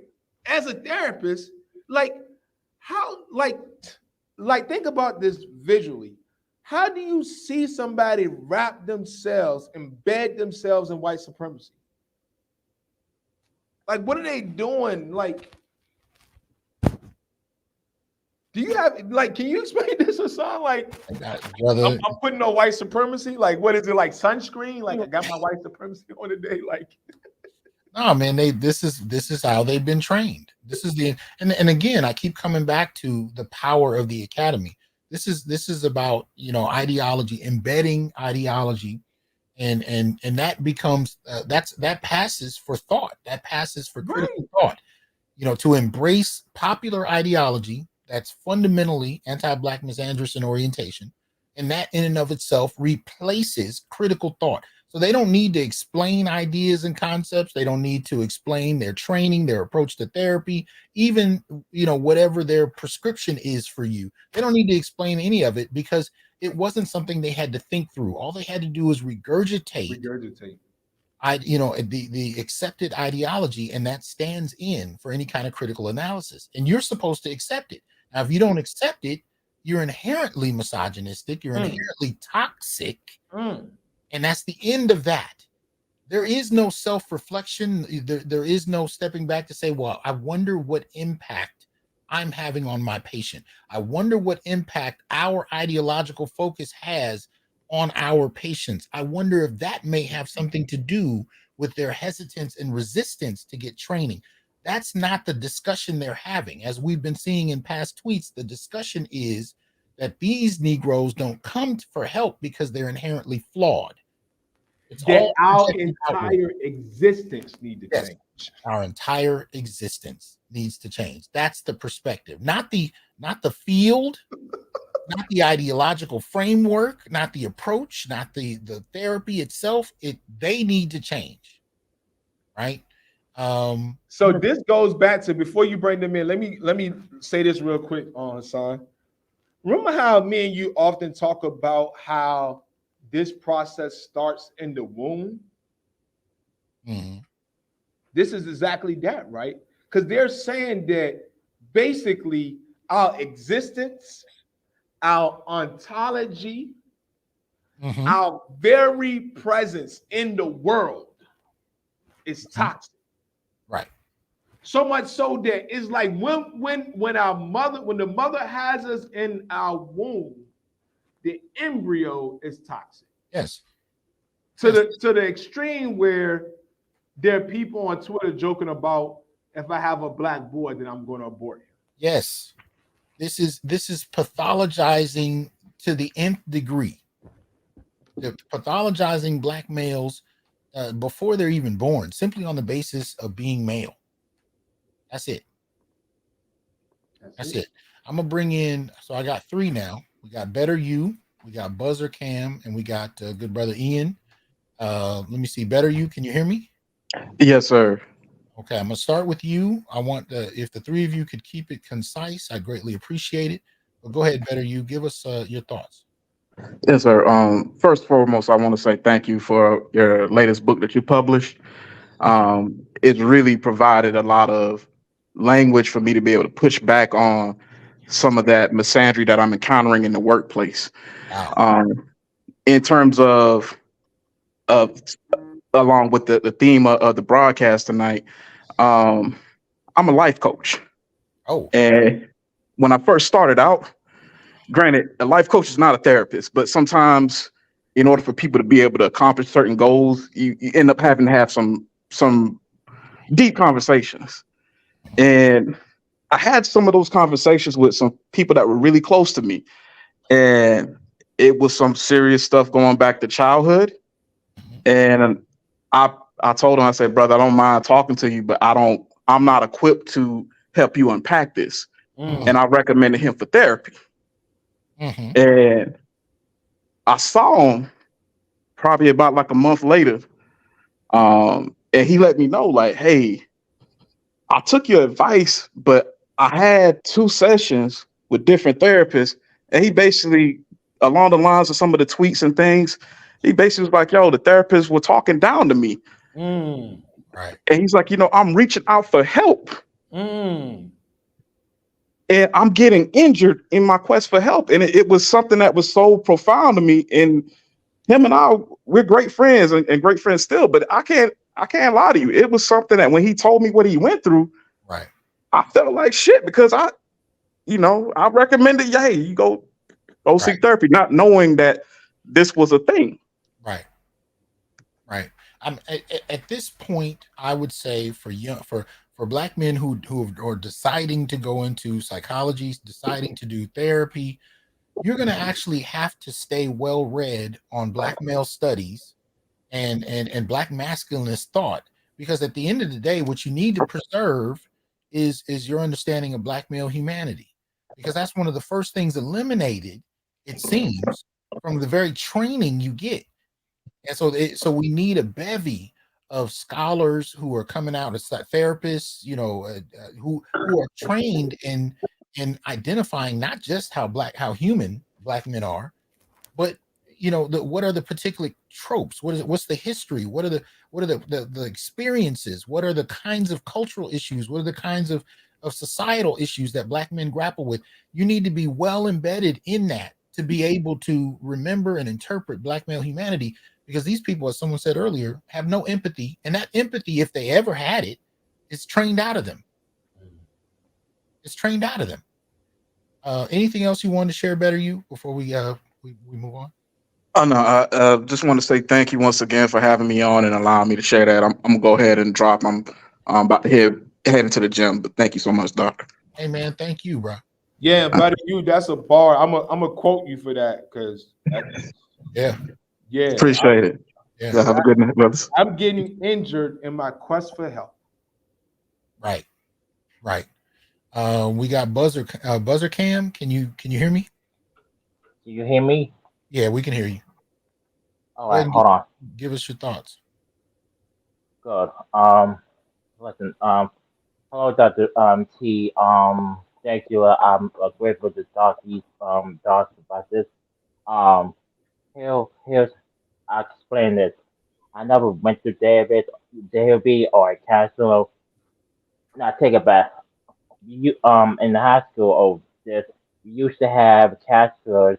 As a therapist, think about this visually. How do you see somebody wrap themselves, embed themselves in white supremacy? Like, what are they doing? Like, do you have, like, can you explain this, Hasan? Like, I'm putting on white supremacy. Like, what is it, like sunscreen? Like, I got my white supremacy on today. Like, no, man, this is how they've been trained. This is and again, I keep coming back to the power of the academy. This is about, ideology, embedding ideology, and that becomes that passes for thought. That passes for critical thought. To embrace popular ideology that's fundamentally anti-Black misandrous in orientation, and that in and of itself replaces critical thought. So they don't need to explain ideas and concepts. They don't need to explain their training, their approach to therapy, even, whatever their prescription is for you. They don't need to explain any of it because it wasn't something they had to think through. All they had to do was regurgitate. The accepted ideology, and that stands in for any kind of critical analysis. And you're supposed to accept it. Now, if you don't accept it, you're inherently misogynistic. You're inherently toxic. And that's the end of that. There is no self-reflection. There is no stepping back to say, well, I wonder what impact I'm having on my patient. I wonder what impact our ideological focus has on our patients. I wonder if that may have something to do with their hesitance and resistance to get training. That's not the discussion they're having. As we've been seeing in past tweets, the discussion is that these Negroes don't come for help because they're inherently flawed. It's that our entire existence needs to change. Our entire existence needs to change. That's the perspective, not the field, not the ideological framework, not the approach, not the therapy itself. They need to change, right? So this goes back to, before you bring them in, let me say this real quick, Hasan. Remember how me and you often talk about how this process starts in the womb? Mm-hmm. This is exactly that, right? Because they're saying that basically our existence, our ontology, our very presence in the world is toxic. Right. So much so that it's like when the mother has us in our womb, the embryo is toxic. Yes. To the extreme where there are people on Twitter joking about, if I have a Black boy, then I'm going to abort him. Yes. This is pathologizing to the nth degree. They're pathologizing black males before they're even born, simply on the basis of being male. That's it. That's it. I'm gonna bring in. So I got 3 now. We got Better You, we got Buzzer Cam, and we got good brother Ian. Let me see. Better You, can you hear me? Yes, sir. Okay, I'm gonna start with you. I want if the 3 of you could keep it concise, I greatly appreciate it. But go ahead, Better You, give us your thoughts. Yes, sir. First and foremost, I want to say thank you for your latest book that you published. It's really provided a lot of language for me to be able to push back on some of that misandry that I'm encountering in the workplace. Wow. In terms of along with the theme of the broadcast tonight, I'm a life coach. Oh. And when I first started out, granted, a life coach is not a therapist, but sometimes in order for people to be able to accomplish certain goals, you end up having to have some deep conversations. And I had some of those conversations with some people that were really close to me. And it was some serious stuff going back to childhood. And I told him, I said, brother, I don't mind talking to you, but I'm not equipped to help you unpack this. And I recommended him for therapy. And I saw him probably about like a month later. And he let me know, like, hey, I took your advice, but I had 2 sessions with different therapists. And he basically, along the lines of some of the tweets and things, he basically was like, yo, the therapists were talking down to me. Right. And he's like, I'm reaching out for help. And I'm getting injured in my quest for help. And it was something that was so profound to me. And him and I, we're great friends and great friends still, but I can't lie to you. It was something that when he told me what he went through, right, I felt like shit because I recommended, hey, you go seek therapy, not knowing that this was a thing. Right. At this point, I would say for black men who are deciding to go into psychology, deciding to do therapy, you're going to actually have to stay well read on black male studies and black masculinist thought, because at the end of the day, what you need to preserve is your understanding of black male humanity, because that's one of the first things eliminated, it seems, from the very training you get. And so we need a bevy of scholars who are coming out as therapists, who are trained in identifying not just how human black men are, but what are the particular tropes? What's the history? What are the experiences? What are the kinds of cultural issues? What are the kinds of societal issues that black men grapple with? You need to be well embedded in that to be able to remember and interpret black male humanity, because these people, as someone said earlier, have no empathy, and that empathy, if they ever had it, is trained out of them. It's trained out of them. Anything else you wanted to share, Better You, before we move on? Oh no, I just want to say thank you once again for having me on and allowing me to share that. I'm gonna go ahead and drop. I'm about to head into the gym, but thank you so much, Doctor. Hey man, thank you, bro. Yeah, Better You, that's a bar. I'm a quote you for that, because yeah, appreciate it. Yeah, have a good night, brothers. I'm getting injured in my quest for help. Right. We got Buzzer Cam. Can you hear me? Do you hear me? Yeah, we can hear you. All right, hold on. Give us your thoughts. Good. Listen. Hello, Dr. T. Thank you. I'm grateful to talk to you, Doc, about this. Here's I'll explain this. I never went to therapy or a counselor. Now take it back. You in the high school, we used to have counselors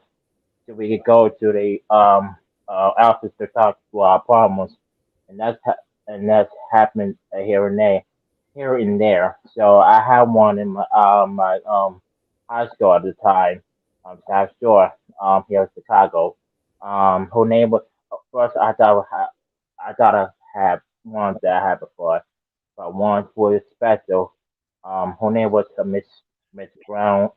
so we could go to the office to talk to our problems, and that's happened here and there. So I had one in my high school at the time, South Shore, here in Chicago. Her name was, first I thought I had one that I had before, but one was special. Her name was Miss Brown.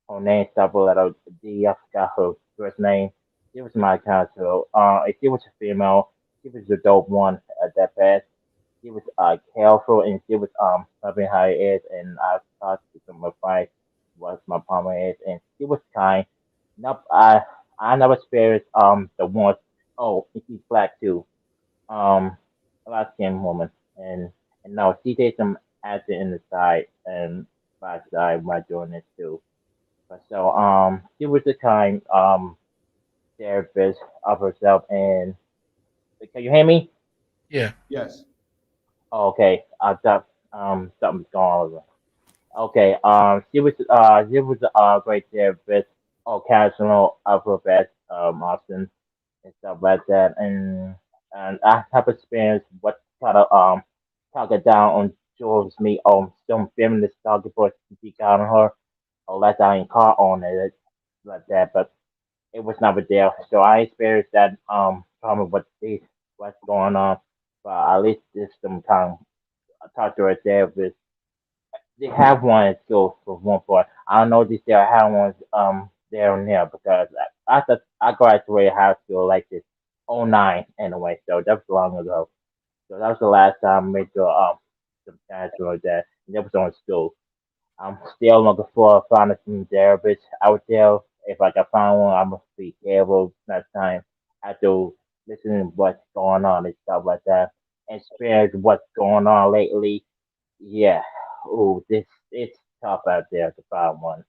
her name started with letter D. I forgot her first name. She was my counselor. If she was a female, she was a dope one at that fast. She was careful and she was helping her is and I talked to some advice was my partner is and she was kind. Nope, I never experienced the ones oh and she's black too. A light skinned woman and no she did some acting in the side and by side while doing this too. But so she was the kind therapist of herself and can you hear me? Yeah. Yes. Oh, okay. I thought something's going on. Okay. She was right there with occasional alphabet Austin and stuff like that, and I have experienced what kind of talking down on George me some feminist talking for speak out on her or let I ain't caught on it like that, but it was never there. So I experienced that problem with this what's going on, but at least this some time I talked to her therapist they have one at school for one part. I don't know if they still have one there and there because I thought I graduated high school like this '09 anyway, so that was long ago. So that was the last time I made the some time like that. And that was on school. I'm still looking for finding some therapists out there. If I can find one, I'm gonna be careful next time. I have to listen to what's going on and stuff like that. Experience what's going on lately yeah. Oh, this it's tough out there to find one.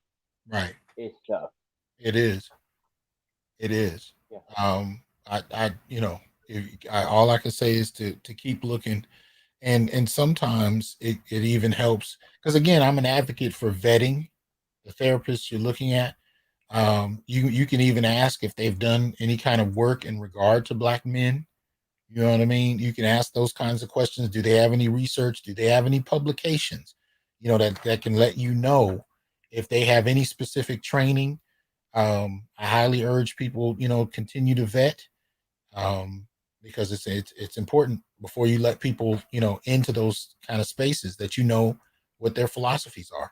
Right. It's tough. It is. It is. Yeah. You know, all I can say is to keep looking, and sometimes it even helps because again, I'm an advocate for vetting the therapists you're looking at. You can even ask if they've done any kind of work in regard to Black men. You know what I mean? You can ask those kinds of questions. Do they have any research? Do they have any publications? You know that can let you know if they have any specific training. I highly urge people, you know, continue to vet because it's important before you let people, you know, into those kind of spaces that you know what their philosophies are.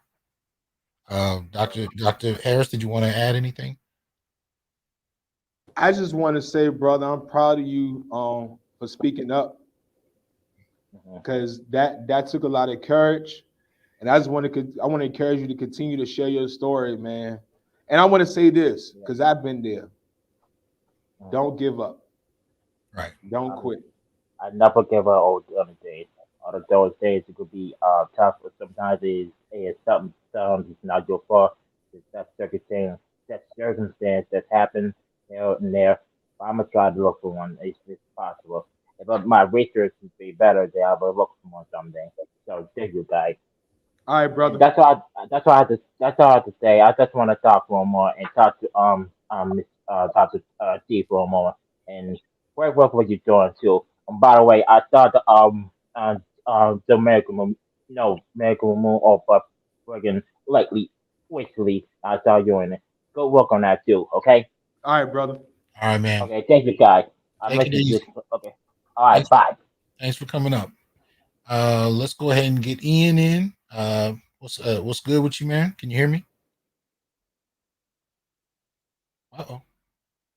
Dr. Harris, did you want to add anything? I just want to say, brother, I'm proud of you for speaking up because that took a lot of courage, and I want to encourage you to continue to share your story, man. And I want to say this because I've been there. Don't give up. Right. Don't quit. I never give up on the other days. All those days it could be tough, but sometimes it's something it's not your fault. It's that circumstance that happened there and there. But I'm gonna try to look for one if possible. If my research would be better, then I will look for one someday. So thank you guys. All right, And brother. that's all I have to say. I just want to talk for a moment and talk to Miss Dr. T for a moment and great work what you're doing too. By the way, I saw the American no American Moon off up friggin' lately recently. I saw you in it. Good work on that too. Okay. All right, brother. All right, man. Okay. Thank you guys. I Take miss it you. easy. Okay. All right. Thanks, Bye. thanks for coming up. Let's go ahead and get Ian in. What's good with you, man? Can you hear me? Uh-oh.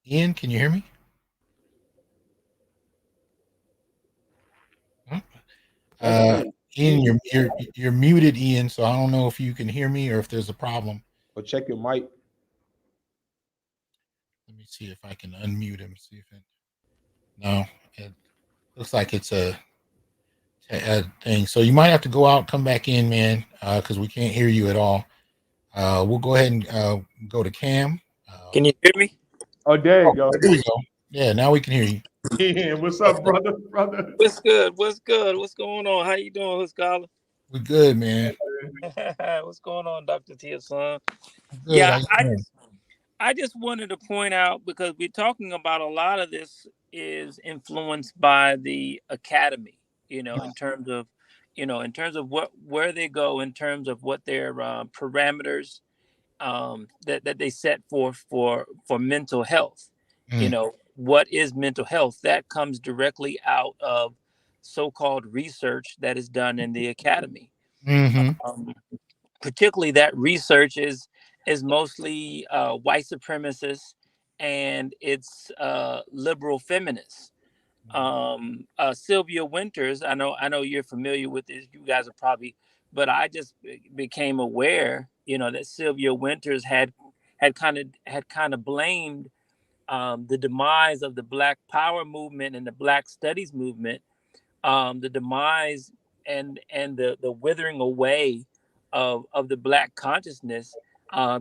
Ian, can you hear me? Huh? Ian, you're muted, Ian. So I don't know if you can hear me or if there's a problem. Or check your mic. Let me see if I can unmute him. See if it. No, it looks like it's a thing. So you might have to go out, come back in, man, because we can't hear you at all. We'll go ahead and go to Cam. Can you hear me? Oh, there you go. There you go. Yeah, now we can hear you. Yeah, what's up, brother? Brother. What's good? What's good? What's going on? How you doing, Scholar? We're good, man. What's going on, Dr. T, son? Good. Yeah, I just wanted to point out because we're talking about a lot of this is influenced by the academy, you know, in terms of where they go, in terms of what their parameters that they set forth for mental health. You know, what is mental health? That comes directly out of so-called research that is done in the academy. Mm-hmm. Particularly that research is mostly white supremacists, and it's liberal feminists. Sylvia Winters, I know you're familiar with this. You guys are probably, but I just became aware, that Sylvia Winters had kind of blamed the demise of the Black Power movement and the Black Studies movement, the demise and the withering away of the Black consciousness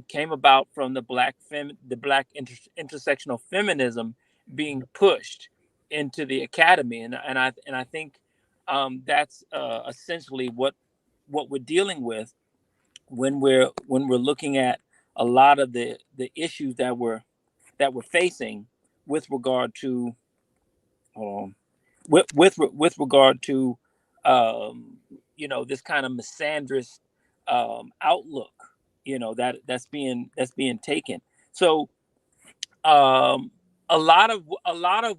came about from the Black intersectional feminism being pushed into the academy, and I think that's essentially what we're dealing with when we're looking at a lot of the issues that we're facing with regard to with regard to this kind of misandrist outlook, that's being taken. So a lot of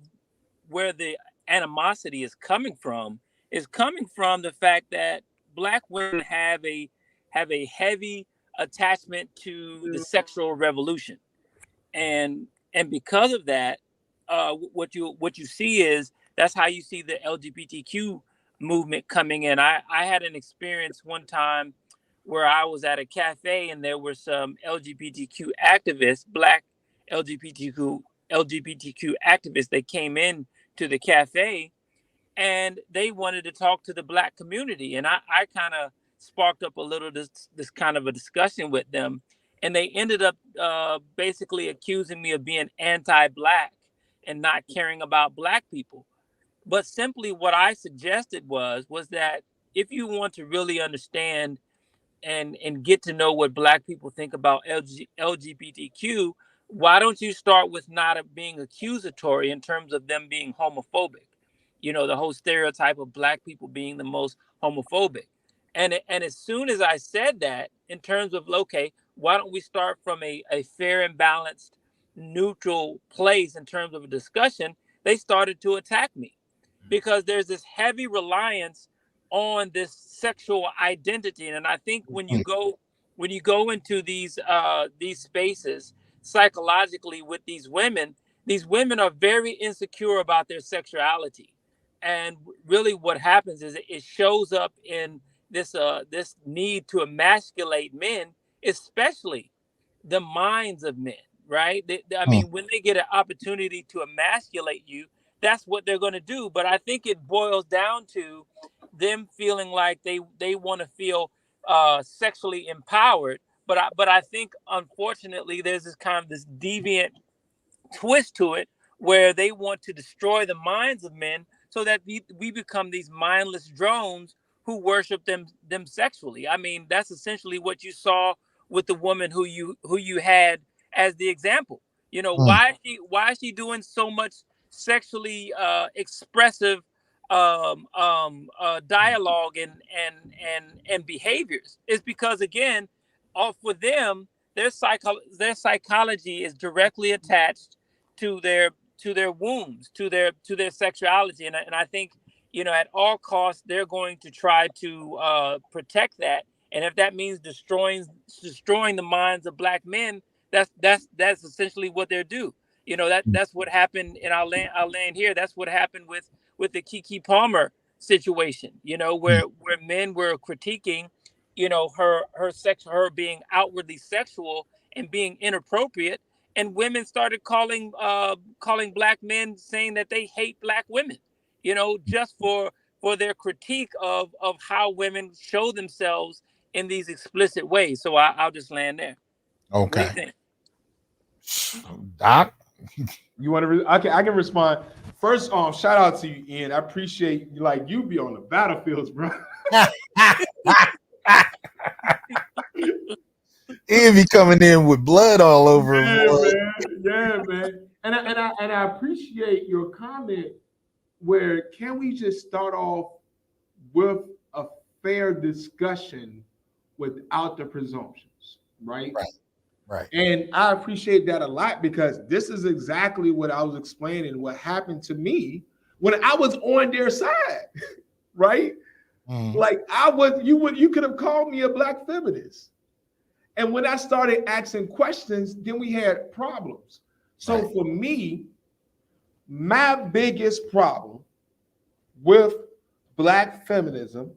where the animosity is coming from the fact that Black women have a heavy attachment to the sexual revolution, and because of that, what you see is that's how you see the LGBTQ movement coming in. I had an experience one time where I was at a cafe and there were some LGBTQ activists, Black LGBTQ activists. They came in to the cafe and they wanted to talk to the Black community, and I kind of sparked up a little this kind of a discussion with them, and they ended up basically accusing me of being anti-Black and not caring about Black people. But simply what I suggested was that if you want to really understand and get to know what Black people think about LGBTQ, why don't you start with not being accusatory in terms of them being homophobic? The whole stereotype of Black people being the most homophobic. And as soon as I said that, in terms of, okay, why don't we start from a fair and balanced, neutral place in terms of a discussion, they started to attack me because there's this heavy reliance on this sexual identity. And I think when you go into these spaces psychologically with these women are very insecure about their sexuality. And really what happens is it shows up in this need to emasculate men, especially the minds of men, right? I mean, when they get an opportunity to emasculate you, that's what they're going to do. But I think it boils down to them feeling like they want to feel sexually empowered. But I think, unfortunately, there's this kind of this deviant twist to it where they want to destroy the minds of men so that we become these mindless drones who worship them sexually. I mean, that's essentially what you saw with the woman who you had as the example. Why is she doing so much sexually expressive dialogue and behaviors? It's because, again, for them, their psychology is directly attached to their wombs, to their sexuality, and I think at all costs they're going to try to protect that, and if that means destroying the minds of Black men, that's essentially what they're do. That's what happened in our land here. That's what happened with the Keke Palmer situation. Where men were critiquing her being outwardly sexual and being inappropriate, and women started calling Black men, saying that they hate Black women, just for their critique of how women show themselves in these explicit ways. So I'll just land there. Okay. What do you think? Doc? You want to? I can respond. First, shout out to you, Ian. I appreciate you be on the battlefields, bro. Ian be coming in with blood all over him. Yeah, man. And I appreciate your comment where can we just start off with a fair discussion without the presumptions, right? Right. And I appreciate that a lot because this is exactly what I was explaining, what happened to me when I was on their side, right? Like you could have called me a Black feminist. And when I started asking questions, then we had problems. So Right. for me, my biggest problem with Black feminism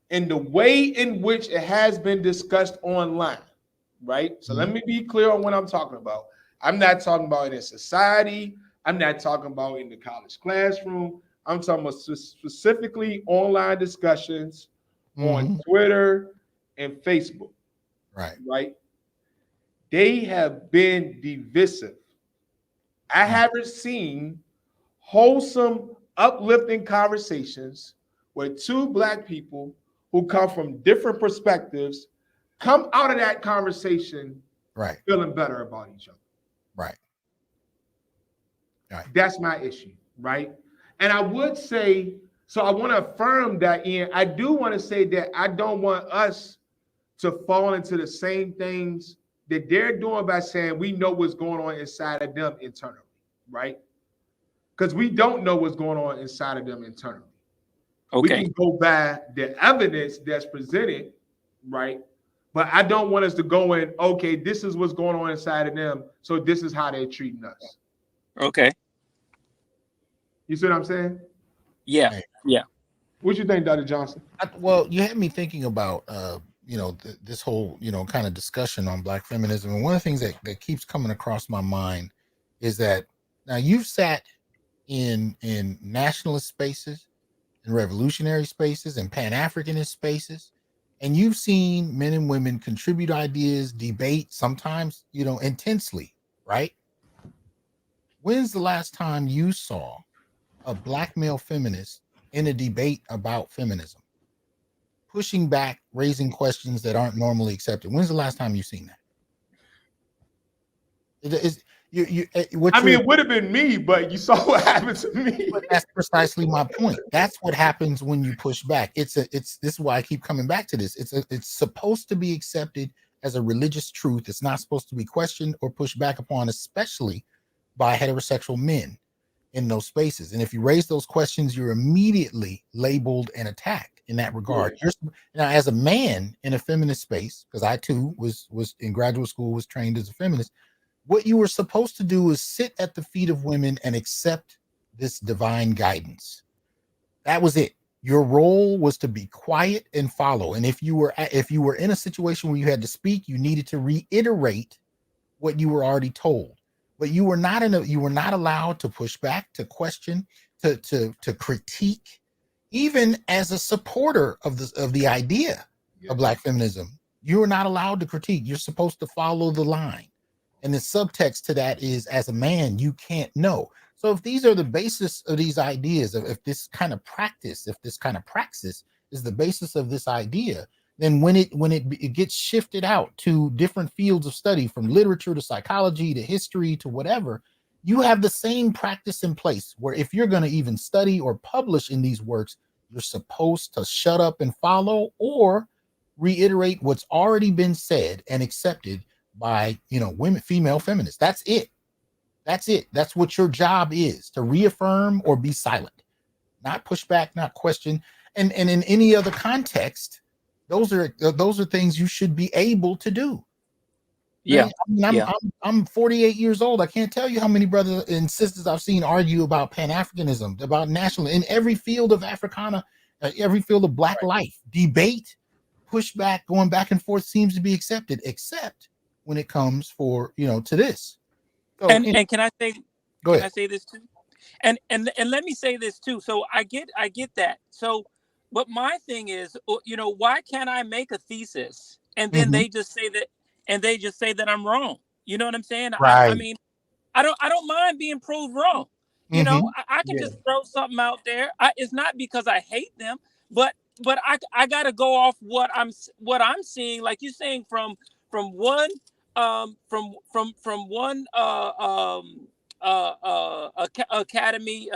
and the way in which it has been discussed online, right? So let me be clear on what I'm talking about. I'm not talking about in society. I'm not talking about in the college classroom. I'm talking about specifically online discussions on Twitter and Facebook. Right. Right. They have been divisive. I haven't seen wholesome, uplifting conversations where two Black people who come from different perspectives come out of that conversation Right. feeling better about each other. Right. Right. That's my issue, right? And I would say, so I want to affirm that, Ian. I do want to say that I don't want us to fall into the same things that they're doing by saying we know what's going on inside of them internally, right? Because we don't know what's going on inside of them internally. Okay. We can go by the evidence that's presented, right? But I don't want us to go in, okay, this is what's going on inside of them, so this is how they're treating us. Okay. You see what I'm saying? Yeah. Right. Yeah. What you think, Dr. Johnson? Well, you had me thinking about this whole kind of discussion on Black feminism, and one of the things that keeps coming across my mind is that now you've sat in nationalist spaces, in revolutionary spaces, and Pan-Africanist spaces, and you've seen men and women contribute ideas, debate, sometimes intensely, right? When's the last time you saw a Black male feminist in a debate about feminism, pushing back, raising questions that aren't normally accepted? When's the last time you've seen that? It would have been me, but you saw what happened to me. But that's precisely my point. That's what happens when you push back. This is why I keep coming back to this. It's supposed to be accepted as a religious truth. It's not supposed to be questioned or pushed back upon, especially by heterosexual men in those spaces. And if you raise those questions, you're immediately labeled and attacked in that regard. Yeah. Now, as a man in a feminist space, because I too was in graduate school, was trained as a feminist, what you were supposed to do is sit at the feet of women and accept this divine guidance. That was it. Your role was to be quiet and follow. And if you were in a situation where you had to speak, you needed to reiterate what you were already told. But you were not allowed to push back, to question, to critique, even as a supporter of the idea of Black feminism. You are not allowed to critique. You're supposed to follow the line. And the subtext to that is, as a man, you can't know. So if these are the basis of these ideas, if this kind of praxis is the basis of this idea, then when it gets shifted out to different fields of study, from literature to psychology to history to whatever, you have the same practice in place where if you're going to even study or publish in these works, you're supposed to shut up and follow or reiterate what's already been said and accepted by women, female feminists. That's it. That's what your job is, to reaffirm or be silent, not push back, not question. And in any other context, those are things you should be able to do. Yeah. I'm 48 years old. I can't tell you how many brothers and sisters I've seen argue about Pan-Africanism, about national, in every field of Africana, every field of Black life. Debate, pushback, going back and forth seems to be accepted, except when it comes to this. So, and can I say? Go ahead. Can I say this too? And let me say this too. So I get that. So, but my thing is, why can't I make a thesis and then they just say that I'm wrong? You know what I'm saying? Right. I mean, I don't mind being proved wrong. I can just throw something out there. It's not because I hate them, but I got to go off what I'm seeing, like you're saying, from one academy,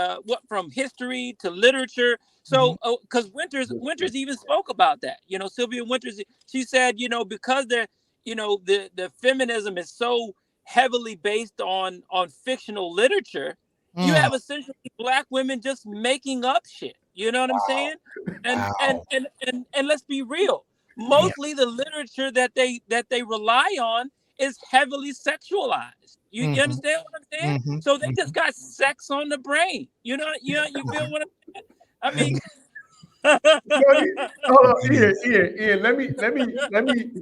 from history to literature. So because Winters even spoke about that. Sylvia Winters, she said, because the feminism is so heavily based on fictional literature, you have essentially Black women just making up shit. You know what I'm saying? And let's be real. mostly the literature that they rely on is heavily sexualized. You understand what I'm saying? So they just got sex on the brain. You feel what I mean? Hold on, Ian.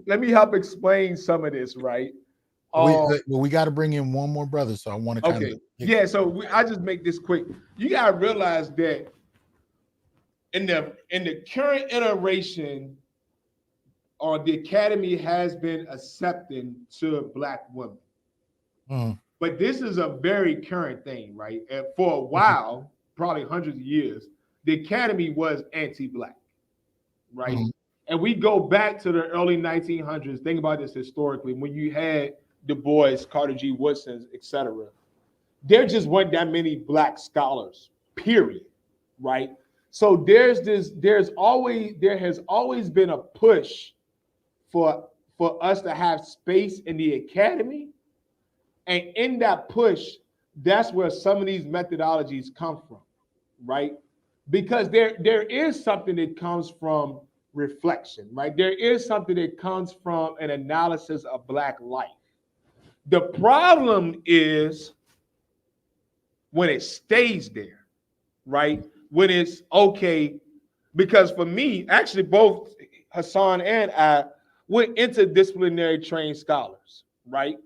Let me help explain some of this, right? We got to bring in one more brother, so I want to kind of I just make this quick. You got to realize that in the current iteration, the academy has been accepting to Black women. But this is a very current thing, right? And for a while, probably hundreds of years, the academy was anti-Black, right? And we go back to the early 1900s. Think about this historically. When you had Du Bois, Carter G. Woodson, etc., there just weren't that many Black scholars, period, right? So there has always been a push for us to have space in the academy. And in that push, that's where some of these methodologies come from, right? Because there is something that comes from reflection, right? There is something that comes from an analysis of Black life. The problem is when it stays there, right? When it's okay, because for me, actually both Hasan and I were interdisciplinary trained scholars, right?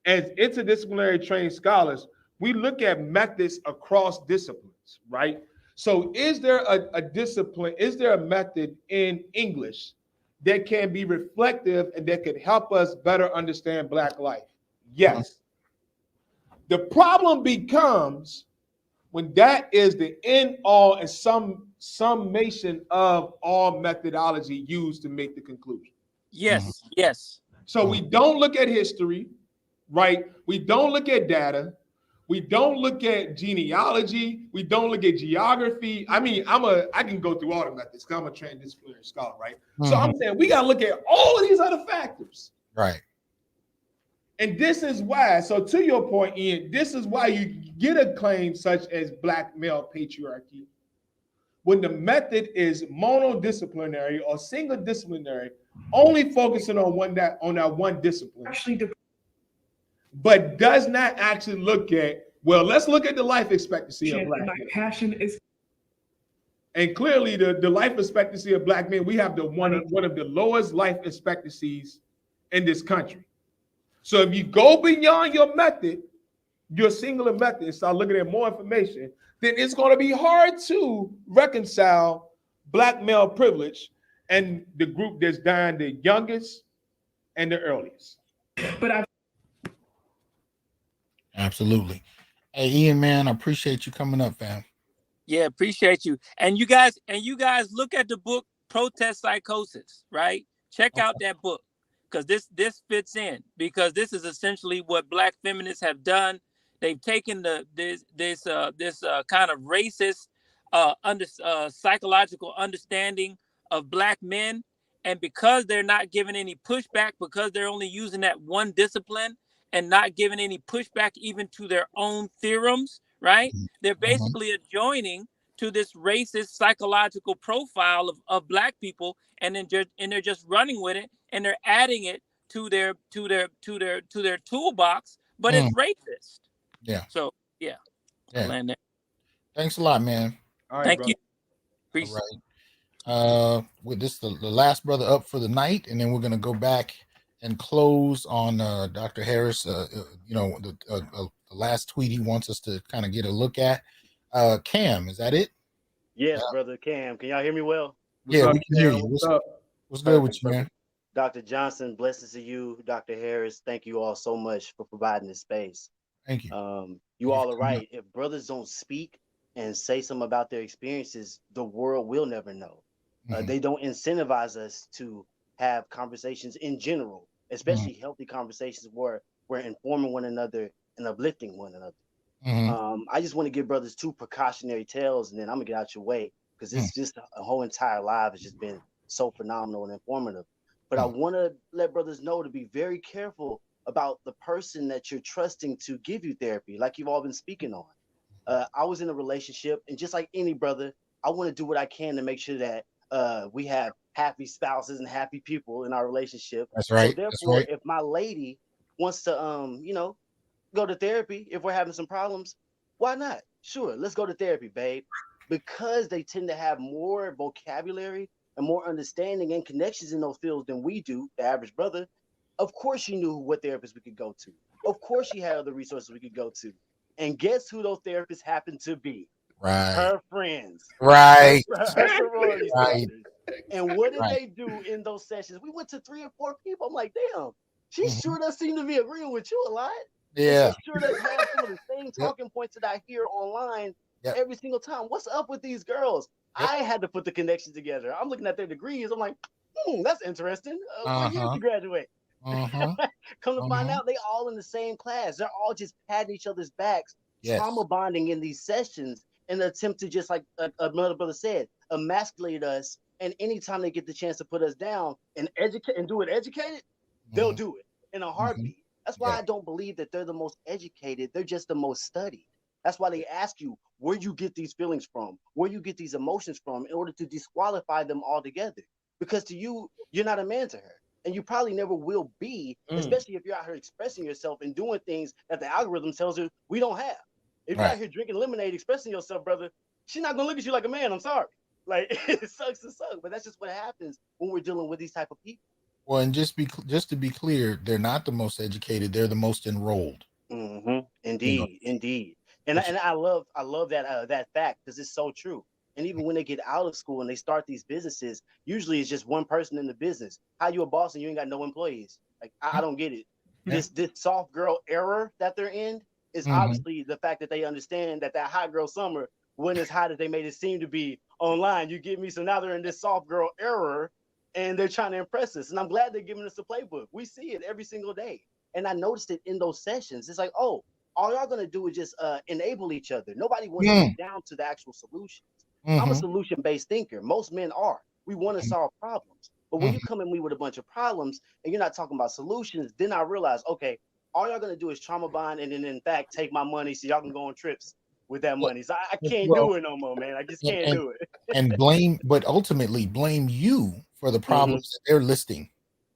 As interdisciplinary trained scholars, we look at methods across disciplines, right? So is there a discipline, is there a method in English that can be reflective and that could help us better understand Black life? Yes. The problem becomes when that is the end all and some summation of all methodology used to make the conclusion. Yes. So we don't look at history, right? We don't look at data. We don't look at genealogy. We don't look at geography. I mean, I can go through all the methods because I'm a transdisciplinary scholar, right? So I'm saying we got to look at all of these other factors. Right. And this is why, so to your point, Ian, this is why you get a claim such as Black male patriarchy when the method is monodisciplinary or single disciplinary, only focusing on that one discipline. But does not actually look at, well, let's look at the life expectancy of Black men. My passion is, and clearly the life expectancy of Black men, we have one of the lowest life expectancies in this country. So if you go beyond your method, your singular method, and start looking at more information, then it's going to be hard to reconcile Black male privilege and the group that's dying the youngest and the earliest. Absolutely. Hey, Ian, man, I appreciate you coming up, fam. Yeah, appreciate you. And you guys look at the book Protest Psychosis, right? Check out that book because this fits in, because this is essentially what Black feminists have done. They've taken this kind of racist psychological understanding of Black men, and because they're not giving any pushback, because they're only using that one discipline and not giving any pushback even to their own theorems, right? They're basically adjoining to this racist psychological profile of Black people, and they're just running with it, and they're adding it to their toolbox, but it's racist. Yeah. So yeah. Thanks a lot, man. All right, thank brother. you. Appreciate All right. With this, the last brother up for the night, and then we're gonna go back and close on Dr. Harris. The last tweet he wants us to kind of get a look at. Cam, is that it? Yes, brother Cam. Can y'all hear me well? We can hear you. What's good with you, man? Dr. Johnson, blessings to you. Dr. Harris, thank you all so much for providing this space. Thank you. You all are right. If brothers don't speak and say something about their experiences, the world will never know. They don't incentivize us to have conversations in general, especially healthy conversations where we're informing one another and uplifting one another. I just want to give brothers two precautionary tales, and then I'm gonna get out your way, because it's just a whole entire live has just been so phenomenal and informative. But I want to let brothers know to be very careful about the person that you're trusting to give you therapy, like you've all been speaking on. I was in a relationship, and just like any brother, I want to do what I can to make sure that we have happy spouses and happy people in our relationship. That's right. So That's therefore, right. if my lady wants to, go to therapy, if we're having some problems, why not? Sure, let's go to therapy, babe. Because they tend to have more vocabulary and more understanding and connections in those fields than we do, the average brother. Of course, she knew what therapist we could go to. Of course, she had other resources we could go to. And guess who those therapists happen to be? Right. Her friends. Right. Her sorority Right. sisters. And what did Right. they do in those sessions? We went to 3 or 4 people. I'm like, damn, she Mhm. sure does seem to be agreeing with you a lot. Yeah. And she sure does have some of the same Yep. talking points that I hear online Yep. every single time. What's up with these girls? Yep. I had to put the connection together. I'm looking at their degrees. I'm like, that's interesting. What year did you graduate? Uh-huh. Come to find Uh-huh. out, they all in the same class. They're all just patting each other's backs, Yes. trauma bonding in these sessions in an attempt to, just like another brother said, emasculate us. And anytime they get the chance to put us down and educate and do it educated, they'll Mhm. do it in a Mhm. heartbeat. That's why Yeah. I don't believe that they're the most educated. They're just the most studied. That's why they ask you where you get these feelings from, where you get these emotions from, in order to disqualify them altogether. Because to you, you're not a man to her. And you probably never will be, especially if you're out here expressing yourself and doing things that the algorithm tells you we don't have. If you're out Right. here drinking lemonade, expressing yourself, brother, she's not gonna look at you like a man. I'm sorry. Like, it sucks to suck, but that's just what happens when we're dealing with these type of people. Well, and just to be clear, they're not the most educated. They're the most enrolled. Mm-hmm. You know, Indeed. And which, I love that fact, because it's so true. And even when they get out of school and they start these businesses, usually it's just one person in the business. How you a boss and you ain't got no employees? Like, I don't get it. yeah. This soft girl era that they're in is Mhm. obviously the fact that they understand that hot girl summer wasn't as hot as they made it seem to be online. You get me? So now they're in this soft girl era and they're trying to impress us. And I'm glad they're giving us a playbook. We see it every single day. And I noticed it in those sessions. It's like, oh, all y'all gonna do is just enable each other. Nobody wants to Mm. get down to the actual solutions. I'm a Mhm. solution-based thinker. Most men are. We want to solve problems. But when you Mhm. come at me with a bunch of problems and you're not talking about solutions, then I realize, okay, all y'all gonna do is trauma bond and then in fact take my money so y'all can go on trips with that Well, money. So I can't well, do it no more, man. I just and, can't and do it. and blame, but ultimately blame you for the problems that they're listing.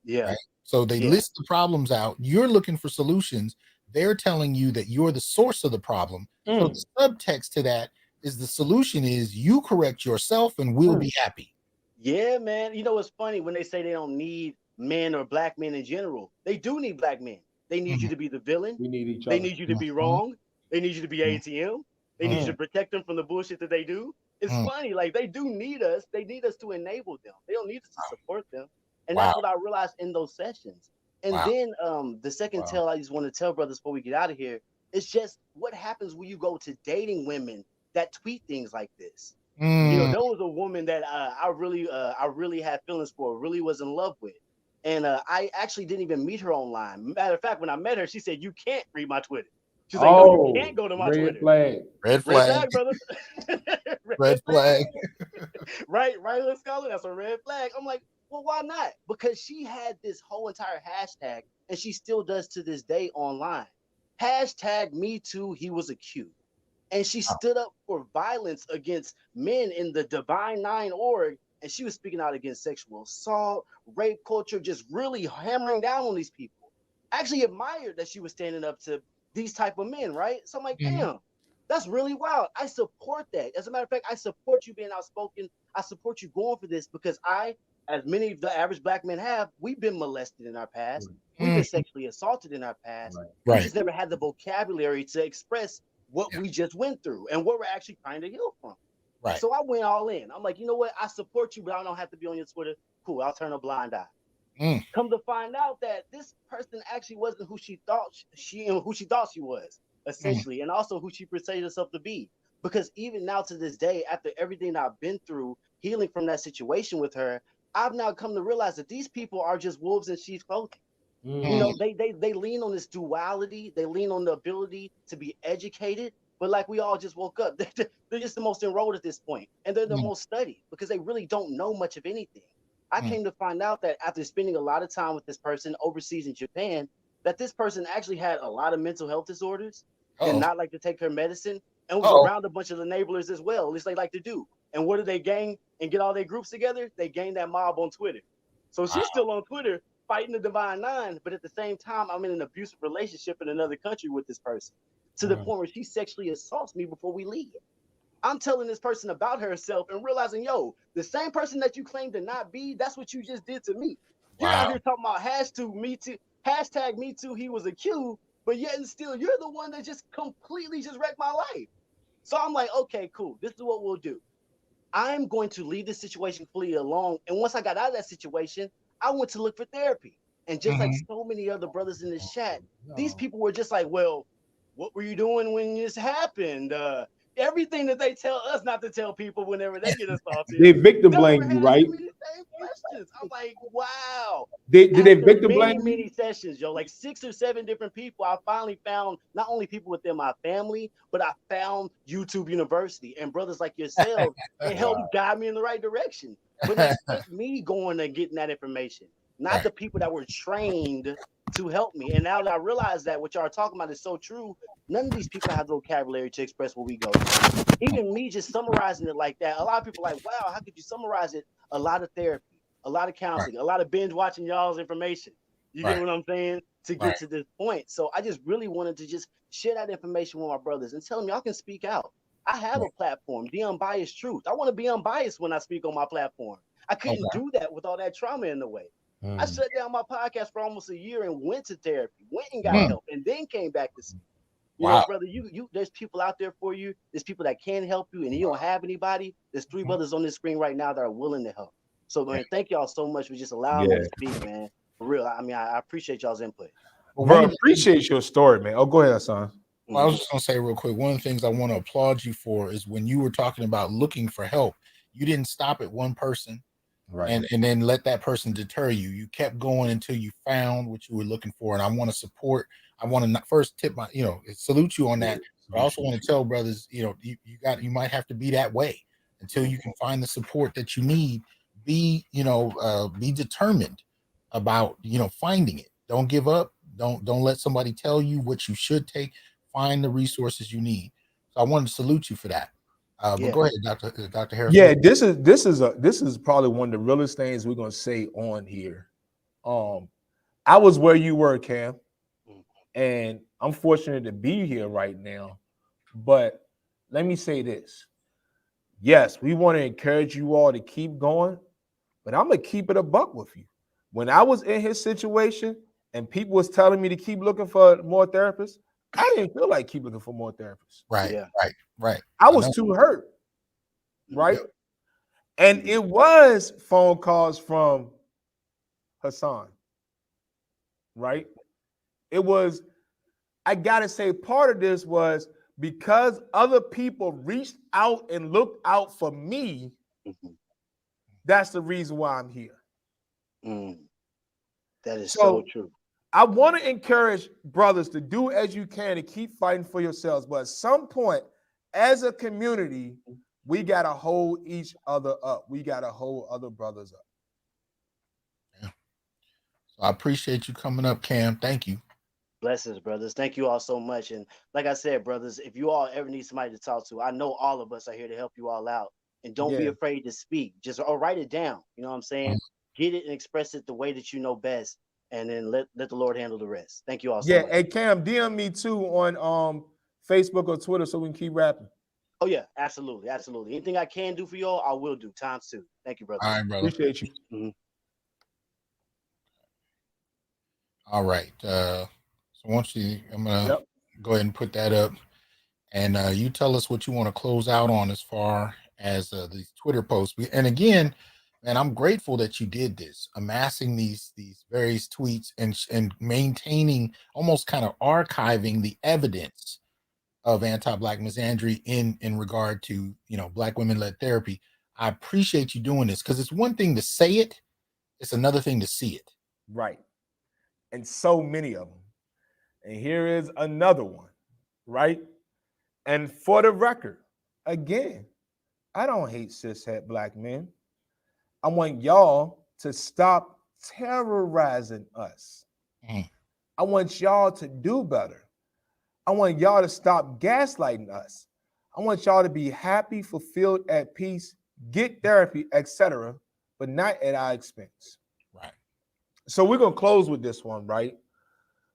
Yeah. Right. So they Yeah. list the problems out. You're looking for solutions. They're telling you that you're the source of the problem. So the subtext to that is the solution is you correct yourself and we'll be happy. Yeah, man. You know, it's funny when they say they don't need men or black men in general. They do need black men. They need you Mhm. to be the villain. We need each They other. need you to be Mhm. wrong. They need you to be Mhm. ATM. They need you to protect them from the bullshit that they do. It's Mhm. funny. Like, they do need us. They need us to enable them. They don't need us to support them. And Wow. that's what I realized in those sessions. And Wow. then the second Wow. tell I just want to tell brothers before we get out of here is just what happens when you go to dating women that tweet things like this. You know, Mm. there was a woman that I really had feelings for, really was in love with. And I actually didn't even meet her online. Matter of fact, when I met her, she said, "You can't read my Twitter." She's like, "No, you can't go to my red Twitter." flag. Red Red flag. flag, brother. Red flag. Right, let's call it. That's a red flag. I'm like, well, why not? Because she had this whole entire hashtag, and she still does to this day online. Hashtag me too, he was accused. And she stood up for violence against men in the Divine Nine org, and she was speaking out against sexual assault, rape culture, just really hammering down on these people. I actually admired that she was standing up to these type of men, right? So I'm like, Mhm. damn, that's really wild. I support that. As a matter of fact, I support you being outspoken. I support you going for this because as many of the average black men have, we've been molested in our past. We've been Mhm. sexually assaulted in our past. We Right. just never had the vocabulary to express what Yeah. we just went through and what we're actually trying to heal from. Right. So I went all in. I'm like, you know what? I support you, but I don't have to be on your Twitter. Cool, I'll turn a blind eye. Mm. Come to find out that this person actually wasn't who she thought she was, essentially, and also who she portrayed herself to be. Because even now to this day, after everything I've been through, healing from that situation with her, I've now come to realize that these people are just wolves in sheep's clothing. You know, they lean on this duality. They lean on the ability to be educated. But like we all just woke up, they're just the most enrolled at this point, and they're the Mm. most studied because they really don't know much of anything. I Mm. came to find out that after spending a lot of time with this person overseas in Japan, that this person actually had a lot of mental health disorders, did Uh-oh. not like to take her medicine, and was Uh-oh. around a bunch of enablers as well, at least they like to do. And what do they gang and get all their groups together? They gang that mob on Twitter. So she's still on Twitter fighting the Divine Nine, but at the same time, I'm in an abusive relationship in another country with this person, to the point where she sexually assaults me before we leave. I'm telling this person about herself and realizing, yo, the same person that you claim to not be, that's what you just did to me. You're out here talking about hashtag me too, he was a Q, but yet and still, you're the one that just completely just wrecked my life. So I'm like, okay, cool. This is what we'll do. I'm going to leave this situation completely alone. And once I got out of that situation, I went to look for therapy. And just like so many other brothers in this chat, these people were just like, well, what were you doing when this happened? Everything that they tell us not to tell people whenever they get assaulted. They victim blame you, right? Me the same questions. I'm like, wow. Did they victim blame many sessions, yo, like 6 or 7 different people, I finally found not only people within my family, but I found YouTube University and brothers like yourself and helped guide me in the right direction. But it took me going and getting that information, not the people that were trained to help me. And now that I realize that what y'all are talking about is so true, none of these people have the vocabulary to express what we go through. Even me just summarizing it like that, a lot of people are like, wow, how could you summarize it? A lot of therapy, a lot of counseling, a lot of binge watching y'all's information. You get what I'm saying? To get to this point. So I just really wanted to just share that information with my brothers and tell them y'all can speak out. I have a platform, the unbiased truth. I want to be unbiased when I speak on my platform. I couldn't do that with all that trauma in the way. I shut down my podcast for almost a year and went to therapy, went and got help, and then came back to see. You know, brother, you there's people out there for you. There's people that can help you, and you don't have anybody. There's 3 brothers on this screen right now that are willing to help. So, man, thank y'all so much for just allowing me to speak, man. For real. I mean, I appreciate y'all's input. Bro, appreciate your story, man. Oh, go ahead, Hasan. Well, I was just going to say real quick, one of the things I want to applaud you for is when you were talking about looking for help, you didn't stop at one person. And then let that person deter you. You kept going until you found what you were looking for. And I want to support. I want to first tip my, salute you on that. But I also want to tell brothers, you might have to be that way until you can find the support that you need. Be determined about, finding it. Don't give up. Don't let somebody tell you what you should take. Find the resources you need. So I wanted to salute you for that. But go ahead, Dr. Harris. Yeah, this is probably one of the realest things we're gonna say on here. I was where you were, Cam, and I'm fortunate to be here right now. But let me say this: yes, we want to encourage you all to keep going, but I'm gonna keep it a buck with you. When I was in his situation and people was telling me to keep looking for more therapists, I didn't feel like keep looking for more therapists. Right. I was too hurt. Right. And it was phone calls from Hasan. Right. It was, I gotta say, part of this was because other people reached out and looked out for me. That's the reason why I'm here. That is so true. I want to encourage brothers to do as you can to keep fighting for yourselves. But at some point, as a community, we got to hold each other up. We got to hold other brothers up. Yeah. So I appreciate you coming up, Cam. Thank you. Blessings, brothers. Thank you all so much. And like I said, brothers, if you all ever need somebody to talk to, I know all of us are here to help you all out. And don't be afraid to speak. Just write it down. You know what I'm saying? Get it and express it the way that you know best. And then let the Lord handle the rest. Thank you all so much. Hey, Cam, DM me too on Facebook or Twitter so we can keep rapping. Oh, yeah, absolutely. Absolutely. Anything I can do for y'all, I will do. Times 2. Thank you, brother. All right, brother. Appreciate you. All right. So once I'm going to go ahead and put that up. And you tell us what you want to close out on as far as these Twitter posts. And again, man, I'm grateful that you did this, amassing these various tweets and maintaining, almost kind of archiving the evidence of anti-Black misandry in regard to, Black women-led therapy. I appreciate you doing this because it's one thing to say it, it's another thing to see it. Right. And so many of them. And here is another one, right? And for the record, again, I don't hate cishet Black men. I want y'all to stop terrorizing us. I want y'all to do better. I want y'all to stop gaslighting us. I want y'all to be happy, fulfilled, at peace, get therapy, etc., but not at our expense. Right. So we're gonna close with this one, right?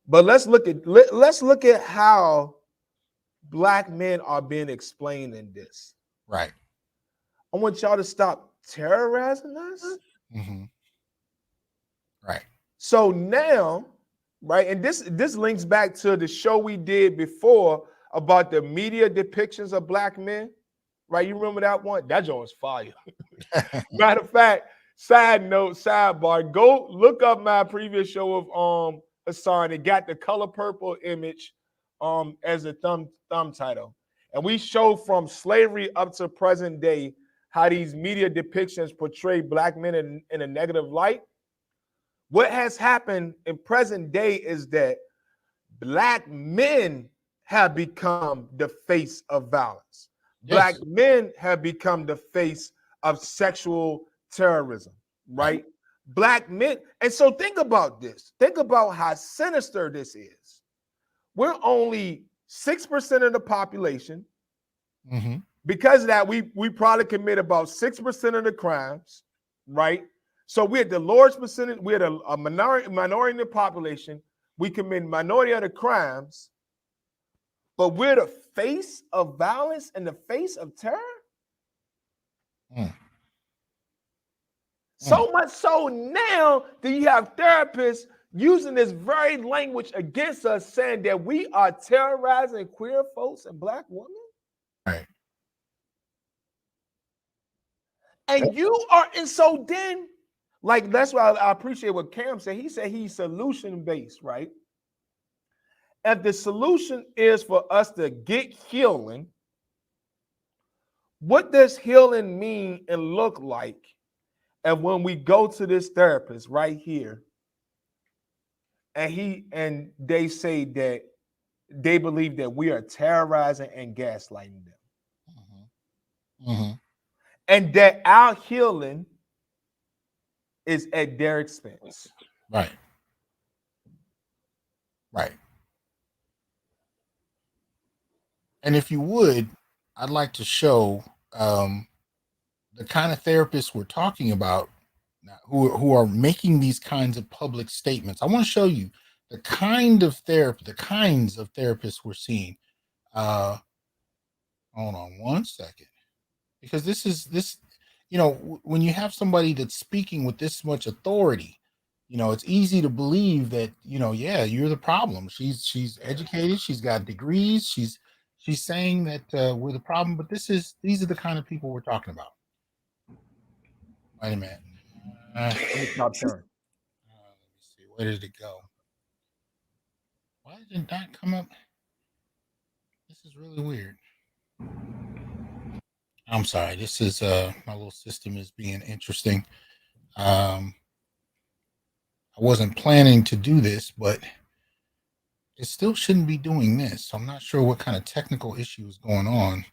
But let's look at how Black men are being explained in this. Right. I want y'all to stop terrorizing us. Mm-hmm. Right. So now, right, and this links back to the show we did before about the media depictions of Black men, right? You remember that one? That joint was fire. Matter of fact, side note, sidebar, go look up my previous show of Hasan. It got the color purple image as a thumb title. And we show from slavery up to present day how these media depictions portray Black men in a negative light. What has happened in present day is that Black men have become the face of violence. Yes. Black men have become the face of sexual terrorism, right? Black men. And so think about this. Think about how sinister this is. We're only 6% of the population. Mm-hmm. Because of that, we probably commit about 6% of the crimes, right? So we're the lowest percentage, we're a minority in the population. We commit minority of the crimes, but we're the face of violence and the face of terror. So much so now that you have therapists using this very language against us, saying that we are terrorizing queer folks and Black women. Right. And you are, and so then, like, that's why I appreciate what Cam said. He said he's solution-based, right? If the solution is for us to get healing, what does healing mean and look like? And when we go to this therapist right here, and they say that they believe that we are terrorizing and gaslighting them. Mm-hmm. Mm-hmm. And that our healing is at their expense. Right. Right. And if you would, I'd like to show the kind of therapists we're talking about who are making these kinds of public statements. I want to show you the kinds of therapists we're seeing. Hold on one second. Because this, when you have somebody that's speaking with this much authority, it's easy to believe that, yeah, you're the problem. She's educated, she's got degrees, she's saying that we're the problem, but these are the kind of people we're talking about. Wait a minute. Let me stop sharing. Let me see. Where did it go? Why did it not come up? This is really weird. I'm sorry. This is my little system is being interesting. I wasn't planning to do this, but it still shouldn't be doing this. So I'm not sure what kind of technical issue is going on.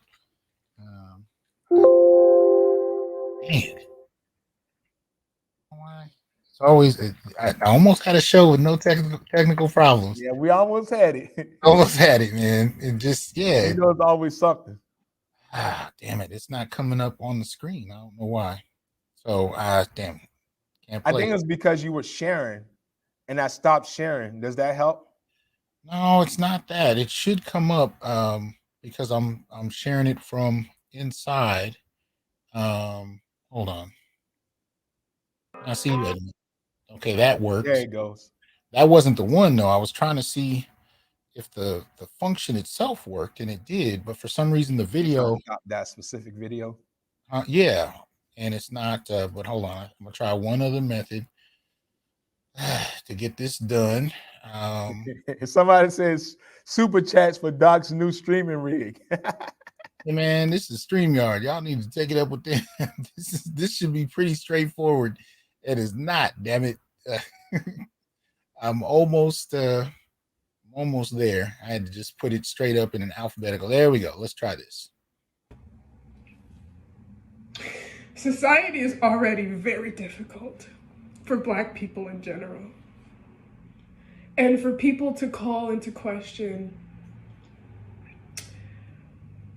Man. Why? It's always. I almost had a show with no technical problems. Yeah, we almost had it. Almost had it, man. It just, yeah. It's always something. Damn it! It's not coming up on the screen. I don't know why. So, damn it. Can't play. I think it's because you were sharing, and I stopped sharing. Does that help? No, it's not that. It should come up because I'm sharing it from inside. Hold on. I see that. Okay, that works. There it goes. That wasn't the one though. I was trying to see if the function itself worked, and it did, but for some reason the video, that specific video. Yeah, and it's not. But hold on, I'm gonna try one other method to get this done. Somebody says super chats for Doc's new streaming rig. Hey man, this is StreamYard. Y'all need to take it up with them. This should be pretty straightforward. It is not. Damn it. I'm almost there. I had to just put it straight up in an alphabetical. There we go. Let's try this. Society is already very difficult for Black people in general. And for people to call into question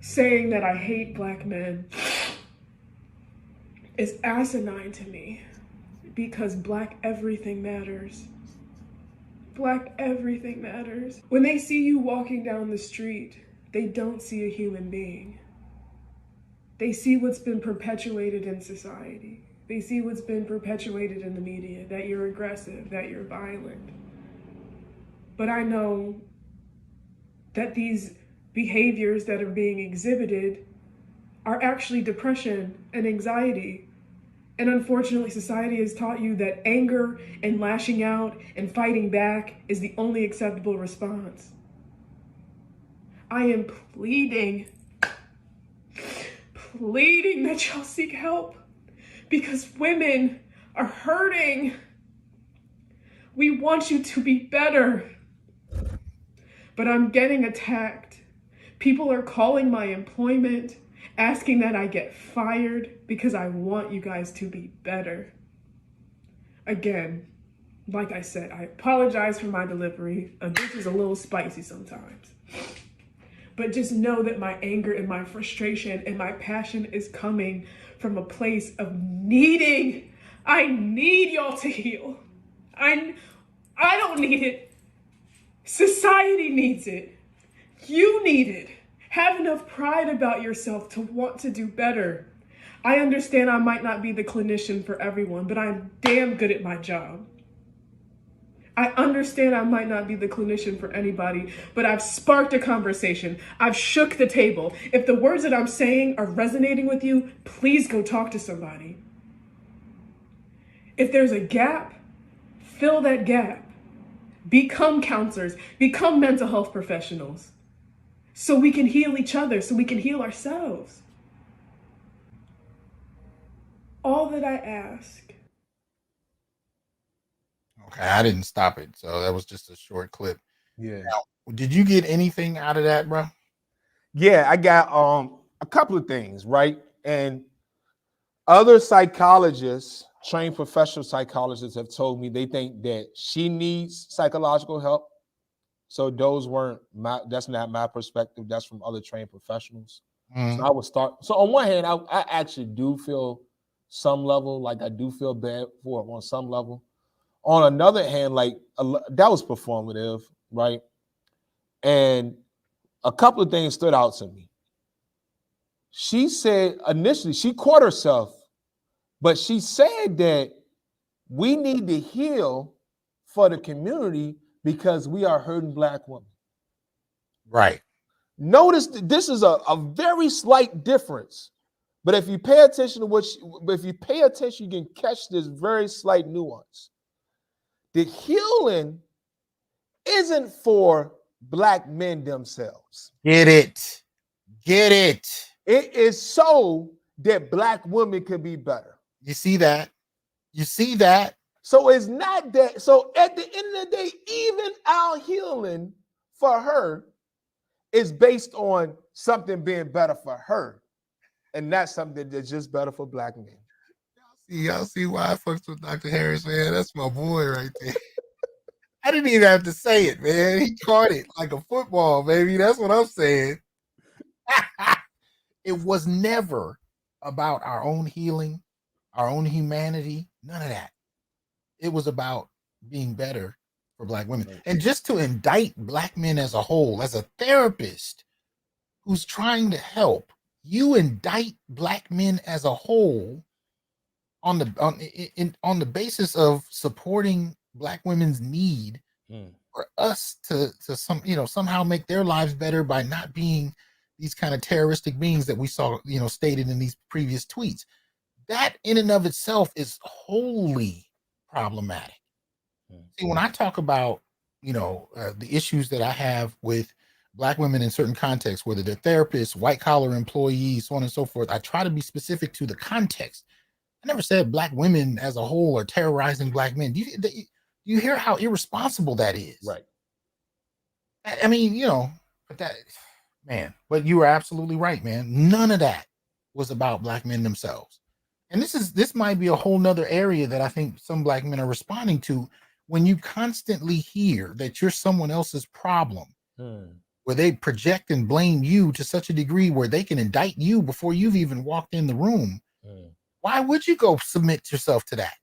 saying that I hate Black men is asinine to me because Black everything matters. Black everything matters. When they see you walking down the street, they don't see a human being. They see what's been perpetuated in society. They see what's been perpetuated in the media, that you're aggressive, that you're violent. But I know that these behaviors that are being exhibited are actually depression and anxiety. And unfortunately, society has taught you that anger and lashing out and fighting back is the only acceptable response. I am pleading that y'all seek help because women are hurting. We want you to be better. But I'm getting attacked. People are calling my employment, asking that I get fired because I want you guys to be better. Again, like I said, I apologize for my delivery. This is a little spicy sometimes. But just know that my anger and my frustration and my passion is coming from a place of needing. I need y'all to heal. I don't need it. Society needs it. You need it. Have enough pride about yourself to want to do better. I understand I might not be the clinician for everyone, but I'm damn good at my job. I understand I might not be the clinician for anybody, but I've sparked a conversation. I've shook the table. If the words that I'm saying are resonating with you, please go talk to somebody. If there's a gap, fill that gap. Become counselors, become mental health professionals, so we can heal each other, so we can heal ourselves. All that I ask. Okay, I didn't stop it, so that was just a short clip. Yeah. Now, did you get anything out of that, bro? Yeah, I got a couple of things, right? And other psychologists, trained professional psychologists, have told me they think that she needs psychological help. So those weren't that's not my perspective. That's from other trained professionals. So I would start. So on one hand, I actually do feel some level, like I do feel bad for it on some level. On another hand, like that was performative, right? And a couple of things stood out to me. She said initially, she caught herself, but she said that we need to heal for the community because we are hurting Black women. Right. Notice that this is a very slight difference, but if you pay attention to you can catch this very slight nuance. The healing isn't for Black men themselves. Get it. It is so that Black women can be better. You see that? So it's not that. So at the end of the day, even our healing for her is based on something being better for her, and not something that's just better for Black men. Y'all see why I fucked with Dr. Harris, man? That's my boy right there. I didn't even have to say it, man. He caught it like a football, baby. That's what I'm saying. It was never about our own healing, our own humanity, none of that. It was about being better for Black women. And just to indict Black men as a whole, as a therapist who's trying to help, you indict Black men as a whole on the basis of supporting Black women's need for us to somehow make their lives better by not being these kind of terroristic beings that we saw, stated in these previous tweets. That in and of itself is wholly problematic. See, when I talk about, the issues that I have with Black women in certain contexts, whether they're therapists, white collar employees, so on and so forth, I try to be specific to the context. I never said Black women as a whole are terrorizing Black men. Do you hear how irresponsible that is? Right. I mean, but you were absolutely right, man. None of that was about Black men themselves. And this might be a whole nother area that I think some Black men are responding to when you constantly hear that you're someone else's problem, where they project and blame you to such a degree where they can indict you before you've even walked in the room. Why would you go submit yourself to that?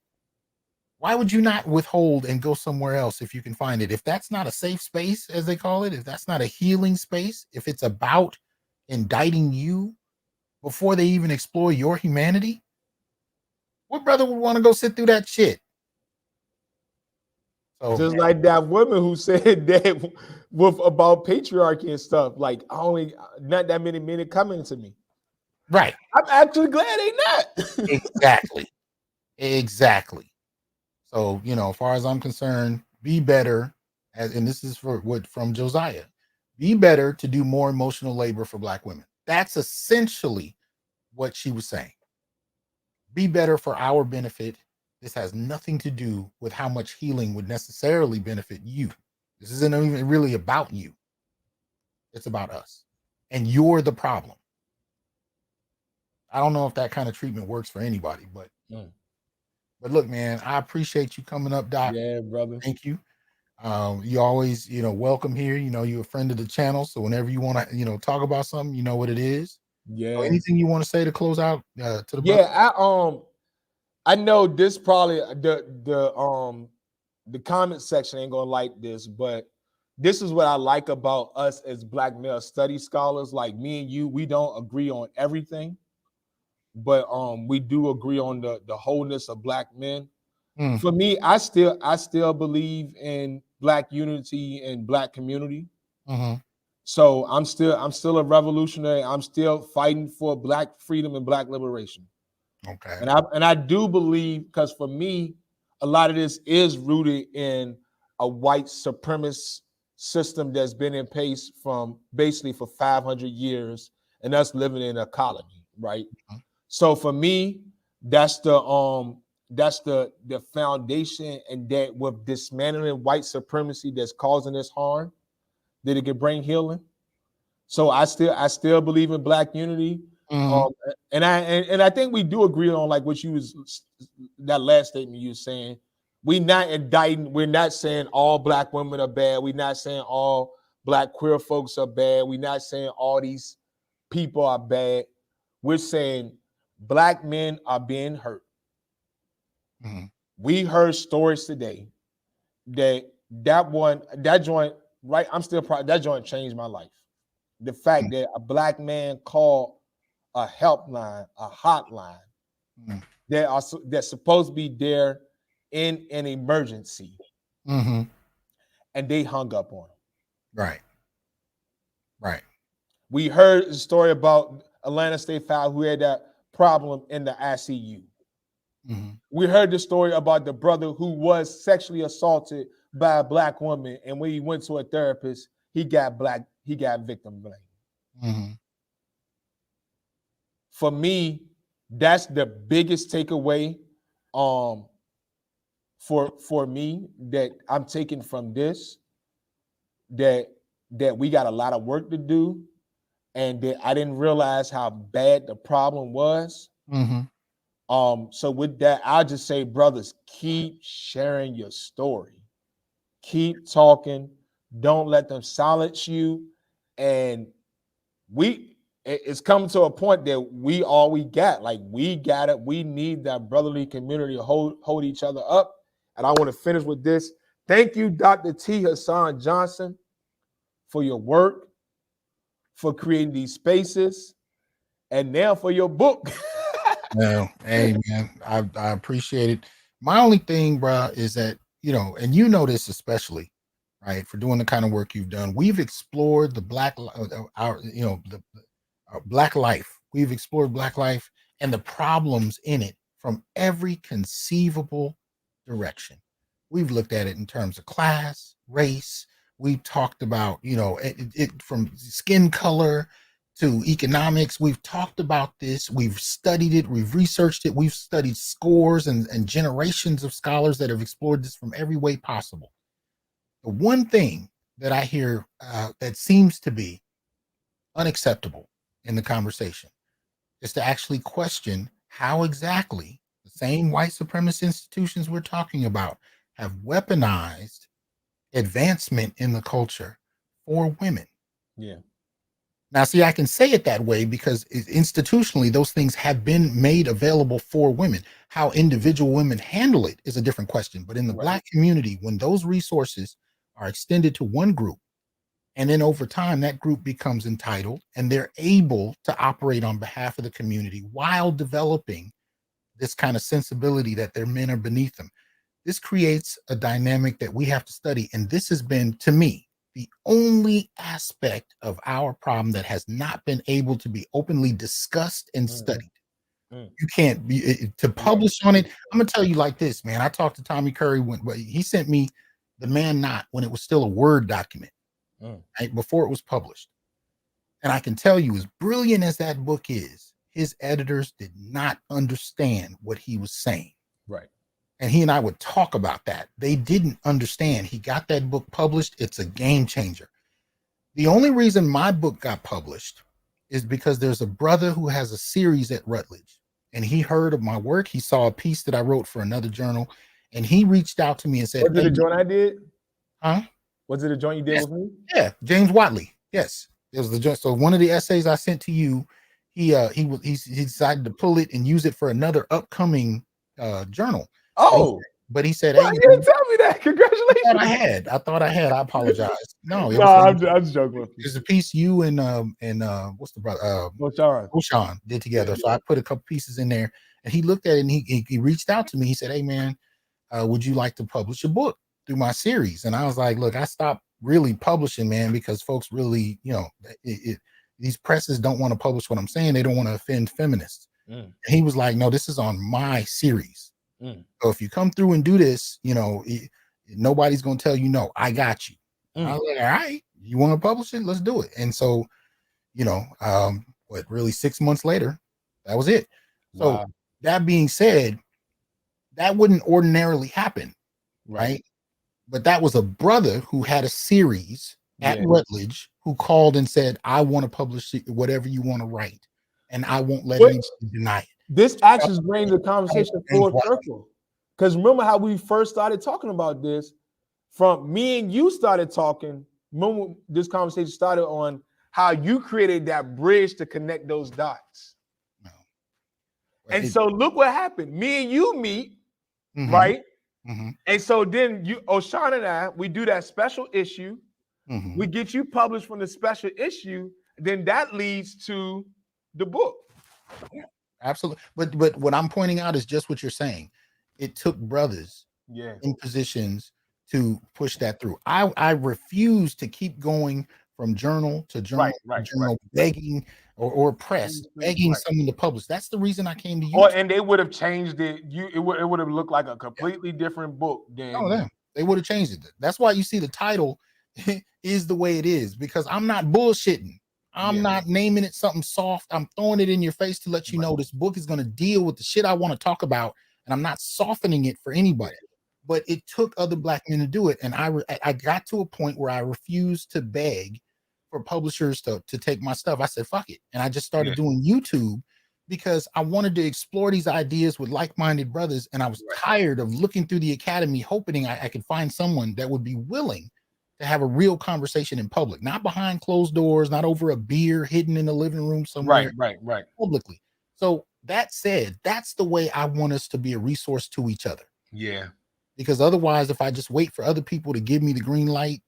Why would you not withhold and go somewhere else if you can find it? If that's not a safe space, as they call it, if that's not a healing space, if it's about indicting you before they even explore your humanity, what brother would want to go sit through that shit? So, just like that woman who said that with about patriarchy and stuff, like not that many men coming to me. right. I'm actually glad they not. Exactly. So, as far as I'm concerned, be better, and this is from Josiah, be better to do more emotional labor for Black women. That's essentially what she was saying. Be better for our benefit. This has nothing to do with how much healing would necessarily benefit you. This isn't even really about you. It's about us. And you're the problem. I don't know if that kind of treatment works for anybody, but look, man, I appreciate you coming up, Doc. Yeah, brother. Thank you. You always, welcome here. You're a friend of the channel. So whenever you want to, talk about something, you know what it is. Yeah. So anything you want to say to close out to the yeah, I know this probably the comment section ain't gonna like this, but this is what I like about us as Black male study scholars. Like me and you, we don't agree on everything, but we do agree on the wholeness of Black men. For me, I still believe in Black unity and Black community. So I'm still a revolutionary. I'm still fighting for Black freedom and Black liberation. Okay. And I do believe, because for me, a lot of this is rooted in a white supremacist system that's been in place from basically for 500 years, and us living in a colony, right? So for me, that's the foundation, and that with dismantling white supremacy that's causing this harm, that it can bring healing. So I still believe in Black unity. And I think we do agree on, like, what you was, that last statement you were saying. We're not indicting, we're not saying all Black women are bad. We're not saying all Black queer folks are bad. We're not saying all these people are bad. We're saying Black men are being hurt. We heard stories today that joint, right? I'm still proud. That joint changed my life. The fact that a Black man called a helpline, a hotline, that's supposed to be there in an emergency, and they hung up on him. Right. We heard a story about Atlanta State File who had that problem in the ICU. We heard the story about the brother who was sexually assaulted by a Black woman, and when he went to a therapist, he got victim blame. For me, that's the biggest takeaway for me that I'm taking from this, that we got a lot of work to do, and that I didn't realize how bad the problem was. So with that, I'll just say, brothers, keep sharing your story. Keep talking. Don't let them silence you. And it's coming to a point that we all we got. Like, we got it. We need that brotherly community to hold each other up. And I want to finish with this. Thank you, Dr. T. Hasan Johnson, for your work, for creating these spaces, and now for your book. No, hey man, I appreciate it. My only thing, bro, is that and this especially, right, for doing the kind of work you've done. We've explored the Black life. We've explored Black life and the problems in it from every conceivable direction. We've looked at it in terms of class, race. We've talked about it from skin color to economics. We've talked about this. We've studied it. We've researched it. We've studied scores and generations of scholars that have explored this from every way possible. The one thing that I hear that seems to be unacceptable in the conversation is to actually question how exactly the same white supremacist institutions we're talking about have weaponized advancement in the culture for women. Yeah. Now, see, I can say it that way because institutionally, those things have been made available for women. How individual women handle it is a different question. But in the Black community, when those resources are extended to one group, and then over time, that group becomes entitled and they're able to operate on behalf of the community while developing this kind of sensibility that their men are beneath them. This creates a dynamic that we have to study. And this has been, to me, the only aspect of our problem that has not been able to be openly discussed and studied. You can't be to publish on it. I'm gonna tell you like this, man. I talked to Tommy Curry when he sent me The Man Not when it was still a Word document, right before it was published. And I can tell you, as brilliant as that book is, his editors did not understand what he was saying. Right. And he and I would talk about that. They didn't understand. He got that book published. It's a game changer. The only reason my book got published is because there's a brother who has a series at Rutledge, and he heard of my work. He saw a piece that I wrote for another journal, and he reached out to me and said, "Was it a joint I did? Huh? Was it a joint you did with me?" Yeah, James Watley. Yes, it was the joint. So one of the essays I sent to you, he decided to pull it and use it for another upcoming journal. Oh, but he said, "Hey, hey, you didn't tell me that. Congratulations." I thought I had. I apologize. No, I'm just joking with you. There's a piece you and what's the brother? Oshan did together. So I put a couple pieces in there, and he looked at it and he reached out to me. He said, "Hey man, would you like to publish a book through my series?" And I was like, "Look, I stopped really publishing, man, because folks really, these presses don't want to publish what I'm saying. They don't want to offend feminists." And he was like, "No, this is on my series. So if you come through and do this, nobody's going to tell you no. I got you." I was like, "All right, you want to publish it? Let's do it." And so, really 6 months later, that was it. So that being said, that wouldn't ordinarily happen, right? But that was a brother who had a series at Rutledge who called and said, "I want to publish whatever you want to write, and I won't let anybody deny it." This actually brings the conversation full circle. Because remember how we first started talking about this? From me and you started talking. Remember this conversation started on how you created that bridge to connect those dots. And so look what happened. Me and you meet, right? And so then Oshan and I, we do that special issue. We get you published from the special issue. Then that leads to the book. Absolutely. But what I'm pointing out is just what you're saying. It took brothers in positions to push that through. I refuse to keep going from journal to journal, begging or press, begging someone to publish. That's the reason I came to you. And they would have changed it. It would have looked like a completely different book. They would have changed it. That's why you see the title is the way it is, because I'm not bullshitting. I'm not naming it something soft. I'm throwing it in your face to let you know this book is going to deal with the shit I want to talk about, and I'm not softening it for anybody. But it took other Black men to do it, and I got to a point where I refused to beg for publishers to take my stuff. I said, fuck it. And I just started doing YouTube because I wanted to explore these ideas with like-minded brothers, and I was tired of looking through the academy, hoping I could find someone that would be willing to have a real conversation in public, not behind closed doors, not over a beer hidden in the living room somewhere, publicly. So that said, that's the way I want us to be a resource to each other. Yeah. Because otherwise, if I just wait for other people to give me the green light,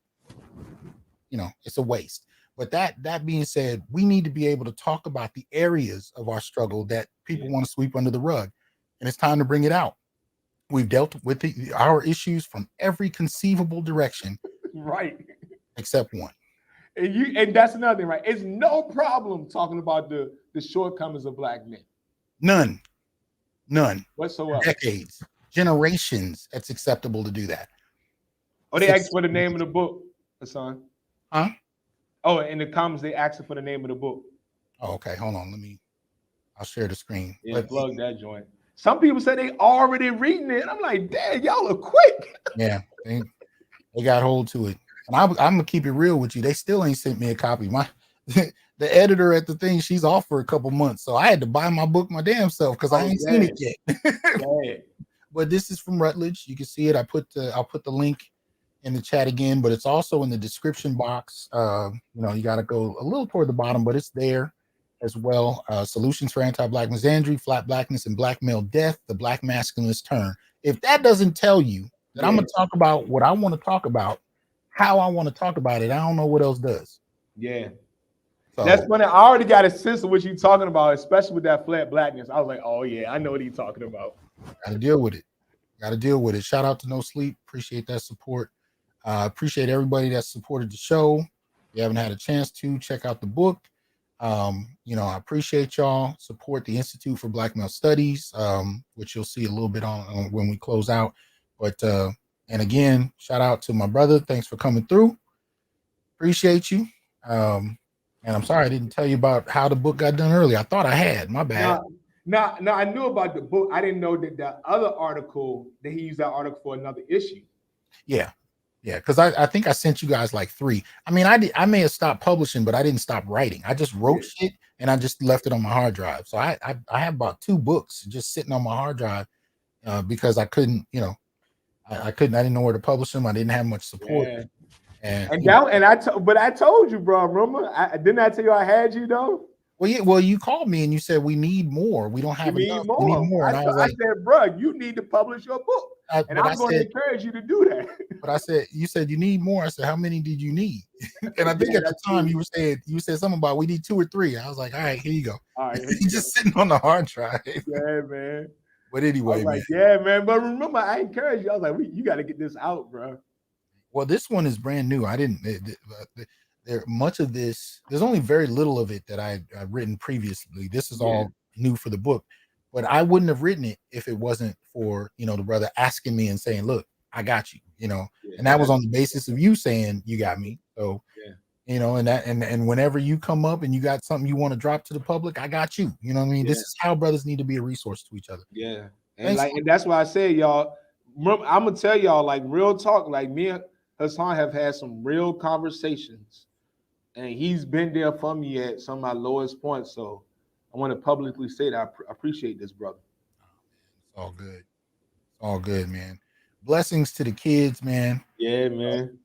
it's a waste. But that being said, we need to be able to talk about the areas of our struggle that people want to sweep under the rug. And it's time to bring it out. We've dealt with our issues from every conceivable direction. Except one. And that's another thing, right? It's no problem talking about the shortcomings of Black men. None whatsoever. Decades, generations, it's acceptable to do that. They asked for the name of the book, Hasan. Huh? Oh, in the comments they asked for the name of the book. Oh, okay. Hold on. I'll share the screen. Plug that joint. Some people say they already reading it. I'm like, damn, y'all are quick. Yeah, they got hold to it. And I'm gonna keep it real with you. They still ain't sent me a copy. The editor at the thing, she's off for a couple months, so I had to buy my book my damn self because I ain't seen it yet. But this is from Rutledge. You can see it. I'll put the link in the chat again, but it's also in the description box. You got to go a little toward the bottom, but it's there as well. Solutions for Anti-Black Misandry, Flat Blackness, and Black Male Death, the Black Masculinist Turn. If that doesn't tell you that I'm going to talk about what I want to talk about, how I want to talk about it, I don't know what else does. Yeah. So, that's funny. I already got a sense of what you're talking about, especially with that flat blackness. I was like, oh, yeah, I know what he's talking about. Got to deal with it. Got to deal with it. Shout out to No Sleep. Appreciate that support. Appreciate everybody that supported the show. If you haven't had a chance to check out the book, I appreciate y'all. Support the Institute for Black Male Studies, which you'll see a little bit on when we close out. But and again, shout out to my brother. Thanks for coming through. Appreciate you. And I'm sorry I didn't tell you about how the book got done earlier. I thought I had. My bad. No, I knew about the book. I didn't know that the other article, that he used that article for another issue. Yeah, because I think I sent you guys like 3. I mean, I may have stopped publishing, but I didn't stop writing. I just wrote shit and I just left it on my hard drive. So I have about 2 books just sitting on my hard drive because I couldn't, I didn't know where to publish them. I didn't have much support. Yeah. But I told you, bro. Remember, didn't I tell you I had you though? Well, you called me and you said we need more. We don't have enough. We need more. And I said, bro, you need to publish your book. And I'm going to encourage you to do that. But you said you need more. I said, how many did you need? And I think at the time you said something about we need 2 or 3. I was like, all right, here you go. All right, he's just sitting on the hard drive. Yeah, man. But anyway, man. Yeah, man. But remember, I encouraged you. I was like, you got to get this out, bro. Well, this one is brand new. I didn't. Much of this, there's only very little of it that I've written previously. This is all new for the book, but I wouldn't have written it if it wasn't for the brother asking me and saying, "Look, I got you," and that was on the basis of you saying you got me. So, and whenever you come up and you got something you want to drop to the public, I got you. You know what I mean? This is how brothers need to be a resource to each other. Yeah, and that's why I say, y'all. I'm gonna tell y'all, like, real talk. Like, me and Hasan have had some real conversations. And he's been there for me at some of my lowest points. So I want to publicly say that I appreciate this, brother. It's all good. It's all good, man. Blessings to the kids, man. Yeah, man.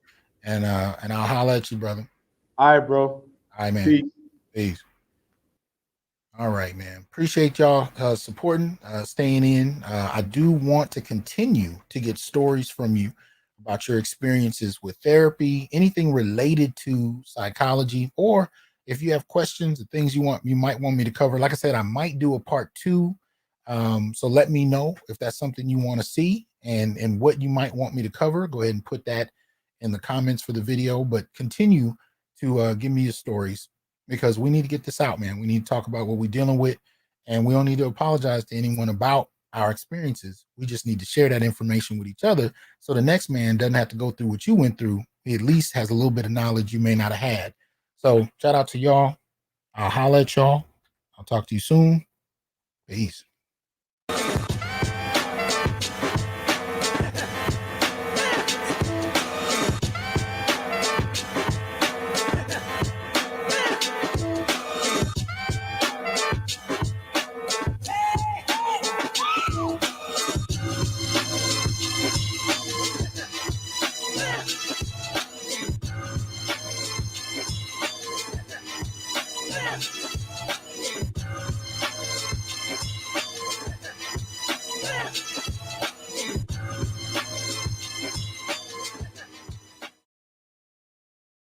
And I'll holler at you, brother. All right, bro. All right, man. Peace. All right, man. Appreciate y'all supporting, staying in. I do want to continue to get stories from you about your experiences with therapy, anything related to psychology, or if you have questions or things you might want me to cover. Like I said, I might do a part 2. So let me know if that's something you want to see and what you might want me to cover. Go ahead and put that in the comments for the video, but continue to give me your stories because we need to get this out, man. We need to talk about what we're dealing with, and we don't need to apologize to anyone about our experiences. We just need to share that information with each other so the next man doesn't have to go through what you went through. He at least has a little bit of knowledge you may not have had. So shout out to y'all. I'll holler at y'all. I'll talk to you soon. Peace.